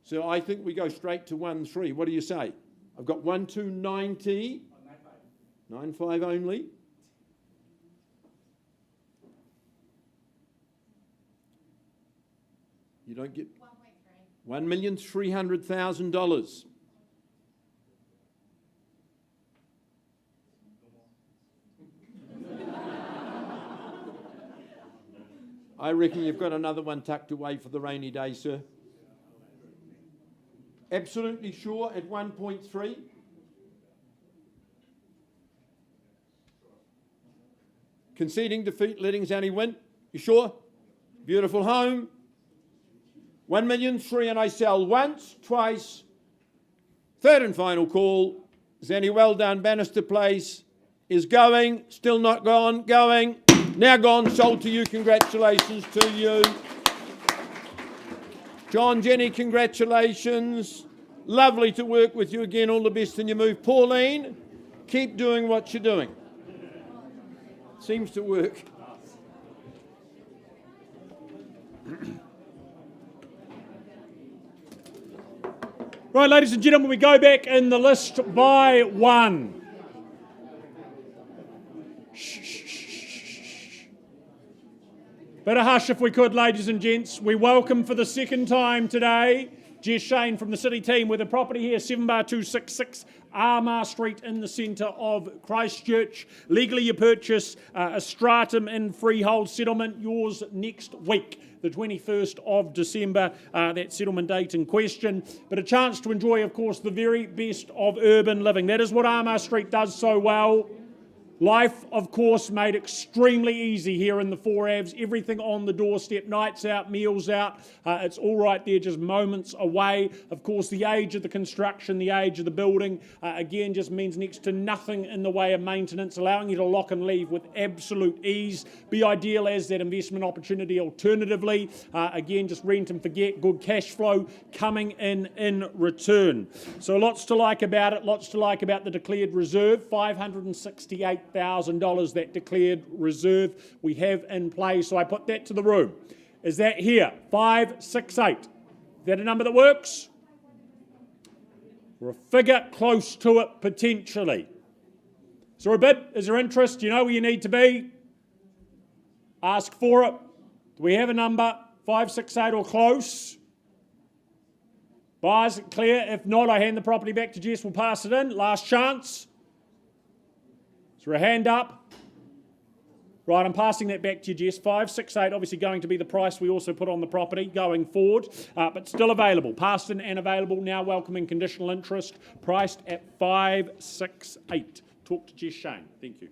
So I think we go straight to 13. What do you say? I've got 1290. 95 only. You don't get $1,300,000. I reckon you've got another one tucked away for the rainy day, sir. Absolutely sure at 1.3. Conceding defeat, letting Zanny win. You sure? Beautiful home. 1,000,003 and I sell once, twice. Third and final call. Zanny, well done. Banister Place is going. Still not gone. Going. Now gone, sold to you, congratulations to you. John, Jenny, congratulations. Lovely to work with you again, all the best in your move. Pauline, keep doing what you're doing. Seems to work. Right, ladies and gentlemen, we go back in the list by one. Bit of hush if we could, ladies and gents. We welcome for the second time today Jess Shane from the City team with a property here, 7/266 Armagh Street in the centre of Christchurch. Legally you purchase a stratum in freehold settlement, yours next week, the 21st of December, that settlement date in question. But a chance to enjoy, of course, the very best of urban living. That is what Armagh Street does so well. Life, of course, made extremely easy here in the 4 Avs. Everything on the doorstep, nights out, meals out. It's all right there, just moments away. Of course, the age of the construction, the age of the building, again, just means next to nothing in the way of maintenance, allowing you to lock and leave with absolute ease. Be ideal as that investment opportunity. Alternatively, again, just rent and forget. Good cash flow coming in return. So lots to like about it. Lots to like about the declared reserve. $568,000, that declared reserve we have in play. So I put that to the room. Is that here? 568. Is that a number that works? Or a figure close to it potentially? Is there a bid? Is there interest? Do you know where you need to be? Ask for it. Do we have a number? 568 or close? Buyers clear. If not, I hand the property back to Jess. We'll pass it in. Last chance. Is there a hand up? Right, I'm passing that back to you, Jess. 568, obviously going to be the price we also put on the property going forward, but still available. Passed in and available, now welcoming conditional interest, priced at 568. Talk to Jess Shane. Thank you.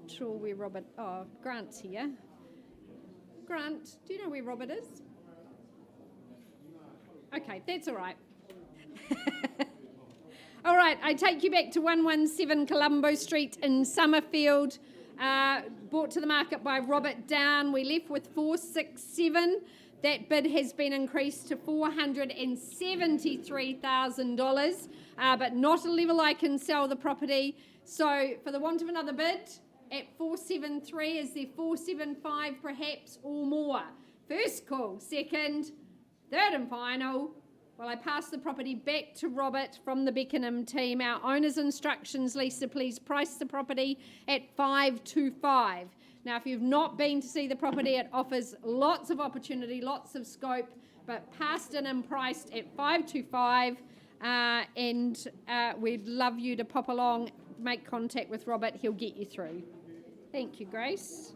Sure where Robert, Grant's here. Grant, do you know where Robert is? Okay, that's all right. All right, I take you back to 117 Colombo Street in Summerfield, brought to the market by Robert Down. We left with 467. That bid has been increased to $473,000, but not a level I can sell the property. So for the want of another bid, at 473, is there 475 perhaps or more? First call, second, third and final. Well, I pass the property back to Robert from the Beckenham team. Our owner's instructions, Lisa, please price the property at 525. Now, if you've not been to see the property, it offers lots of opportunity, lots of scope, but passed in and priced at 525. and we'd love you to pop along, make contact with Robert, he'll get you through. Thank you, Grace.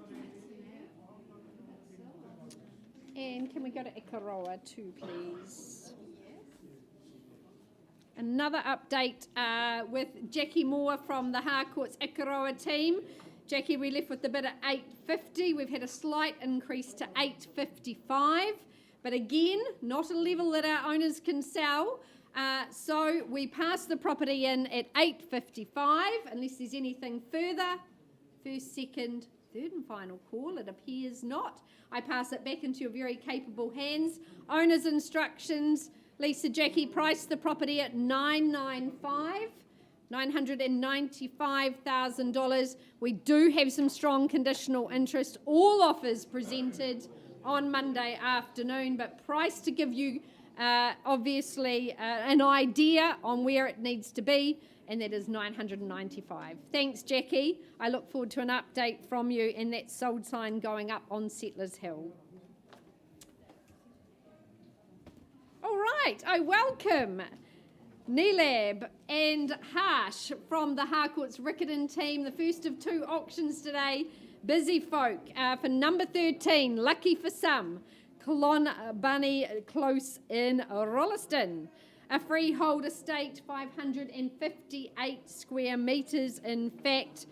And can we go to Ikaroa too, please? Another update with Jackie Moore from the Harcourt's Ikaroa team. Jackie, we left with the bid at $850. We've had a slight increase to $855. But again, not a level that our owners can sell. So we pass the property in at $855, unless there's anything further. First, second, third and final call. It appears not. I pass it back into your very capable hands. Owner's instructions. Lisa, Jackie priced the property at $995,000. We do have some strong conditional interest. All offers presented on Monday afternoon, but priced to give you obviously an idea on where it needs to be, and that is $995,000. Thanks, Jackie. I look forward to an update from you and that sold sign going up on Settlers Hill. All right, I welcome Neelab and Harsh from the Harcourt's Riccarton team, the first of two auctions today. Busy folk for number 13, lucky for some, Clonbunny Close in Rolleston. A freehold estate, 558 square metres, in fact.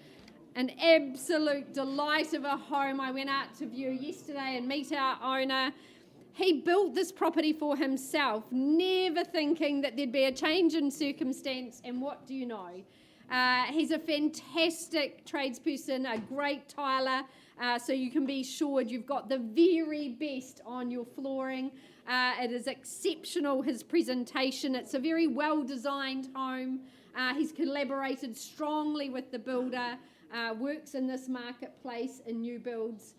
An absolute delight of a home. I went out to view yesterday and meet our owner. He built this property for himself, never thinking that there'd be a change in circumstance, and what do you know? He's a fantastic tradesperson, a great tiler, so you can be assured you've got the very best on your flooring. It is exceptional, his presentation. It's a very well-designed home. He's collaborated strongly with the builder, works in this marketplace in new builds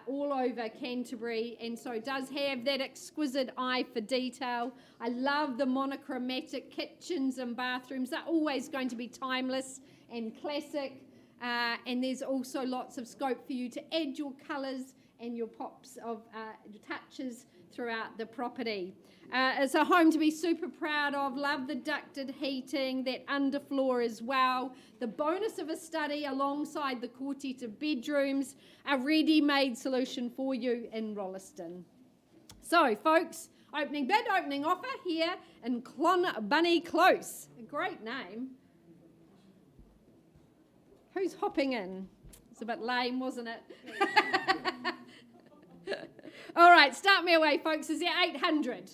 all over Canterbury, and so does have that exquisite eye for detail. I love the monochromatic kitchens and bathrooms. They're always going to be timeless and classic, and there's also lots of scope for you to add your colours and your pops of touches throughout the property. It's a home to be super proud of. Love the ducted heating, that underfloor as well. The bonus of a study alongside the quartet of bedrooms, a ready-made solution for you in Rolleston. So, folks, opening bid, opening offer here in Clonbunny Close. A great name. Who's hopping in? It's a bit lame, wasn't it? All right, start me away, folks. Is there 800?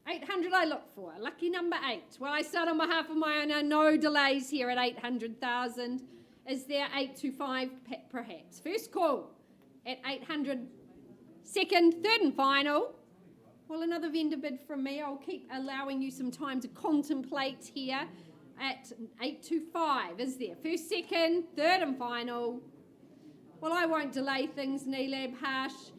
800 I look for. Lucky number 8. Well, I start on behalf of my owner. No delays here at 800,000. Is there 825 perhaps? First call at 800. Second, third and final. Well, another vendor bid from me. I'll keep allowing you some time to contemplate here at 825. Is there? First, second, third and final. Well, I won't delay things, Neelab, Harsh.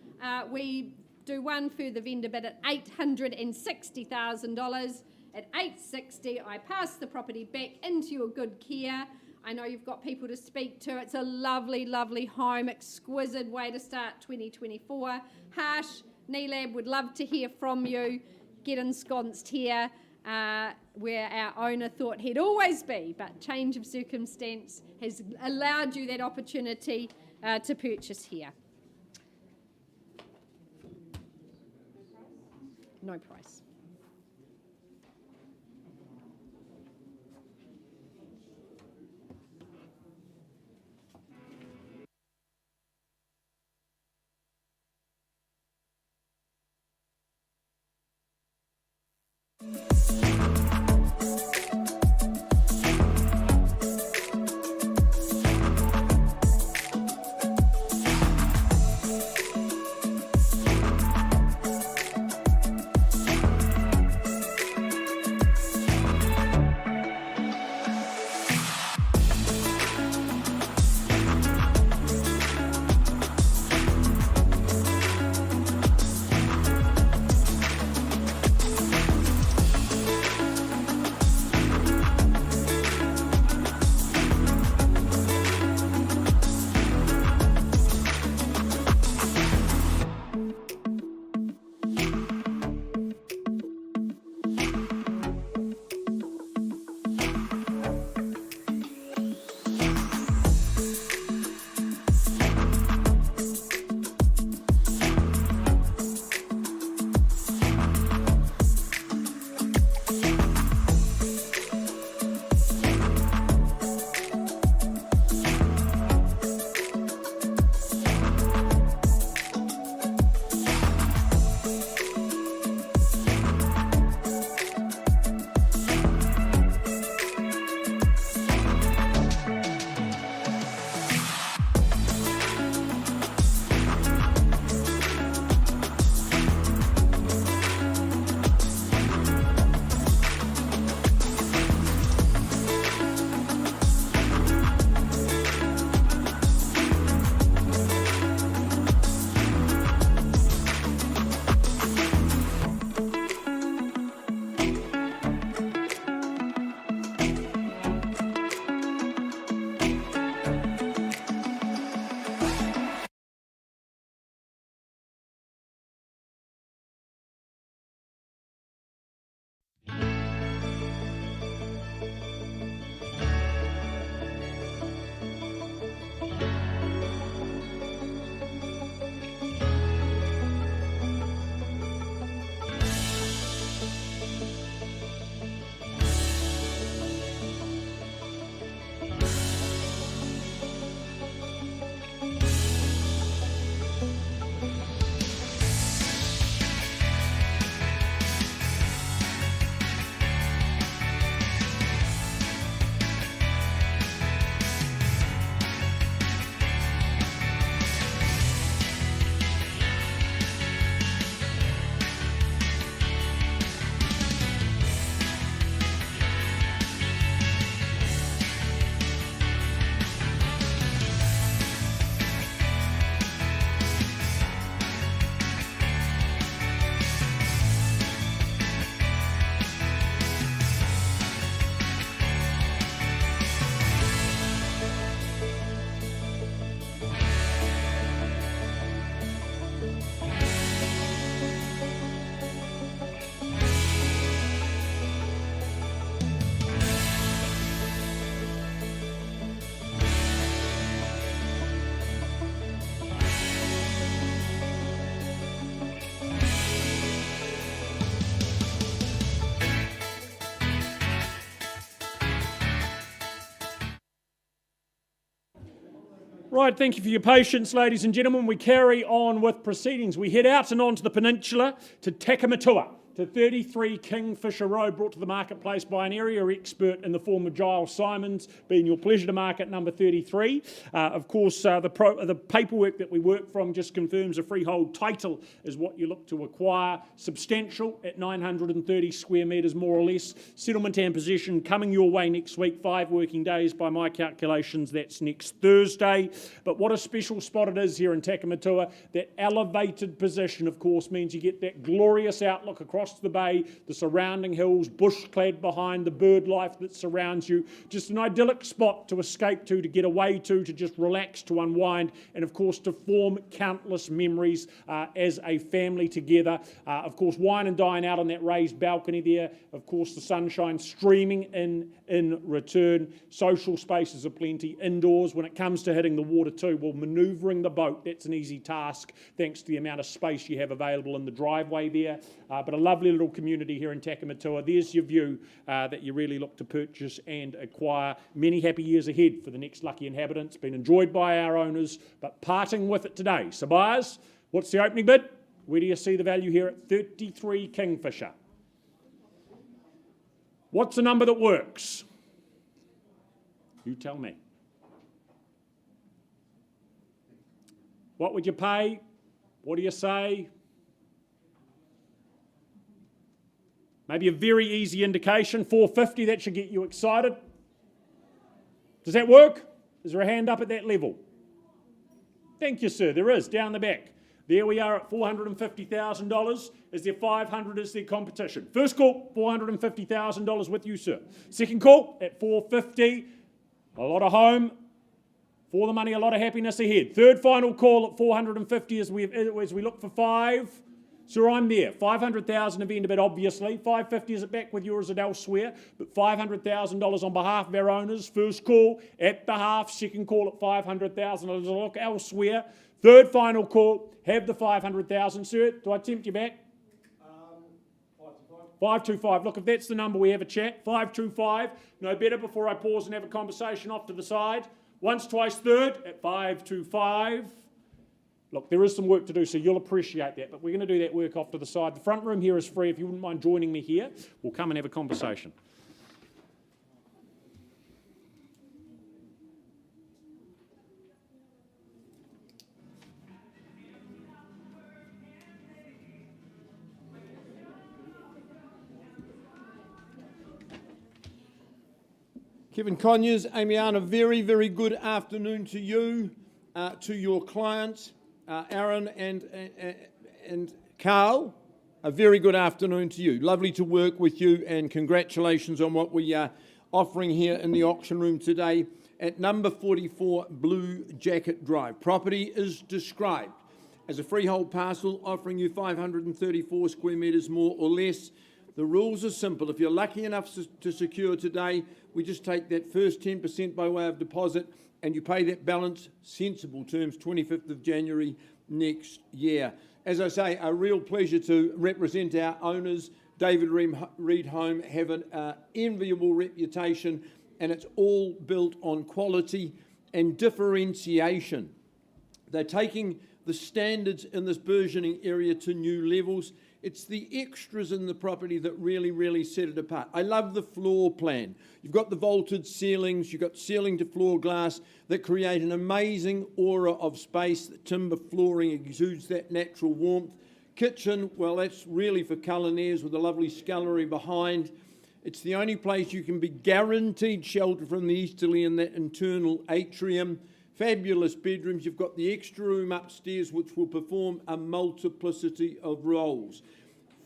We do one further vendor bid at $860,000. At $860, I pass the property back into your good care. I know you've got people to speak to. It's a lovely, lovely home. Exquisite way to start 2024. Harsh, Neelab would love to hear from you. Get ensconced here where our owner thought he'd always be, but change of circumstance has allowed you that opportunity to purchase here. No price. Right, thank you for your patience, ladies and gentlemen. We carry on with proceedings. We head out and onto the peninsula to Takamatua, to 33 Kingfisher Road, brought to the marketplace by an area expert in the form of Giles Simons, being your pleasure to market number 33. Of course, the paperwork that we work from just confirms a freehold title is what you look to acquire. Substantial at 930 square metres, more or less. Settlement and possession coming your way next week, 5 working days by my calculations. That's next Thursday. But what a special spot it is here in Takamatua. That elevated position, of course, means you get that glorious outlook across the bay, the surrounding hills, bush-clad behind, the bird life that surrounds you. Just an idyllic spot to escape to get away to just relax, to unwind, and of course to form countless memories as a family together. Of course, wine and dine out on that raised balcony there. Of course, the sunshine streaming in return. Social spaces aplenty indoors. When it comes to hitting the water too, well, manoeuvring the boat, that's an easy task thanks to the amount of space you have available in the driveway there. But a lovely little community here in Takamatua. There's your view that you really look to purchase and acquire. Many happy years ahead for the next lucky inhabitants. Been enjoyed by our owners, but parting with it today. So buyers, what's the opening bid? Where do you see the value here at 33 Kingfisher? What's the number that works? You tell me. What would you pay? What do you say? Maybe a very easy indication, $450, that should get you excited. Does that work? Is there a hand up at that level? Thank you, sir. There is, down the back. There we are at $450,000. Is there 500 as their competition? First call, $450,000 with you, sir. Second call at $450. A lot of home. For the money, a lot of happiness ahead. Third final call at $450 as we look for 5. So I'm there. 500,000 have ended, obviously. 550 is it back with you or is it elsewhere? But $500,000 on behalf of our owners. First call at the half. Second call at 500,000. I'll look elsewhere. Third final call. Have the 500,000, sir. Do I tempt you back? 525. Look, if that's the number, we have a chat. 525. No better before I pause and have a conversation off to the side. Once, twice, third at 525. Look, there is some work to do, so you'll appreciate that, but we're going to do that work off to the side. The front room here is free. If you wouldn't mind joining me here, we'll come and have a conversation. Kevin Conyers, Amiana, a very, very good afternoon to you, to your clients, Aaron and Carl. A very good afternoon to you. Lovely to work with you, and congratulations on what we are offering here in the auction room today at number 44 Blue Jacket Drive. Property is described as a freehold parcel offering you 534 square metres more or less. The rules are simple. If you're lucky enough to secure today, we just take that first 10% by way of deposit and you pay that balance, sensible terms, 25th of January next year. As I say, a real pleasure to represent our owners. David Reed Home have an enviable reputation, and it's all built on quality and differentiation. They're taking the standards in this burgeoning area to new levels. It's the extras in the property that really, really set it apart. I love the floor plan. You've got the vaulted ceilings, you've got ceiling to floor glass that create an amazing aura of space. The timber flooring exudes that natural warmth. Kitchen, well, that's really for culinaires with a lovely scullery behind. It's the only place you can be guaranteed shelter from the easterly in that internal atrium. Fabulous bedrooms. You've got the extra room upstairs which will perform a multiplicity of roles.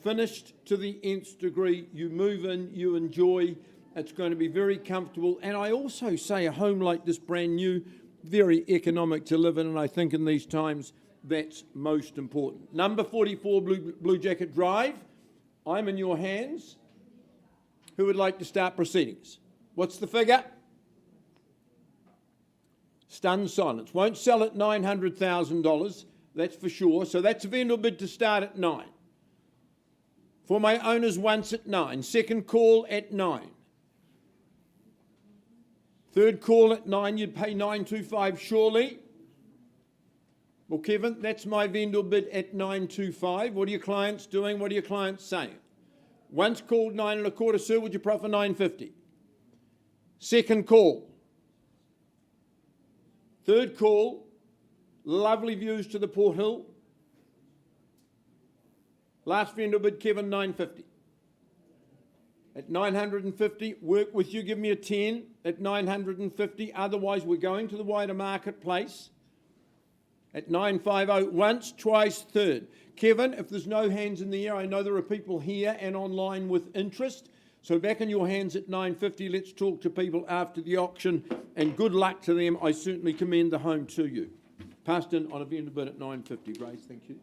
Finished to the nth degree. You move in, you enjoy. It's going to be very comfortable. And I also say a home like this, brand new, very economic to live in, and I think in these times that's most important. Number 44 Blue Jacket Drive. I'm in your hands. Who would like to start proceedings? What's the figure? Stunned silence. Won't sell at $900,000, that's for sure. So that's a vendor bid to start at 9. For my owners, once at 9. Second call at 9. Third call at 9, you'd pay $925 surely. Well, Kevin, that's my vendor bid at 925. What are your clients doing? What are your clients saying? Once called 9.25, sir, would you proffer 950? Second call. Third call, lovely views to the Port Hill. Last vendor bid, Kevin, 950. At 950, work with you, give me a 10 at 950. Otherwise, we're going to the wider marketplace at 950, once, twice, third. Kevin, if there's no hands in the air, I know there are people here and online with interest. So back in your hands at 950, let's talk to people after the auction, and good luck to them. I certainly commend the home to you. Passed in on a vendor bid at 950, Grace, thank you.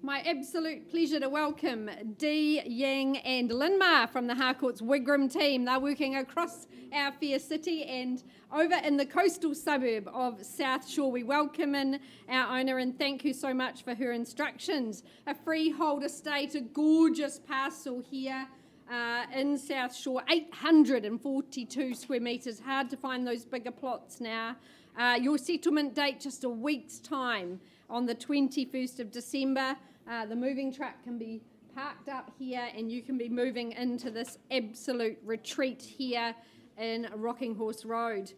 My absolute pleasure to welcome Dee, Yang and Linmar from the Harcourt's Wigram team. They're working across our fair city and over in the coastal suburb of Southshore. We welcome in our owner and thank you so much for her instructions. A freehold estate, a gorgeous parcel here in Southshore, 842 square metres. Hard to find those bigger plots now. Your settlement date just a week's time on the 21st of December. The moving truck can be parked up here and you can be moving into this absolute retreat here in Rocking Horse Road.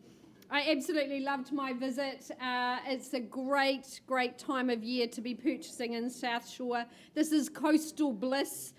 I absolutely loved my visit. It's a great, great time of year to be purchasing in Southshore. This is coastal bliss.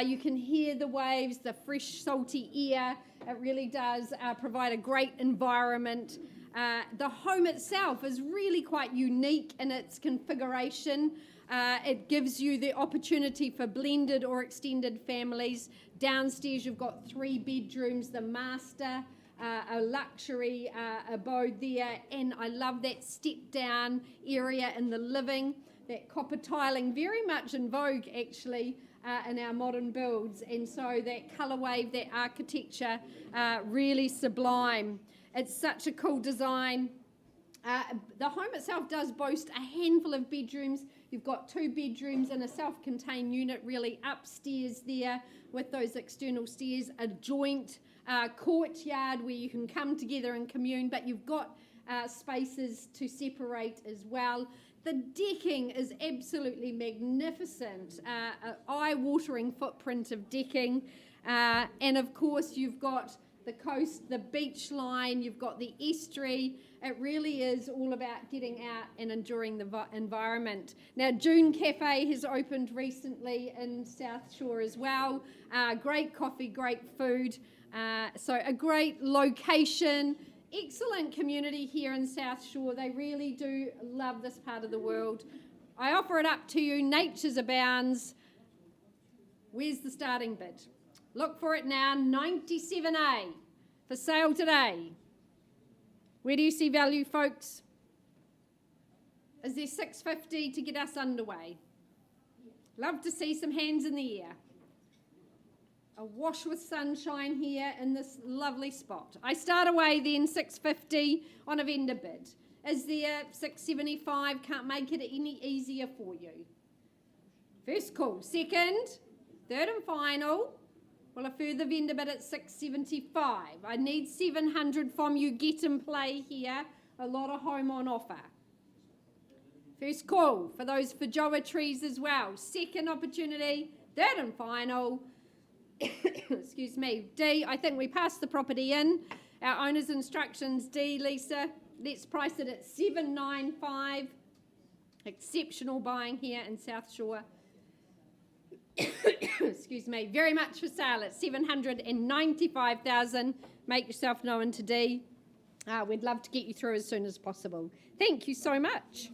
You can hear the waves, the fresh, salty air. It really does provide a great environment. The home itself is really quite unique in its configuration. It gives you the opportunity for blended or extended families. Downstairs you've got 3 bedrooms, the master, a luxury abode there, and I love that step down area in the living, that copper tiling, very much in vogue actually in our modern builds, and so that colour wave, that architecture, really sublime. It's such a cool design. The home itself does boast a handful of bedrooms. You've got 2 bedrooms and a self-contained unit really upstairs there with those external stairs, a joint courtyard where you can come together and commune, but you've got spaces to separate as well. The decking is absolutely magnificent, an eye-watering footprint of decking, and of course you've got the coast, the beach line, you've got the estuary. It really is all about getting out and enjoying the environment. Now, June Cafe has opened recently in Southshore as well. Great coffee, great food. So a great location, excellent community here in Southshore. They really do love this part of the world. I offer it up to you. Nature's abounds. Where's the starting bid? Look for it now, 97A, for sale today. Where do you see value, folks? Is there 650 to get us underway? Love to see some hands in the air. Awash with sunshine here in this lovely spot. I start away then, 650 on a vendor bid. Is there 675? Can't make it any easier for you. First call. Second, third and final. Well, a further vendor bid at 675. I need 700 from you. Get in play here. A lot of home on offer. First call for those Fajoa trees as well. Second opportunity. Third and final. Excuse me. D, I think we passed the property in. Our owner's instructions. D, Lisa. Let's price it at 795. Exceptional buying here in Southshore. Excuse me, very much for sale at 795,000. Make yourself known to D. We'd love to get you through as soon as possible. Thank you so much.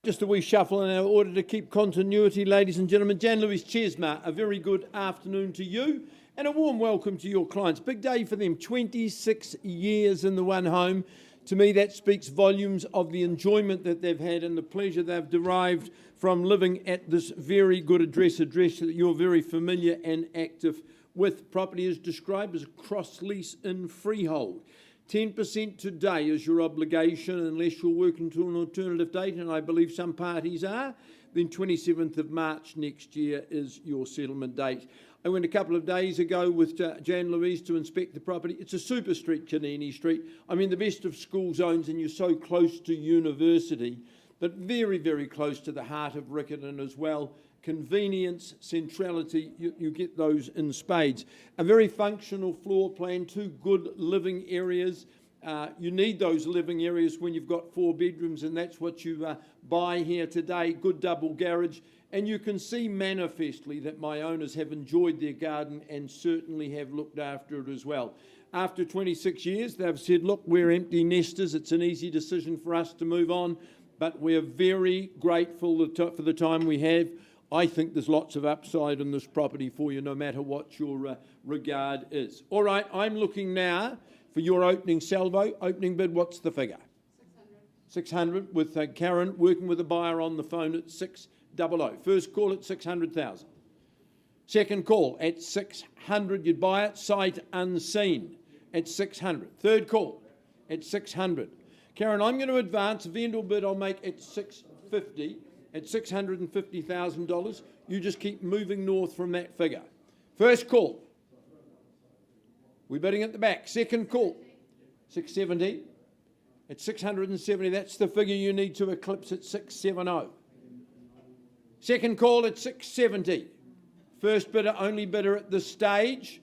Just a wee shuffle in our order to keep continuity, ladies and gentlemen. Jan Louise Chesma, a very good afternoon to you and a warm welcome to your clients. Big day for them, 26 years in the one home. To me, that speaks volumes of the enjoyment that they've had and the pleasure they've derived from living at this very good address that you're very familiar and active with. Property is described as a cross-lease in freehold. 10% today is your obligation unless you're working to an alternative date, and I believe some parties are. Then 27th of March next year is your settlement date. I went a couple of days ago with Jan Louise to inspect the property. It's a super street, Canini Street. I mean, the best of school zones, and you're so close to university, but very, very close to the heart of Riccarton as well. Convenience, centrality, you get those in spades. A very functional floor plan, 2 good living areas. You need those living areas when you've got 4 bedrooms, and that's what you buy here today. Good double garage. And you can see manifestly that my owners have enjoyed their garden and certainly have looked after it as well. After 26 years, they've said, look, we're empty nesters. It's an easy decision for us to move on, but we're very grateful for the time we have. I think there's lots of upside in this property for you, no matter what your regard is. All right, I'm looking now for your opening salvo. Opening bid, what's the figure? 600. 600 with Karen working with a buyer on the phone at 600. First call at 600,000. Second call at 600. You'd buy it sight unseen at 600. Third call at 600. Karen, I'm going to advance. Vendor bid I'll make at 650. At $650,000, you just keep moving north from that figure. First call, we're bidding at the back. Second call, 670. At 670, that's the figure you need to eclipse at 670. Second call at 670. First bidder, only bidder at this stage.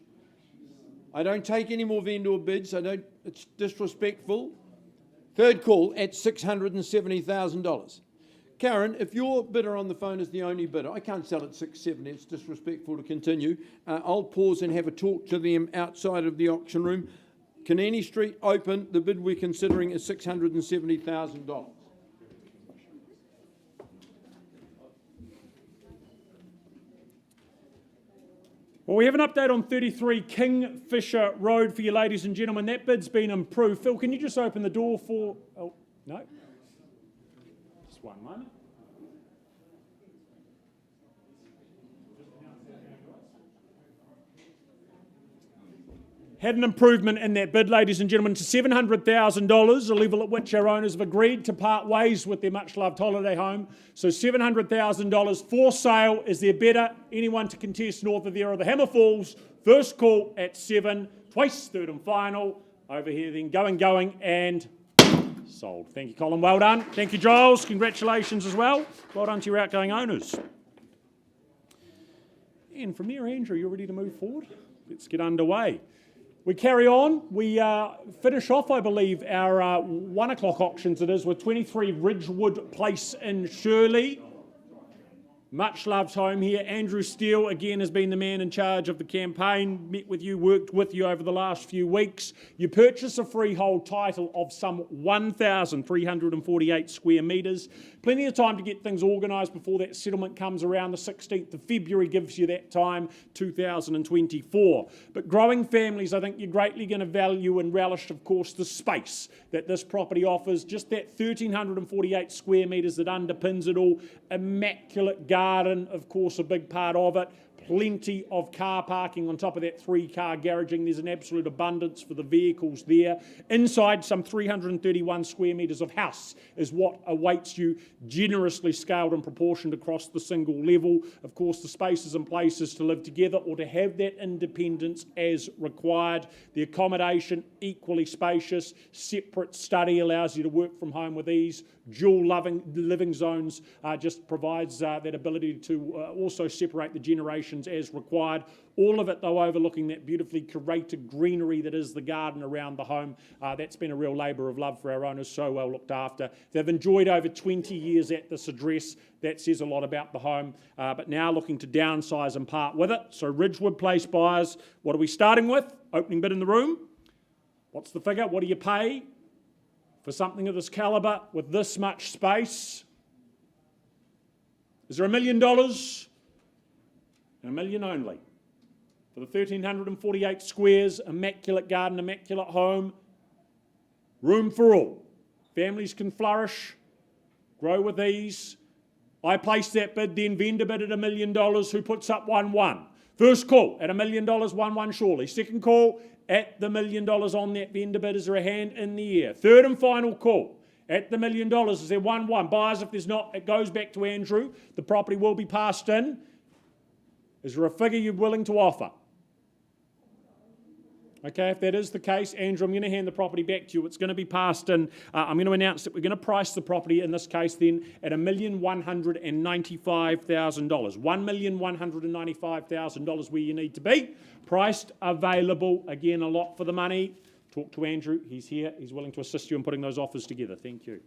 I don't take any more vendor bids. It's disrespectful. Third call at $670,000. Karen, if your bidder on the phone is the only bidder, I can't sell at 670, it's disrespectful to continue. I'll pause and have a talk to them outside of the auction room. Canini Street open, the bid we're considering is $670,000. Well, we have an update on 33 Kingfisher Road for you, ladies and gentlemen. That bid's been improved. Phil, can you just open the door for... Oh, no. One moment. Had an improvement in that bid, ladies and gentlemen, to $700,000, a level at which our owners have agreed to part ways with their much-loved holiday home. So $700,000 for sale. Is there better? Anyone to contest north of there are the Hammer Falls. First call at 7, twice, third and final. Over here then, going, and... sold. Thank you, Colin. Well done. Thank you, Giles. Congratulations as well. Well done to your outgoing owners. And from there, Andrew, you're ready to move forward? Let's get underway. We carry on. We finish off, I believe, our 1 o'clock auctions, it is, with 23 Ridgewood Place in Shirley. Much loved home here. Andrew Steele, again, has been the man in charge of the campaign, met with you, worked with you over the last few weeks. You purchase a freehold title of some 1,348 square metres. Plenty of time to get things organised before that settlement comes around. The 16th of February gives you that time, 2024. But growing families, I think you're greatly going to value and relish, of course, the space that this property offers. Just that 1,348 square metres that underpins it all. Immaculate garden, of course, a big part of it. Plenty of car parking on top of that 3-car garaging. There's an absolute abundance for the vehicles there. Inside, some 331 square metres of house is what awaits you, generously scaled and proportioned across the single level. Of course, the spaces and places to live together or to have that independence as required. The accommodation, equally spacious. Separate study allows you to work from home with ease. Dual living zones just provides that ability to also separate the generations as required. All of it, though, overlooking that beautifully curated greenery that is the garden around the home. That's been a real labour of love for our owners, so well looked after. They've enjoyed over 20 years at this address. That says a lot about the home, but now looking to downsize and part with it. So Ridgewood Place buyers, what are we starting with? Opening bid in the room. What's the figure? What do you pay for something of this calibre with this much space? Is there $1 million? $1 million only. For the 1,348 squares, immaculate garden, immaculate home, room for all. Families can flourish, grow with ease. I placed that bid, then vendor bid at $1 million, who puts up 1-1. First call at $1 million, 1-1 surely. Second call at the $1 million on that vendor bid. Is there a hand in the air? Third and final call at the $1 million. Is there 1-1? Buyers, if there's not, it goes back to Andrew. The property will be passed in. Is there a figure you're willing to offer? Okay, if that is the case, Andrew, I'm going to hand the property back to you. It's going to be passed in. I'm going to announce that we're going to price the property, in this case then, at $1,195,000. $1,195,000 where you need to be. Priced, available, again, a lot for the money. Talk to Andrew. He's here. He's willing to assist you in putting those offers together. Thank you.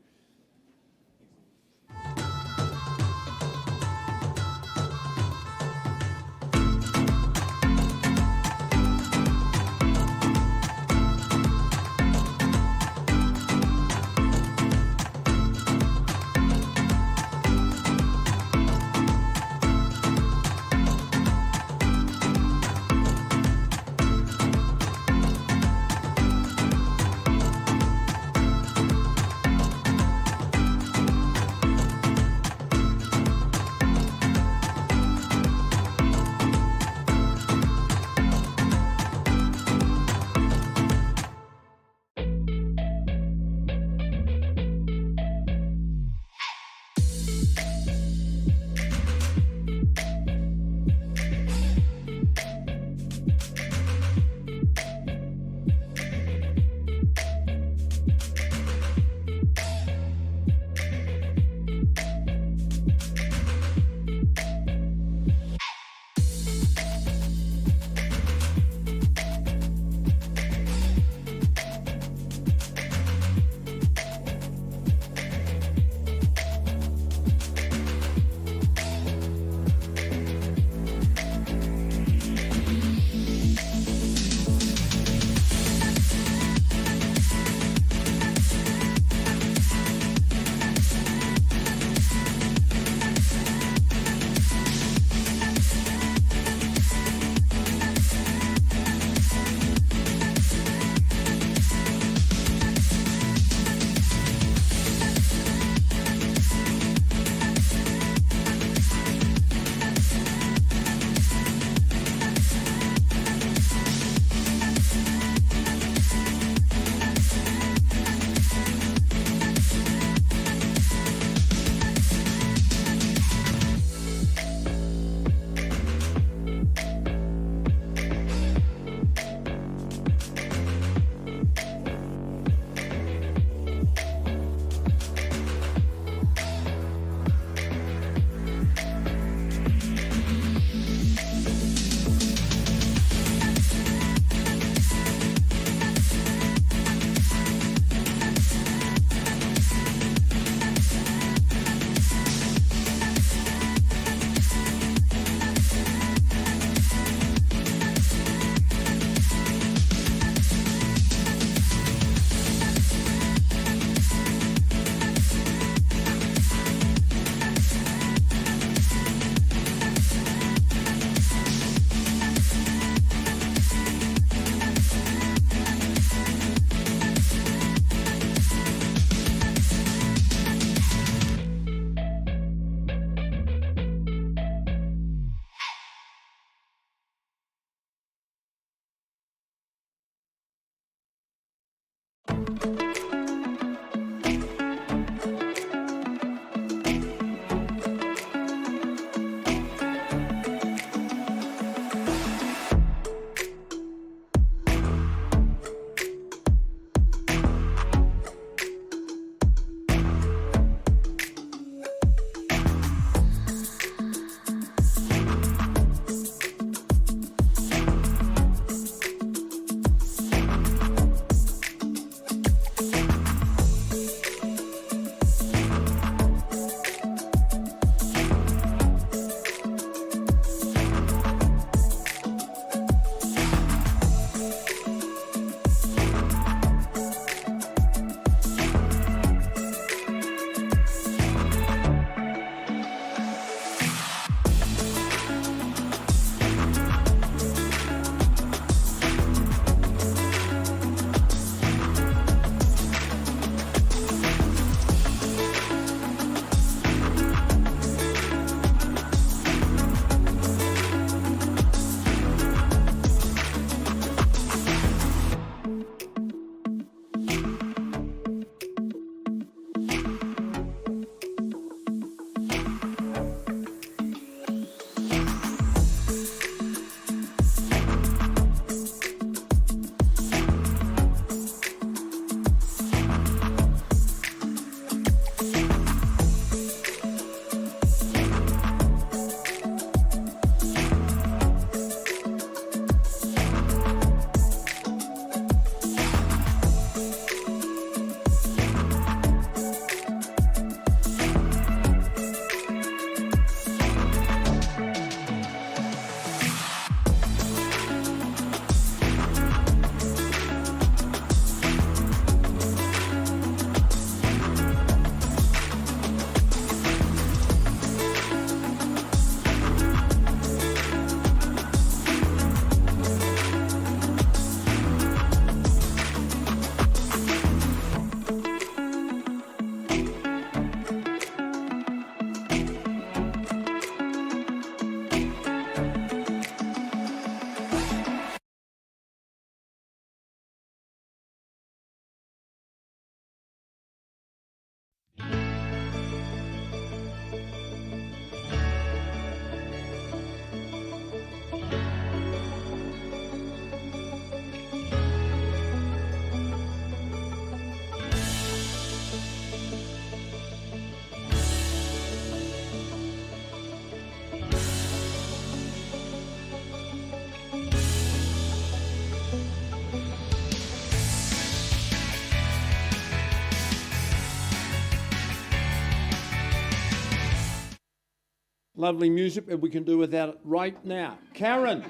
Lovely music, but we can do without it right now. Karen,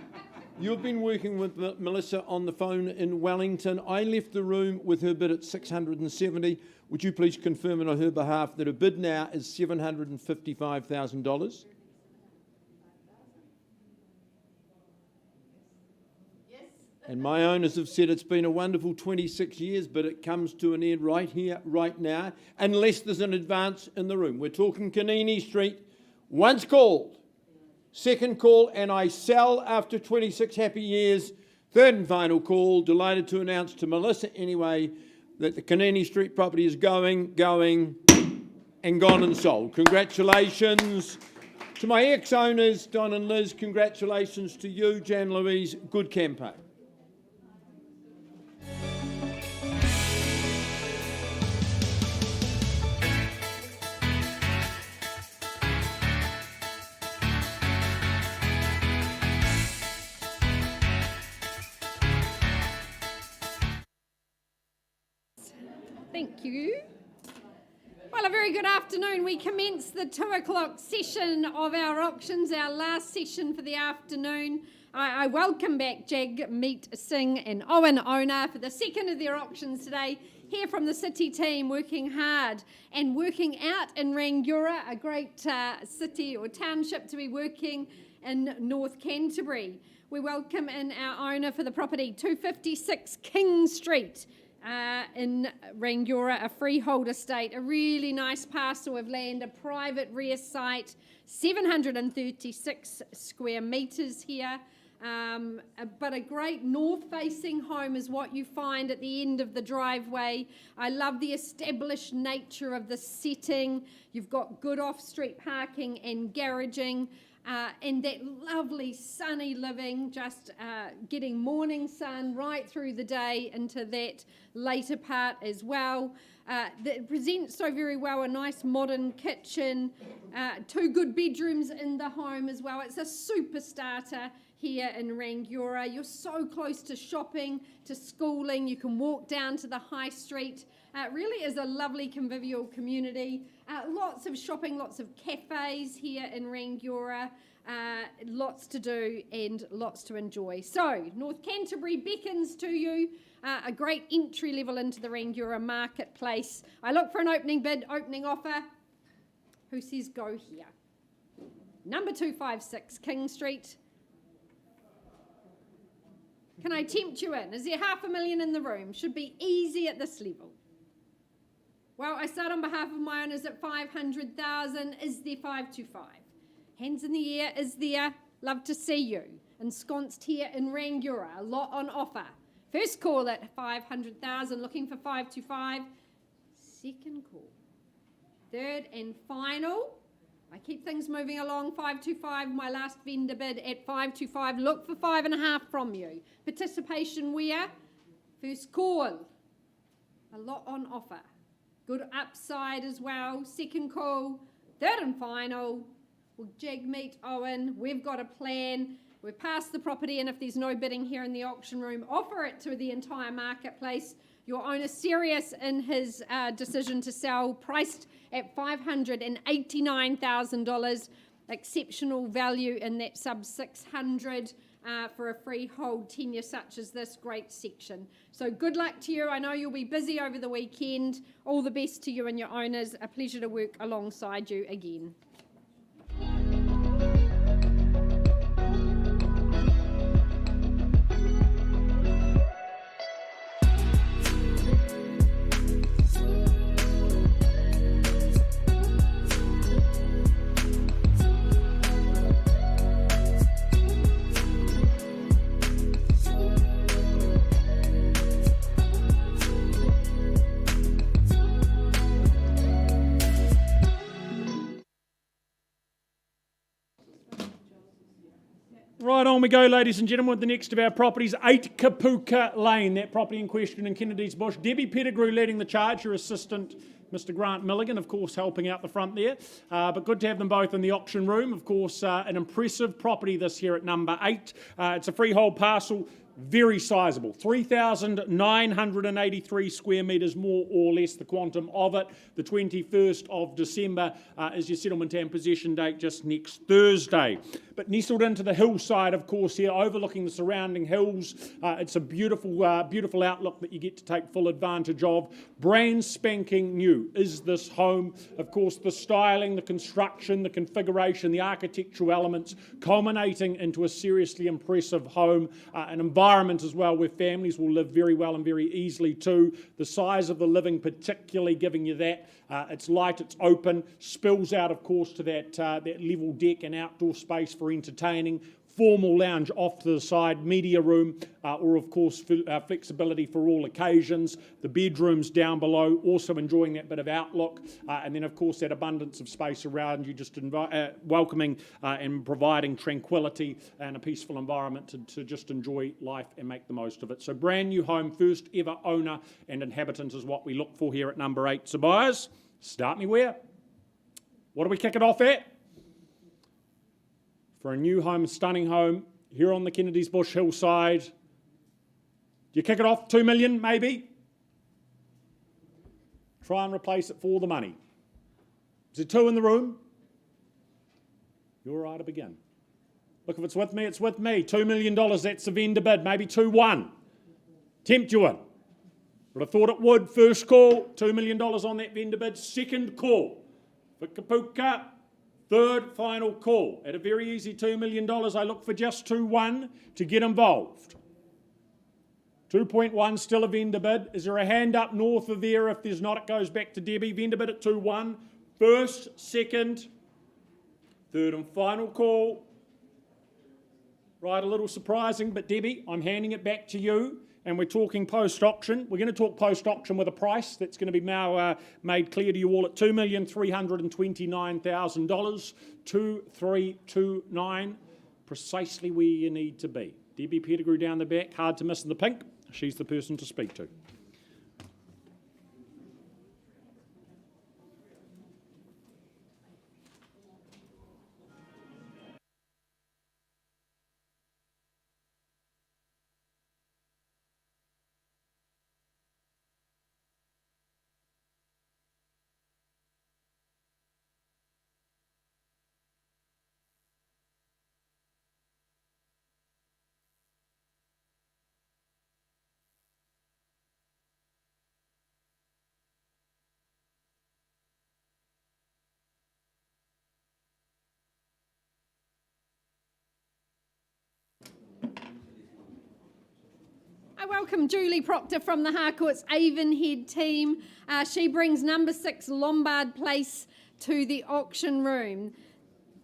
you've been working with Melissa on the phone in Wellington. I left the room with her bid at 670. Would you please confirm on her behalf that her bid now is $755,000? And my owners have said it's been a wonderful 26 years, but it comes to an end right here, right now, unless there's an advance in the room. We're talking Canini Street. Once called, second call, and I sell after 26 happy years. Third and final call. Delighted to announce to Melissa anyway that the Canini Street property is going, and gone and sold. Congratulations to my ex-owners, Don and Liz. Congratulations to you, Jan Louise. Good campaign. Thank you. Well, a very good afternoon. We commence the 2 o'clock session of our auctions, our last session for the afternoon. I welcome back Jagmeet Singh and Owen Owner for the second of their auctions today. Here from the city team, working hard and working out in Rangiora, a great city or township to be working in North Canterbury. We welcome in our owner for the property, 256 King Street. In Rangiora, a freehold estate, a really nice parcel of land, a private rear site, 736 square metres here, but a great north-facing home is what you find at the end of the driveway. I love the established nature of the setting. You've got good off-street parking and garaging. And that lovely sunny living, just getting morning sun right through the day into that later part as well. That presents so very well, a nice modern kitchen, 2 good bedrooms in the home as well. It's a super starter here in Rangiora. You're so close to shopping, to schooling. You can walk down to the high street. It really is a lovely convivial community. Lots of shopping, lots of cafes here in Rangiora. Lots to do and lots to enjoy. So, North Canterbury beckons to you. A great entry level into the Rangiora marketplace. I look for an opening bid, opening offer. Who says go here? Number 256 King Street. Can I tempt you in? Is there $500,000 in the room? Should be easy at this level. Well, I start on behalf of my owners at 500,000. Is there 525? Hands in the air, is there? Love to see you. Ensconced here in Rangiora, a lot on offer. First call at 500,000, looking for 525. Second call. Third and final. I keep things moving along, 525, my last vendor bid at 525. Look for 5.5 from you. Participation where? First call. A lot on offer. Good upside as well. Second call. Third and final. Well, Jagmeet Owen, we've got a plan. We've passed the property, and if there's no bidding here in the auction room, offer it to the entire marketplace. Your owner serious in his decision to sell, priced at $589,000. Exceptional value in that sub 600 for a freehold tenure such as this great section. So good luck to you. I know you'll be busy over the weekend. All the best to you and your owners. A pleasure to work alongside you again. Right on we go, ladies and gentlemen, with the next of our properties, 8 Kapuka Lane, that property in question in Kennedy's Bush. Debbie Pettigrew leading the charge, her assistant, Mr. Grant Milligan, of course, helping out the front there. But good to have them both in the auction room. Of course, an impressive property this here at number 8. It's a freehold parcel, very sizable, 3,983 square metres, more or less the quantum of it. The 21st of December is your settlement and possession date, just next Thursday. But nestled into the hillside, of course, here, overlooking the surrounding hills, it's a beautiful, beautiful outlook that you get to take full advantage of. Brand spanking new is this home. Of course, the styling, the construction, the configuration, the architectural elements, culminating into a seriously impressive home, an environment as well where families will live very well and very easily too. The size of the living particularly giving you that. It's light, it's open, spills out of course to that level deck and outdoor space for entertaining. Formal lounge off to the side, media room, or of course flexibility for all occasions. The bedrooms down below, also enjoying that bit of outlook, and then of course that abundance of space around you, just welcoming and providing tranquility and a peaceful environment to just enjoy life and make the most of it. So brand new home, first ever owner and inhabitant is what we look for here at number 8. So buyers, start me where? What do we kick it off at? For a new home, stunning home, here on the Kennedy's Bush hillside. You kick it off, 2 million maybe? Try and replace it for the money. Is there 2 in the room? You're right to begin. Look, if it's with me, it's with me. $2 million, that's the vendor bid, maybe 2-1. Tempt you in. Would have thought it would. First call, $2 million on that vendor bid. Second call for Kapuka. Third final call. At a very easy $2 million, I look for just 2-1 to get involved. 2.1 still a vendor bid. Is there a hand up north of there? If there's not, it goes back to Debbie. Vendor bid at 2-1. First, second, third and final call. Right, a little surprising, but Debbie, I'm handing it back to you. And we're talking post-auction. We're going to talk post-auction with a price that's going to be now made clear to you all at $2,329,000. 2329, precisely where you need to be. Debbie Pettigrew down the back, hard to miss in the pink. She's the person to speak to. I welcome Julie Proctor from the Harcourt's Avonhead team. She brings number 6 Lombard Place to the auction room.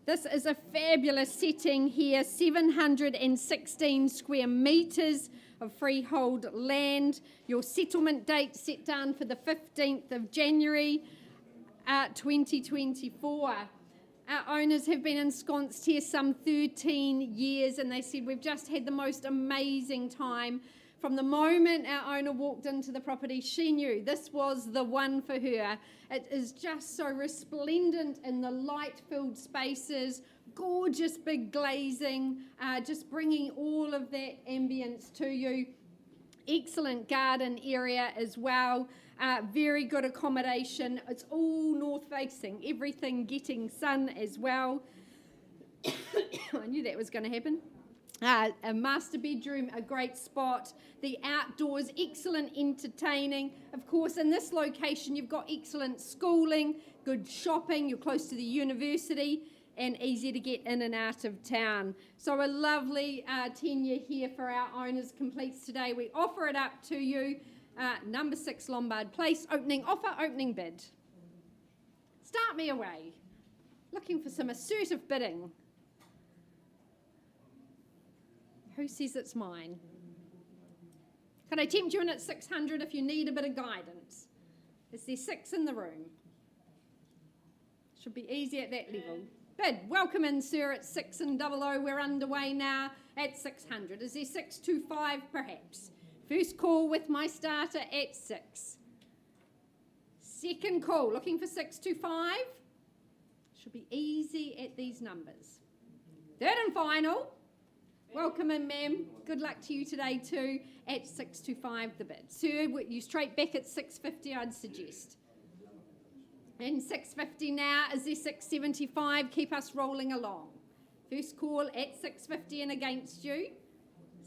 This is a fabulous setting here, 716 square metres of freehold land. Your settlement date set down for the 15th of January 2024. Our owners have been ensconced here some 13 years and they said we've just had the most amazing time. From the moment our owner walked into the property, she knew this was the one for her. It is just so resplendent in the light-filled spaces, gorgeous big glazing, just bringing all of that ambience to you. Excellent garden area as well. Very good accommodation. It's all north-facing, everything getting sun as well. I knew that was going to happen. A master bedroom, a great spot. The outdoors, excellent entertaining. Of course, in this location, you've got excellent schooling, good shopping, you're close to the university, and easy to get in and out of town. So a lovely tenure here for our owners completes today. We offer it up to you. Number 6 Lombard Place, opening offer, opening bid. Start me away. Looking for some assertive bidding. Who says it's mine? Could I tempt you in at 600 if you need a bit of guidance? Is there 6 in the room? Should be easy at that level. Bid, welcome in, sir, at 6 and 00. We're underway now at 600. Is there 625 perhaps? First call with my starter at 6. Second call, looking for 625. Should be easy at these numbers. Third and final. Welcome in, ma'am. Good luck to you today too. At 625 the bid. Sir, you straight back at 650, I'd suggest. And 650 now. Is there 675? Keep us rolling along. First call at 650 and against you.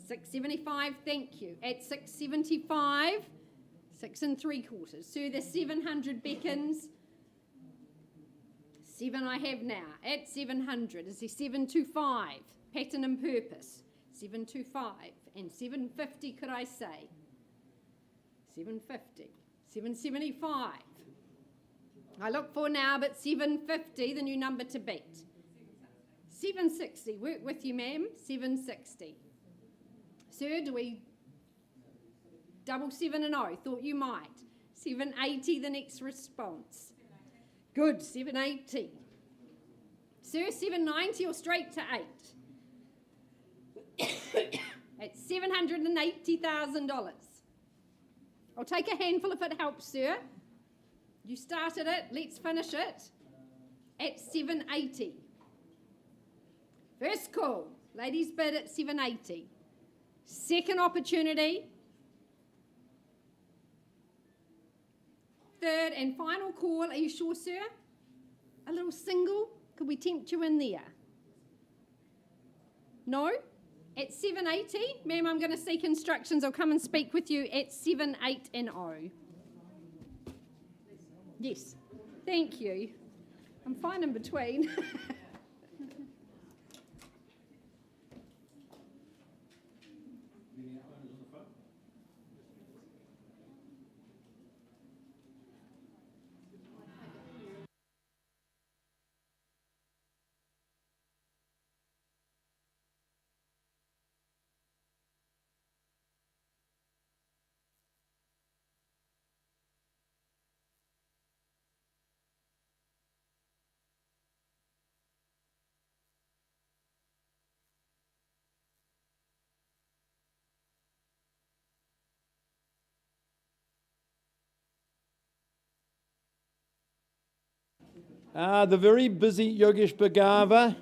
675, thank you. At 675, 6 3/4. Sir, the 700 beckons. 7 I have now. At 700, is there 725? Pattern and purpose. 725 and 750, could I say? 750. 775. I look for now, but 750, the new number to beat. 760, work with you, ma'am. 760. Sir, do we double 7 and 0? Thought you might. 780, the next response. Good, 780. Sir, 790 or straight to 8? At $780,000. I'll take a handful if it helps, sir. You started it, let's finish it. At 780. First call, ladies bid at 780. Second opportunity. Third and final call, are you sure, sir? A little single? Could we tempt you in there? No? At 780, ma'am, I'm going to seek instructions. I'll come and speak with you at 7, 8 and 0. Yes, thank you. I'm fine in between. The very busy Yogesh Bhagava.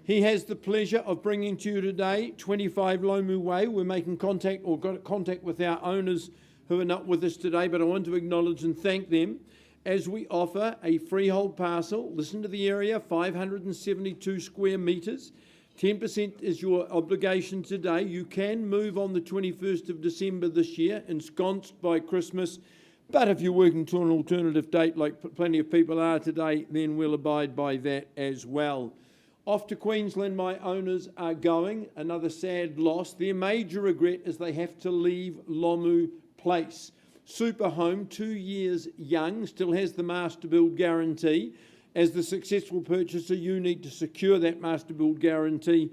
He has the pleasure of bringing to you today 25 Lomu Way. We're making contact or got contact with our owners who are not with us today, but I want to acknowledge and thank them as we offer a freehold parcel. Listen to the area, 572 square metres. 10% is your obligation today. You can move on the 21st of December this year, ensconced by Christmas. But if you're working to an alternative date, like plenty of people are today, then we'll abide by that as well. Off to Queensland, my owners are going. Another sad loss. Their major regret is they have to leave Lomu Place. Super home, 2 years young, still has the master build guarantee. As the successful purchaser, you need to secure that master build guarantee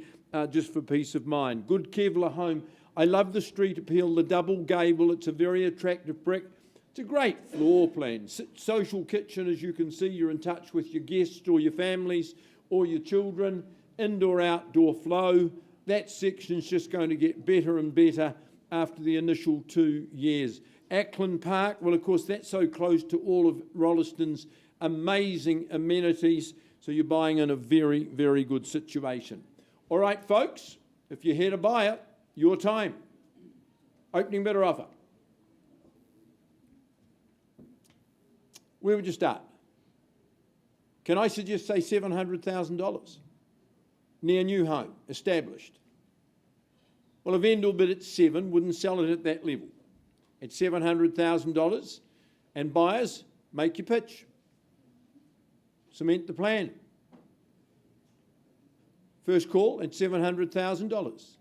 just for peace of mind. Good Kevlar home. I love the street appeal, the double gable. It's a very attractive brick. It's a great floor plan. Social kitchen, as you can see, you're in touch with your guests or your families or your children. Indoor-outdoor flow. That section's just going to get better and better after the initial 2 years. Ackland Park, well, of course, that's so close to all of Rolliston's amazing amenities, so you're buying in a very, very good situation. All right, folks, if you're here to buy it, your time. Opening bidder offer. Where would you start? Can I suggest, say, $700,000? Near new home, established. Well, a vendor bid at 7 wouldn't sell it at that level. At $700,000, and buyers, make your pitch. Cement the plan. First call at $700,000.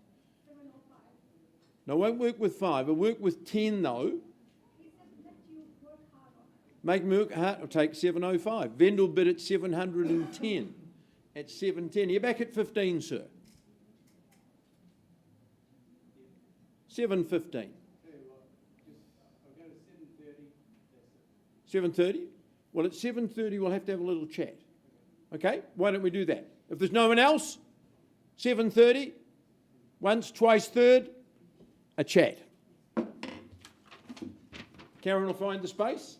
No, I won't work with 5. I'll work with 10 though. Make me work hard, I'll take 705. Vendor bid at 710. At 710. You're back at 15, sir. 715. 7:30? Well, at 7:30 we'll have to have a little chat. Okay? Why don't we do that? If there's no one else, 7:30, once, twice, third, a chat. Karen will find the space.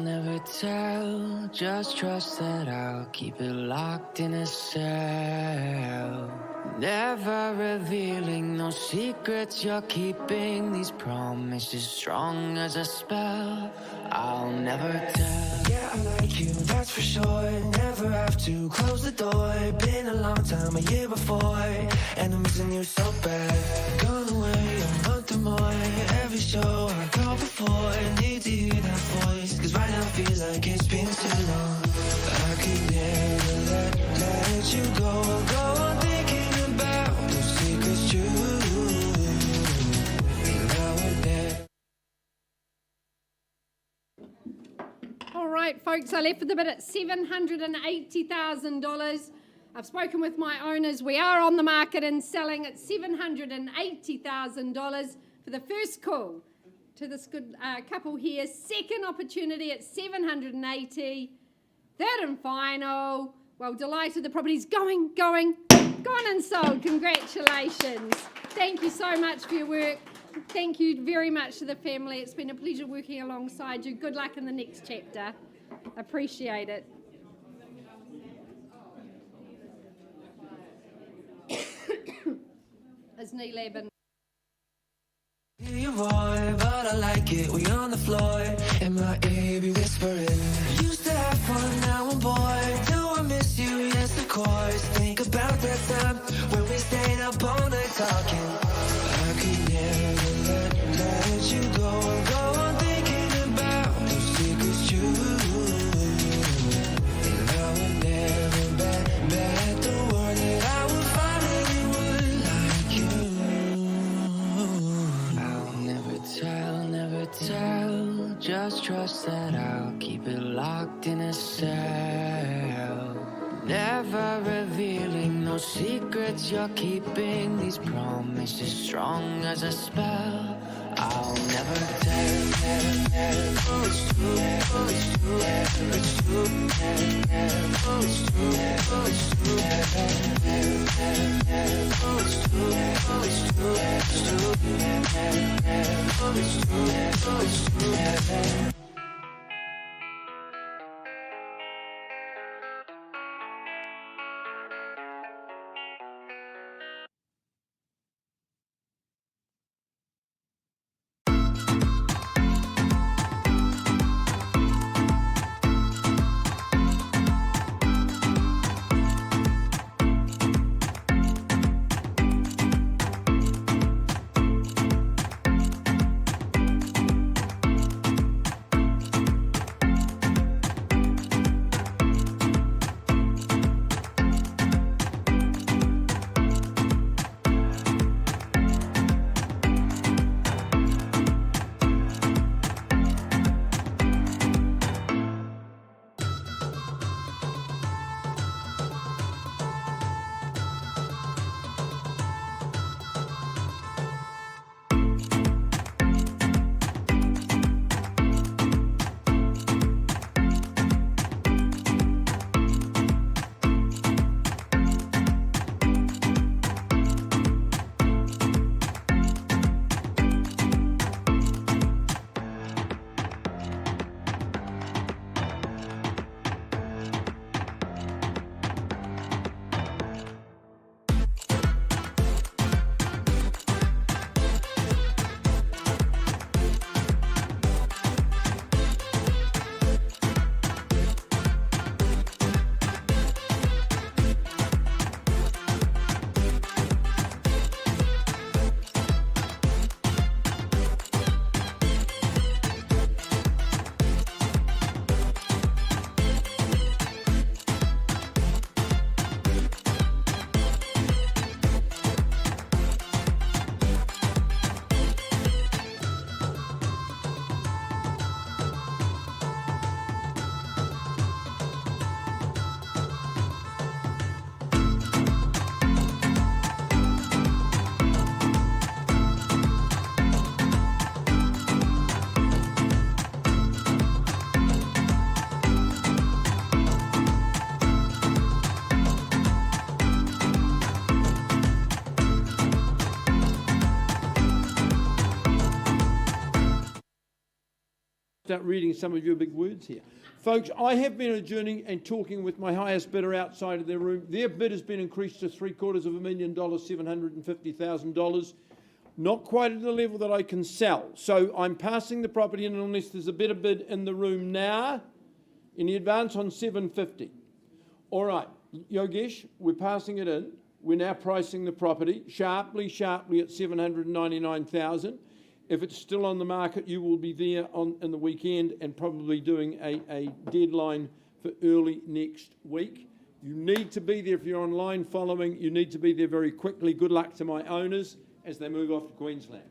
never tell. Just trust that I'll keep it locked in a cell. Never revealing no secrets you're keeping. These promises strong as a spell. I'll never tell. Yeah, I like you, that's for sure. Never have to close the door. Been a long time, a year before, and I'm missing you so bad. Gone away a month or more. Every show I go before, need to hear that voice, cause right now feels like it's been too long. I could never let you go on thinking about those secrets true. Now and then. All right, folks, I left with a bid at $780,000. I've spoken with my owners. We are on the market and selling at $780,000 for the first call to this good couple here. Second opportunity at $780,000. Third and final. Well, delighted the property's gone and sold. Congratulations. Thank you so much for your work. Thank you very much to the family. It's been a pleasure working alongside you. Good luck in the next chapter. Appreciate it. As Neil Eben. Hear your voice, but I like it. We on the floor, in my ear be whispering. Used to have fun, now I'm bored. Do I miss you? Yes, of course. Think about that time when we stayed up all night talking. I could never let you go on thinking about those secrets true. And I would never bet the word that I would find anyone like you. Never tell, just trust that I'll keep it locked in a cell. Never revealing no secrets you're keeping. These promises strong as a spell. I'll never tell. It's true, it's true, it's true, it's true, it's true, it's true. Start reading some of your big words here. Folks, I have been adjourning and talking with my highest bidder outside of their room. Their bid has been increased to $750,000, $750,000. Not quite at the level that I can sell. So I'm passing the property in unless there's a better bid in the room now. Any advance on 750? All right, Yogesh, we're passing it in. We're now pricing the property sharply at 799,000. If it's still on the market, you will be there in the weekend and probably doing a deadline for early next week. You need to be there if you're online following. You need to be there very quickly. Good luck to my owners as they move off to Queensland.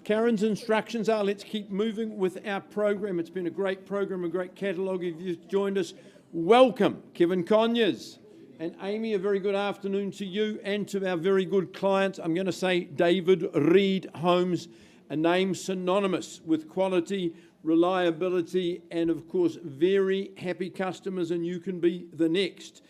Karen's instructions are let's keep moving with our program. It's been a great program, a great catalogue. If you've joined us, welcome. Kevin Conyers and Amy, a very good afternoon to you and to our very good clients. I'm going to say David Reed Homes, a name synonymous with quality, reliability, and of course, very happy customers, and you can be the next.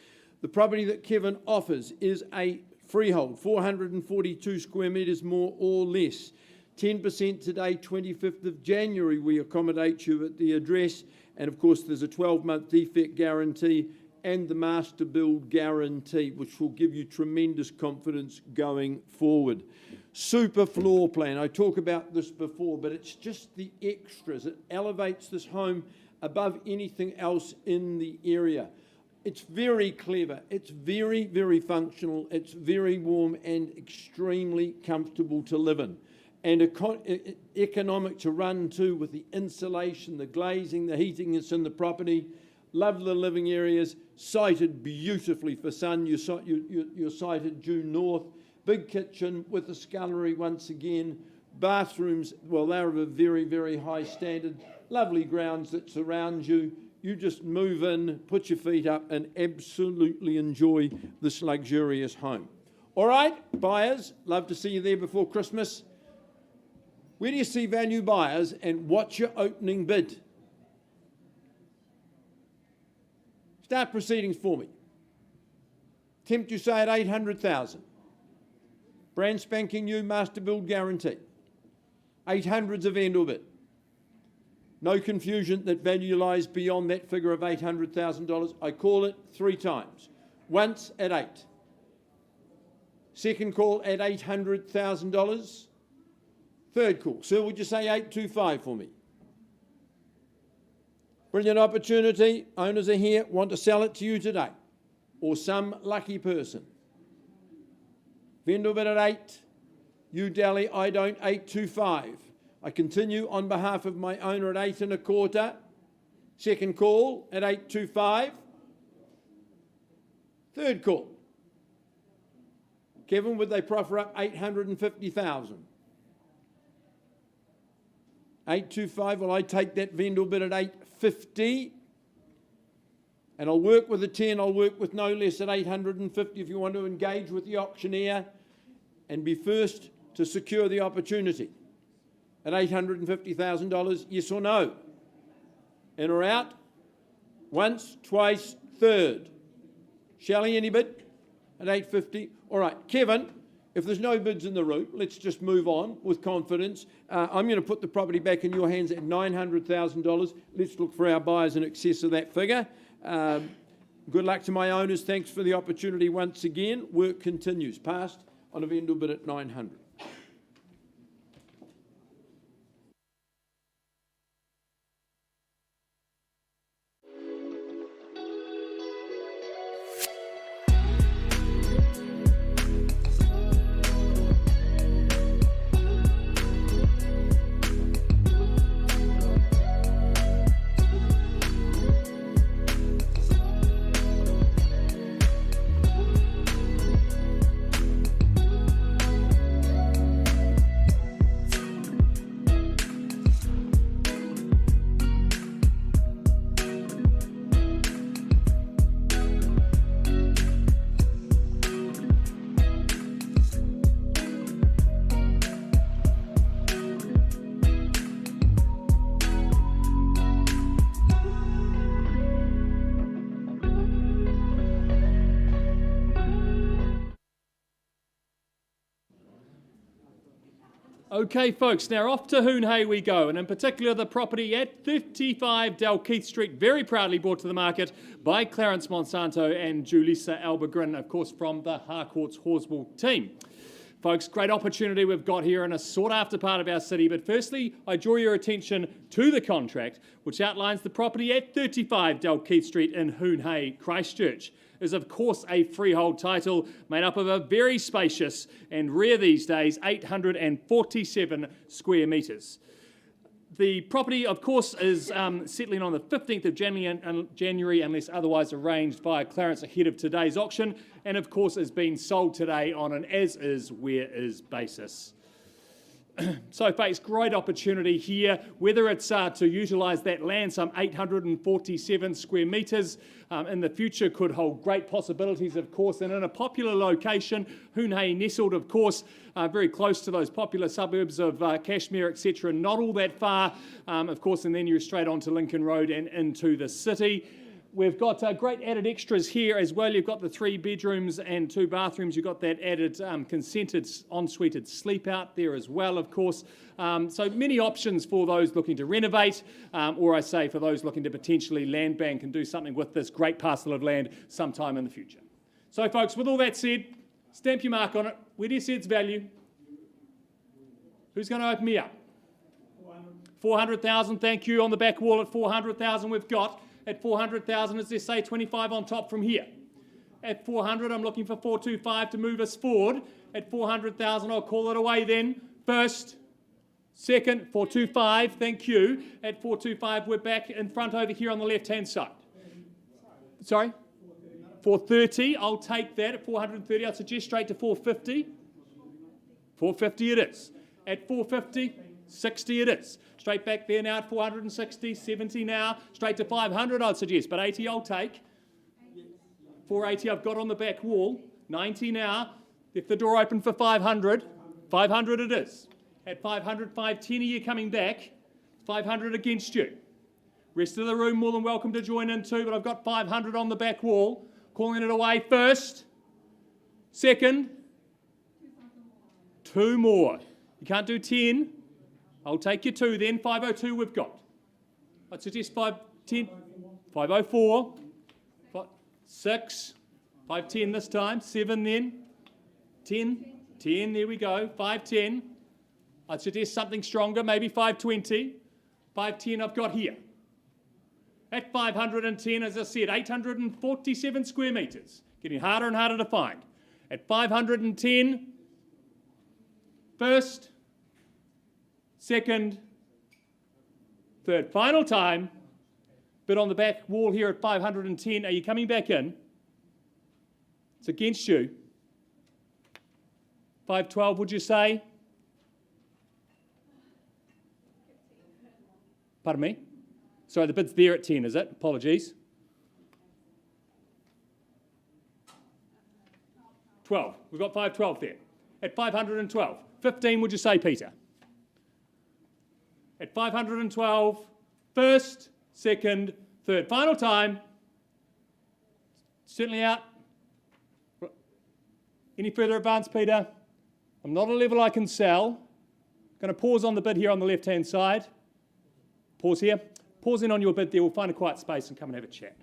The property that Kevin offers is a freehold, 442 square metres more or less. 10% today, 25th of January, we accommodate you at the address. And of course, there's a 12-month defect guarantee and the master build guarantee, which will give you tremendous confidence going forward. Super floor plan. I talk about this before, but it's just the extras. It elevates this home above anything else in the area. It's very clever. It's very, very functional. It's very warm and extremely comfortable to live in. And economic to run too, with the insulation, the glazing, the heating that's in the property. Love the living areas, sited beautifully for sun. You're sited due north. Big kitchen with the scullery once again. Bathrooms, well, they're of a very, very high standard. Lovely grounds that surround you. You just move in, put your feet up, and absolutely enjoy this luxurious home. All right, buyers, love to see you there before Christmas. Where do you see value buyers, and what's your opening bid? Start proceedings for me. Tempt you say at 800,000. Brand spanking new master build guarantee. 800's a vendor bid. No confusion that value lies beyond that figure of $800,000. I call it 3 times. Once at 8. Second call at $800,000. Third call. Sir, would you say 825 for me? Brilliant opportunity. Owners are here, want to sell it to you today. Or some lucky person. Vendor bid at 8. You dally, I don't, 825. I continue on behalf of my owner at 8 1/4. Second call at 825. Third call. Kevin, would they proffer up 850,000? 825, well, I take that vendor bid at 850. And I'll work with a 10, I'll work with no less at 850 if you want to engage with the auctioneer and be first to secure the opportunity. At $850,000, yes or no? In or out? Once, twice, third. Shelley, any bid? At 850? All right, Kevin, if there's no bids in the room, let's just move on with confidence. I'm going to put the property back in your hands at $900,000. Let's look for our buyers in excess of that figure. Good luck to my owners. Thanks for the opportunity once again. Work continues. Passed on a vendor bid at 900. Okay, folks, now off to Huntsbury we go, and in particular the property at 35 Dalkeith Street, very proudly brought to the market by Clarence Monsanto and Julissa Albagrin, of course, from the Harcourt's Horswell team. Folks, great opportunity we've got here in a sought-after part of our city, but firstly, I draw your attention to the contract, which outlines the property at 35 Dalkeith Street in Huntsbury, Christchurch. Is of course a freehold title made up of a very spacious and rare these days 847 square metres. The property, of course, is settling on the 15th of January unless otherwise arranged by Clarence ahead of today's auction, and of course is being sold today on an as-is, where-is basis. So folks, great opportunity here, whether it's to utilise that land, some 847 square metres, in the future could hold great possibilities, of course, and in a popular location, Huntsbury nestled, of course, very close to those popular suburbs of Cashmere, etc., not all that far, of course, and then you're straight onto Lincoln Road and into the city. We've got great added extras here as well. You've got the 3 bedrooms and 2 bathrooms. You've got that added consented en-suited sleep out there as well, of course. So many options for those looking to renovate, or I say for those looking to potentially land bank and do something with this great parcel of land sometime in the future. So folks, with all that said, stamp your mark on it. Where do you see its value? Who's going to open me up? 400,000, thank you. On the back wall at 400,000 we've got. At 400,000, as they say, 25 on top from here. At 400, I'm looking for 425 to move us forward. At 400,000, I'll call it away then. First, second, 425, thank you. At 425, we're back in front over here on the left-hand side. Sorry? 430, I'll take that. At 430, I'll suggest straight to 450. 450 it is. At 450, 60 it is. Straight back there now at 460, 70 now. Straight to 500 I'd suggest, but 80 I'll take. 480 I've got on the back wall. 90 now. Left the door open for 500. 500 it is. At 500, 510 are you coming back? 500 against you. Rest of the room more than welcome to join in too, but I've got 500 on the back wall. Calling it away first. Second. 2 more. You can't do 10. I'll take you 2 then. 502 we've got. I'd suggest 510. 504. 6. 510 this time. 7 then. 10. 10, there we go. 510. I'd suggest something stronger, maybe 520. 510 I've got here. At 510, as I said, 847 square metres. Getting harder and harder to find. At 510, first, second, third. Final time, but on the back wall here at 510, are you coming back in? It's against you. 512, would you say? Pardon me? Sorry, the bid's there at 10, is it? Apologies. 12. We've got 512 there. At 512. 15, would you say, Peter? At 512, first, second, third. Final time. Certainly out. Any further advance, Peter? I'm not a level I can sell. Going to pause on the bid here on the left-hand side. Pause here. Pause in on your bid there. We'll find a quiet space and come and have a chat.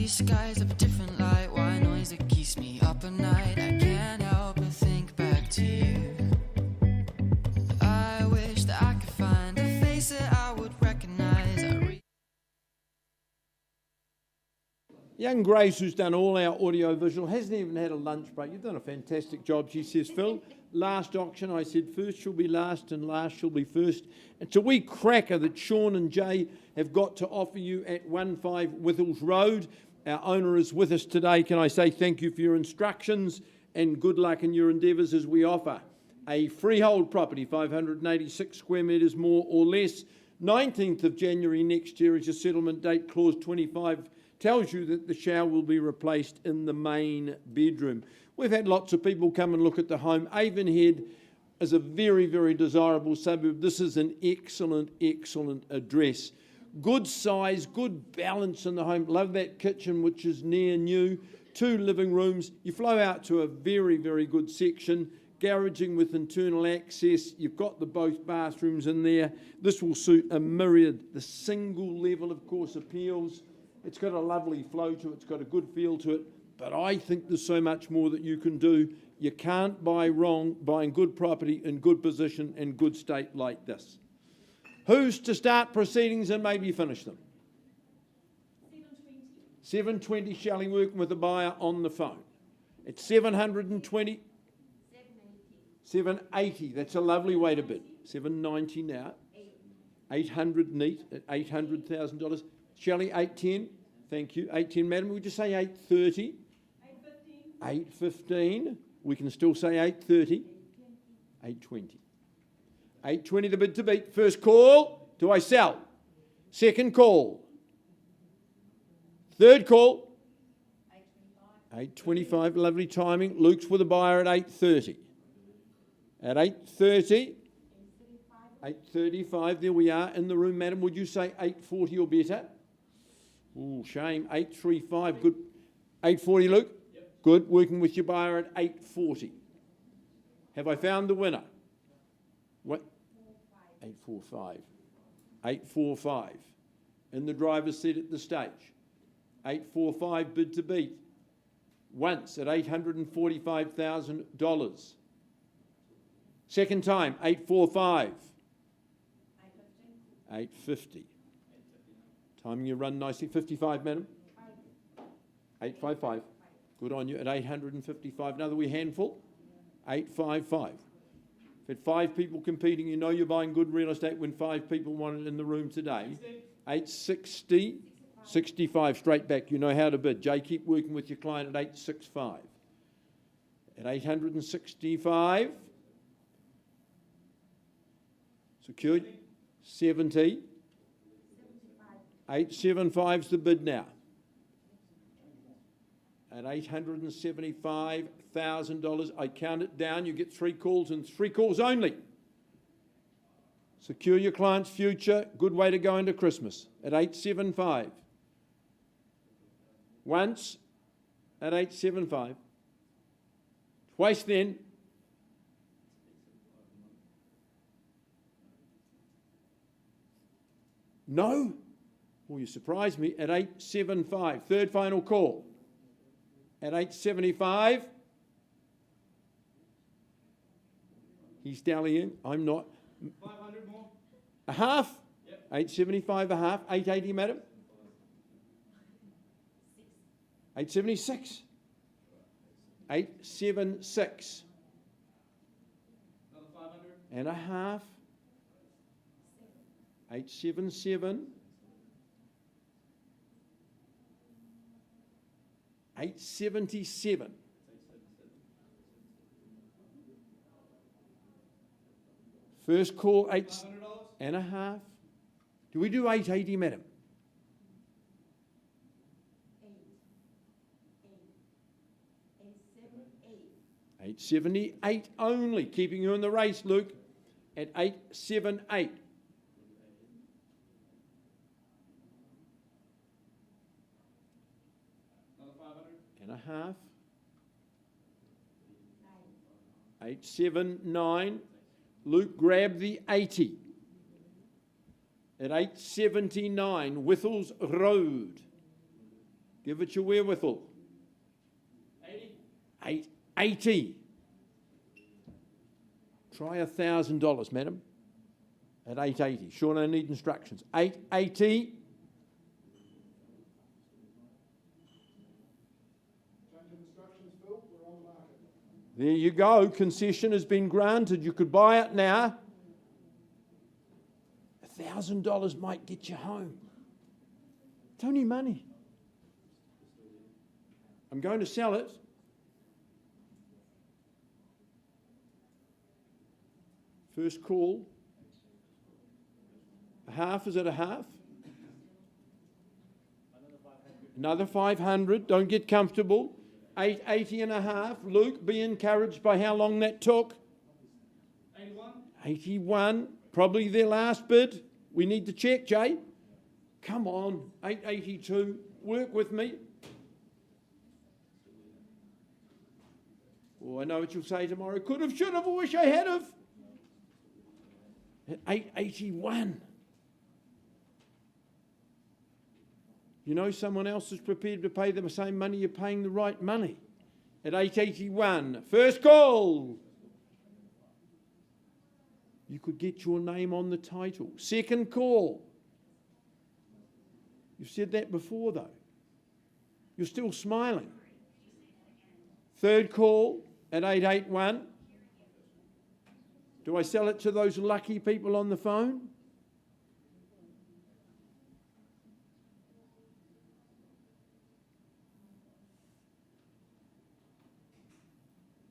Skies of a different light, why noise that keeps me up at night? I can't help but think back to you. I wish that I could find a face that I would recognise. Young Grace, who's done all our audio visual, hasn't even had a lunch break. You've done a fantastic job, she says. Phil, last auction, I said first shall be last and last shall be first. It's a wee cracker that Sean and Jay have got to offer you at 15 Withels Road. Our owner is with us today. Can I say thank you for your instructions and good luck in your endeavours as we offer a freehold property, 586 square metres more or less. 19th of January next year is your settlement date. Clause 25 tells you that the shower will be replaced in the main bedroom. We've had lots of people come and look at the home. Avonhead is a very, very desirable suburb. This is an excellent, excellent address. Good size, good balance in the home. Love that kitchen, which is near new. 2 living rooms. You flow out to a very, very good section. Garaging with internal access. You've got both bathrooms in there. This will suit a myriad. The single level, of course, appeals. It's got a lovely flow to it. It's got a good feel to it. But I think there's so much more that you can do. You can't buy wrong buying good property in good position and good state like this. Who's to start proceedings and maybe finish them? 7:20. 7:20, Shelley, working with the buyer on the phone. At 720. 780. That's a lovely way to bid. 790 now. 800 neat at $800,000. Shelley, 810. Thank you. 810, madam. Would you say 830? 815. We can still say 830. 820. 820 the bid to beat. First call. Do I sell? Second call. Third call. 825. Lovely timing. Luke's with a buyer at 830. At 830. 835. There we are in the room, madam. Would you say 840 or better? Ooh, shame. 835. Good. 840, Luke? Yep. Good. Working with your buyer at 840. Have I found the winner? What? 845. 845. In the driver's seat at the stage. 845 bid to beat. Once at $845,000. Second time, 845. 850. Timing your run nicely. 55, madam. 855. Good on you. At 855. Another wee handful. 855. If had 5 people competing, you know you're buying good real estate when 5 people want it in the room today. 860. 65 straight back. You know how to bid. Jay, keep working with your client at 865. At 865. Secured. 70. 875's the bid now. At $875,000, I count it down. You get 3 calls and 3 calls only. Secure your client's future. Good way to go into Christmas. At 875. Once at 875. Twice then. No? Well, you surprised me. At 875. Third final call. At 875. He's dallying. I'm not. 500 more. A half? Yep. 875 a half. 880, madam? 876. 876. Another 500. And a half. 877. 877. First call, 8 and a half. Do we do 880, madam? 878 only, keeping you in the race, Luke, at 878. Another 500. And a half. 879. Luke, grab the 80. At 879, Whittles Road. Give it your wherewithal. 80. 880. Try $1,000, madam. At 880. Sure, no need instructions. 880. There you go. Concession has been granted. You could buy it now. $1,000 might get you home. It's only money. I'm going to sell it. First call. A half, is it a half? Another 500. Don't get comfortable. 880 and a half. Luke, be encouraged by how long that took. 81. 81. Probably their last bid. We need to check, Jay. Come on. 882. Work with me. Oh, I know what you'll say tomorrow. Could have, should have, I wish I had have. At 881. You know someone else is prepared to pay them the same money, you're paying the right money. At 881. First call. You could get your name on the title. Second call. You've said that before, though. You're still smiling. Third call at 881. Do I sell it to those lucky people on the phone?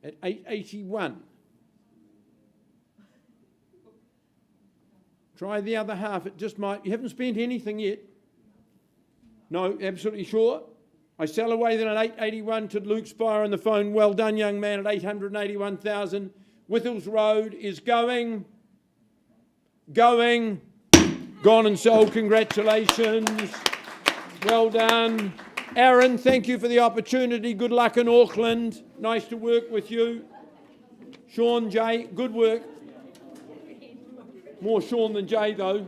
At 881. Try the other half. It just might. You haven't spent anything yet. No, absolutely sure. I sell away then at 881 to Luke Spire on the phone. Well done, young man, at 881,000. Withels Road is going, gone and sold. Congratulations. Well done. Aaron, thank you for the opportunity. Good luck in Auckland. Nice to work with you. Sean, Jay, good work. More Sean than Jay, though.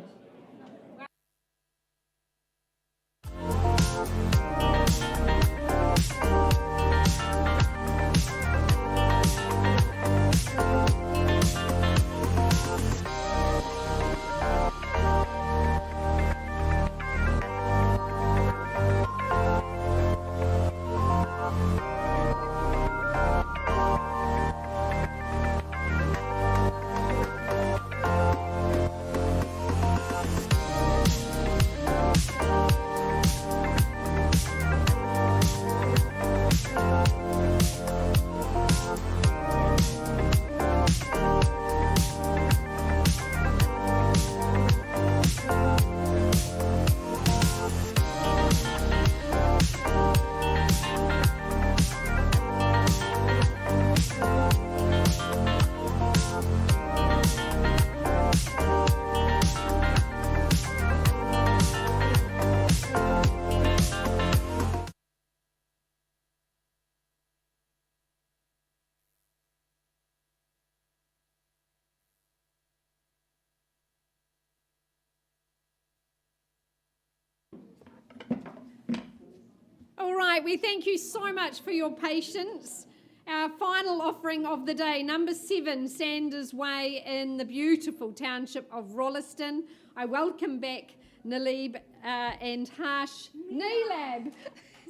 All right, we thank you so much for your patience. Our final offering of the day, number 7, Sanders Way in the beautiful township of Rolleston. I welcome back Nalib and Harsh. Neelab.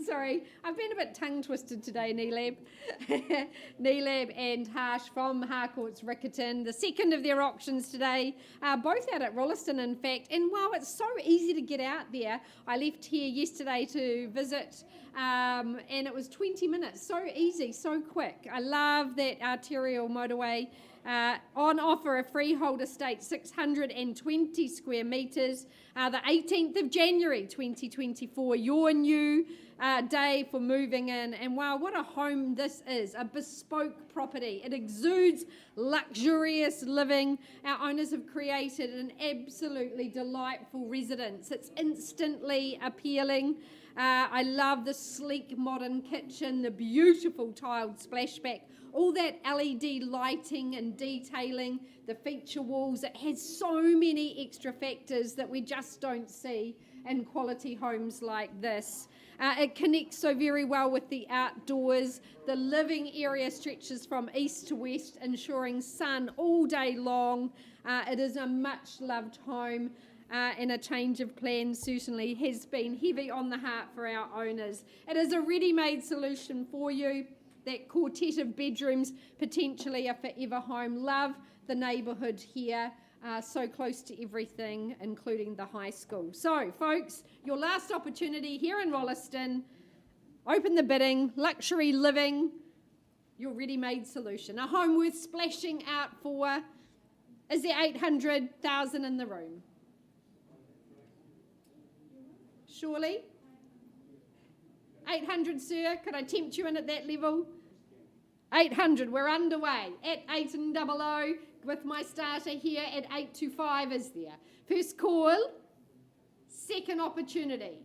Sorry, I've been a bit tongue-twisted today, Neelab. Neelab and Harsh from Harcourt's Riccarton, the second of their auctions today, both out at Rolleston, in fact. And wow, it's so easy to get out there. I left here yesterday to visit, and it was 20 minutes. So easy, so quick. I love that arterial motorway. On offer, a freehold estate, 620 square metres, the 18th of January 2024, your new day for moving in. And wow, what a home this is, a bespoke property. It exudes luxurious living. Our owners have created an absolutely delightful residence. It's instantly appealing. I love the sleek modern kitchen, the beautiful tiled splashback, all that LED lighting and detailing, the feature walls. It has so many extra factors that we just don't see in quality homes like this. It connects so very well with the outdoors. The living area stretches from east to west, ensuring sun all day long. It is a much-loved home, and a change of plans certainly has been heavy on the heart for our owners. It is a ready-made solution for you. That quartet of bedrooms, potentially a forever home. Love the neighbourhood here, so close to everything, including the high school. So, folks, your last opportunity here in Rolleston. Open the bidding, luxury living, your ready-made solution. A home worth splashing out for. Is there 800,000 in the room? Surely? 800, sir. Could I tempt you in at that level? 800. We're underway at 800 with my starter here at 825. Is there? First call. Second opportunity.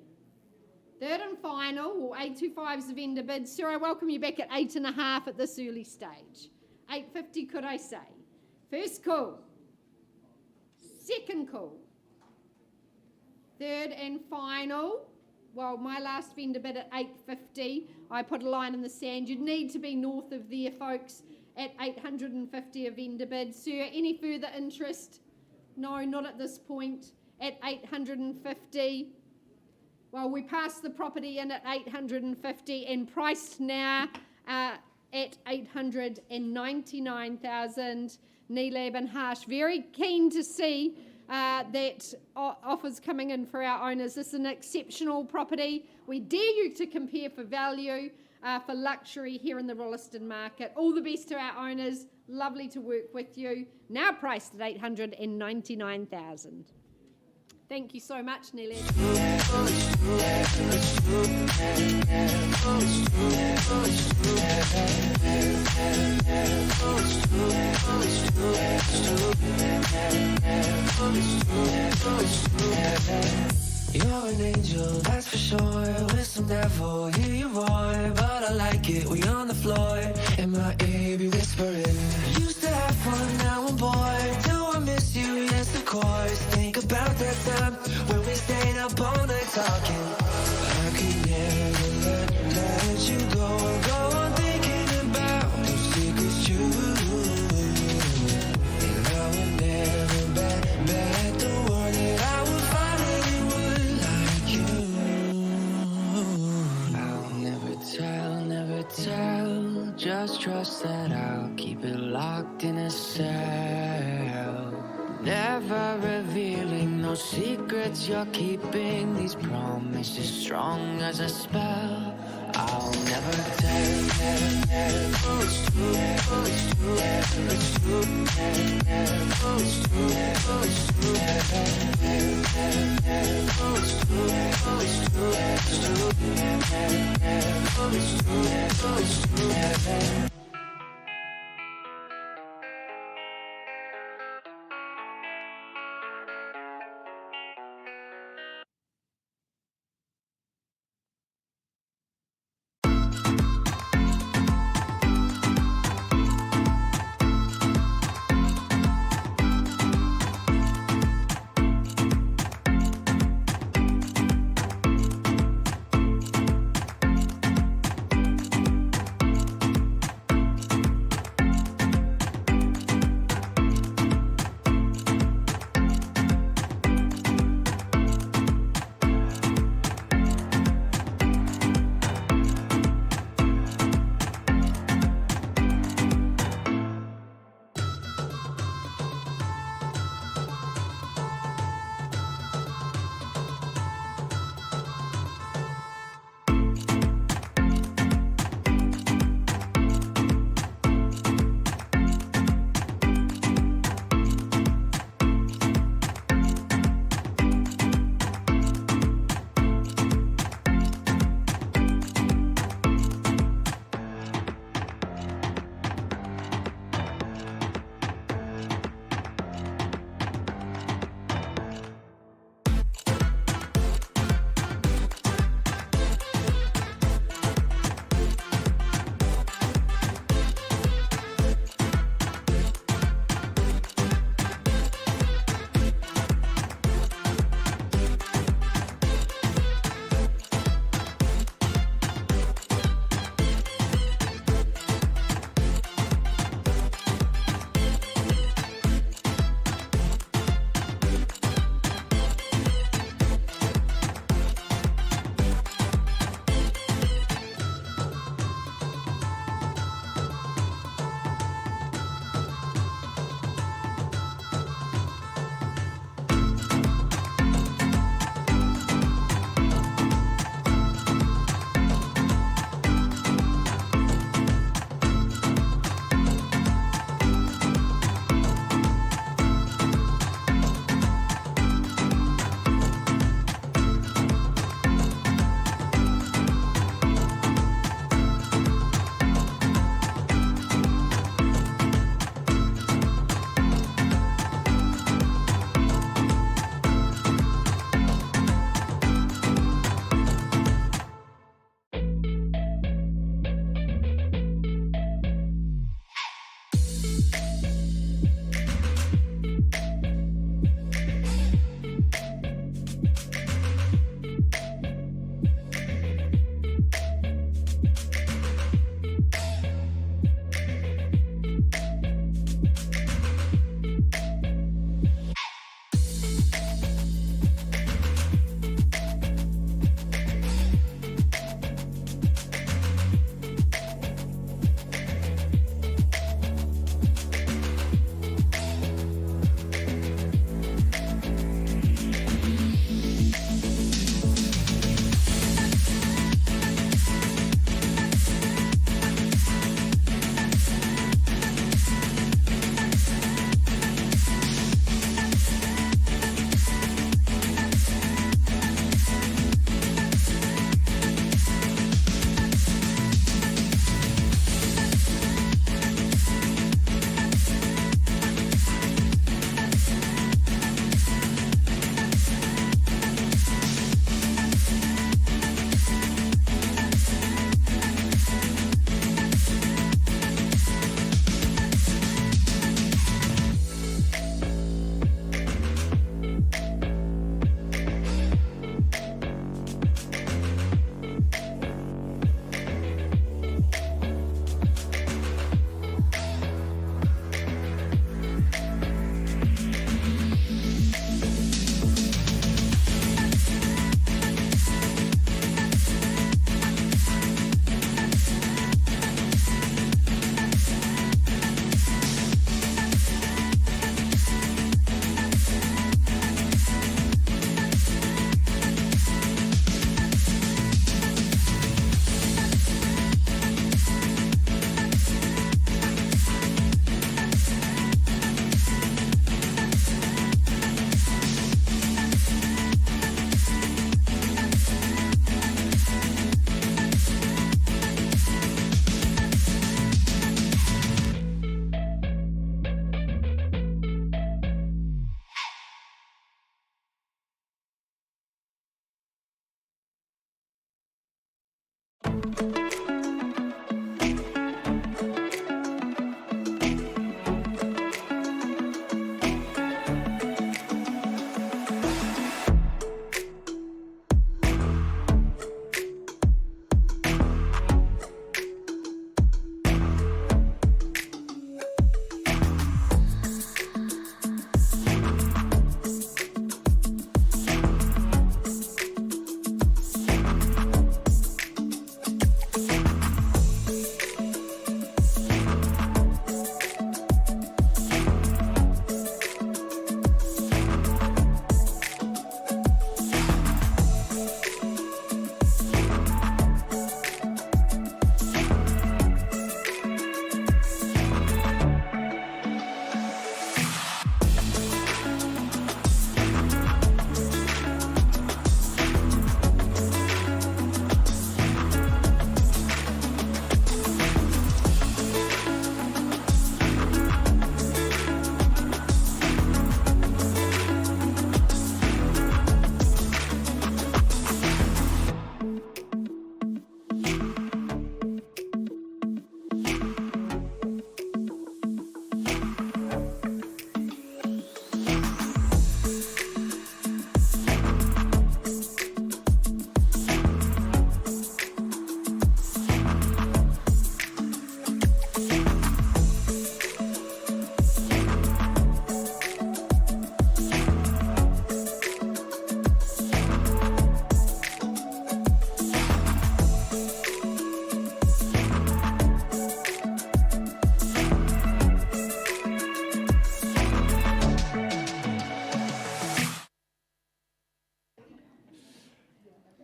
Third and final. Or 825's the vendor bid. Sir, I welcome you back at 8.5 at this early stage. 850, could I say? First call. Second call. Third and final. Well, my last vendor bid at 850. I put a line in the sand. You'd need to be north of there, folks, at 850 a vendor bid. Sir, any further interest? No, not at this point. At 850. Well, we passed the property in at 850 and priced now at 899,000. Neelab and Harsh, very keen to see that offers coming in for our owners. This is an exceptional property. We dare you to compare for value, for luxury here in the Rolleston market. All the best to our owners. Lovely to work with you. Now priced at 899,000. Thank you so much, Nelly. You're an angel, that's for sure. With some devil, hear you roar. But I like it, we on the floor. In my ear, be whispering. Used to have fun, now I'm bored. Do I miss you? Yes, of course. Think about that time when we stayed up all night talking. I could never let you go. Go on thinking about those secrets true. And I would never bet the word that I would find anyone like you. I'll never tell. Just trust that I'll keep it locked in a cell. Never revealing no secrets you're keeping. These promises strong as a spell. I'll never tell. It's true.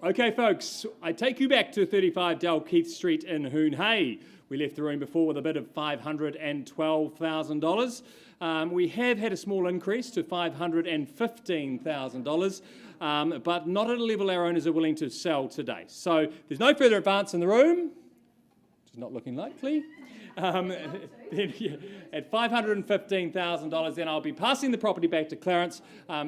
Okay, folks, I take you back to 35 Dalkeith Street in Hoonhay. We left the room before with a bid of $512,000. We have had a small increase to $515,000, but not at a level our owners are willing to sell today. So there's no further advance in the room, which is not looking likely. At $515,000, then I'll be passing the property back to Clarence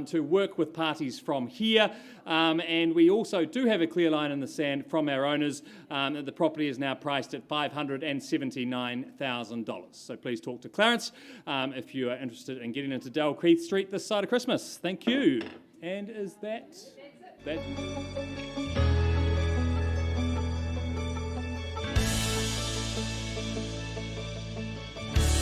to work with parties from here. And we also do have a clear line in the sand from our owners that the property is now priced at $579,000. So please talk to Clarence if you are interested in getting into Dalkeith Street this side of Christmas. Thank you. And is that?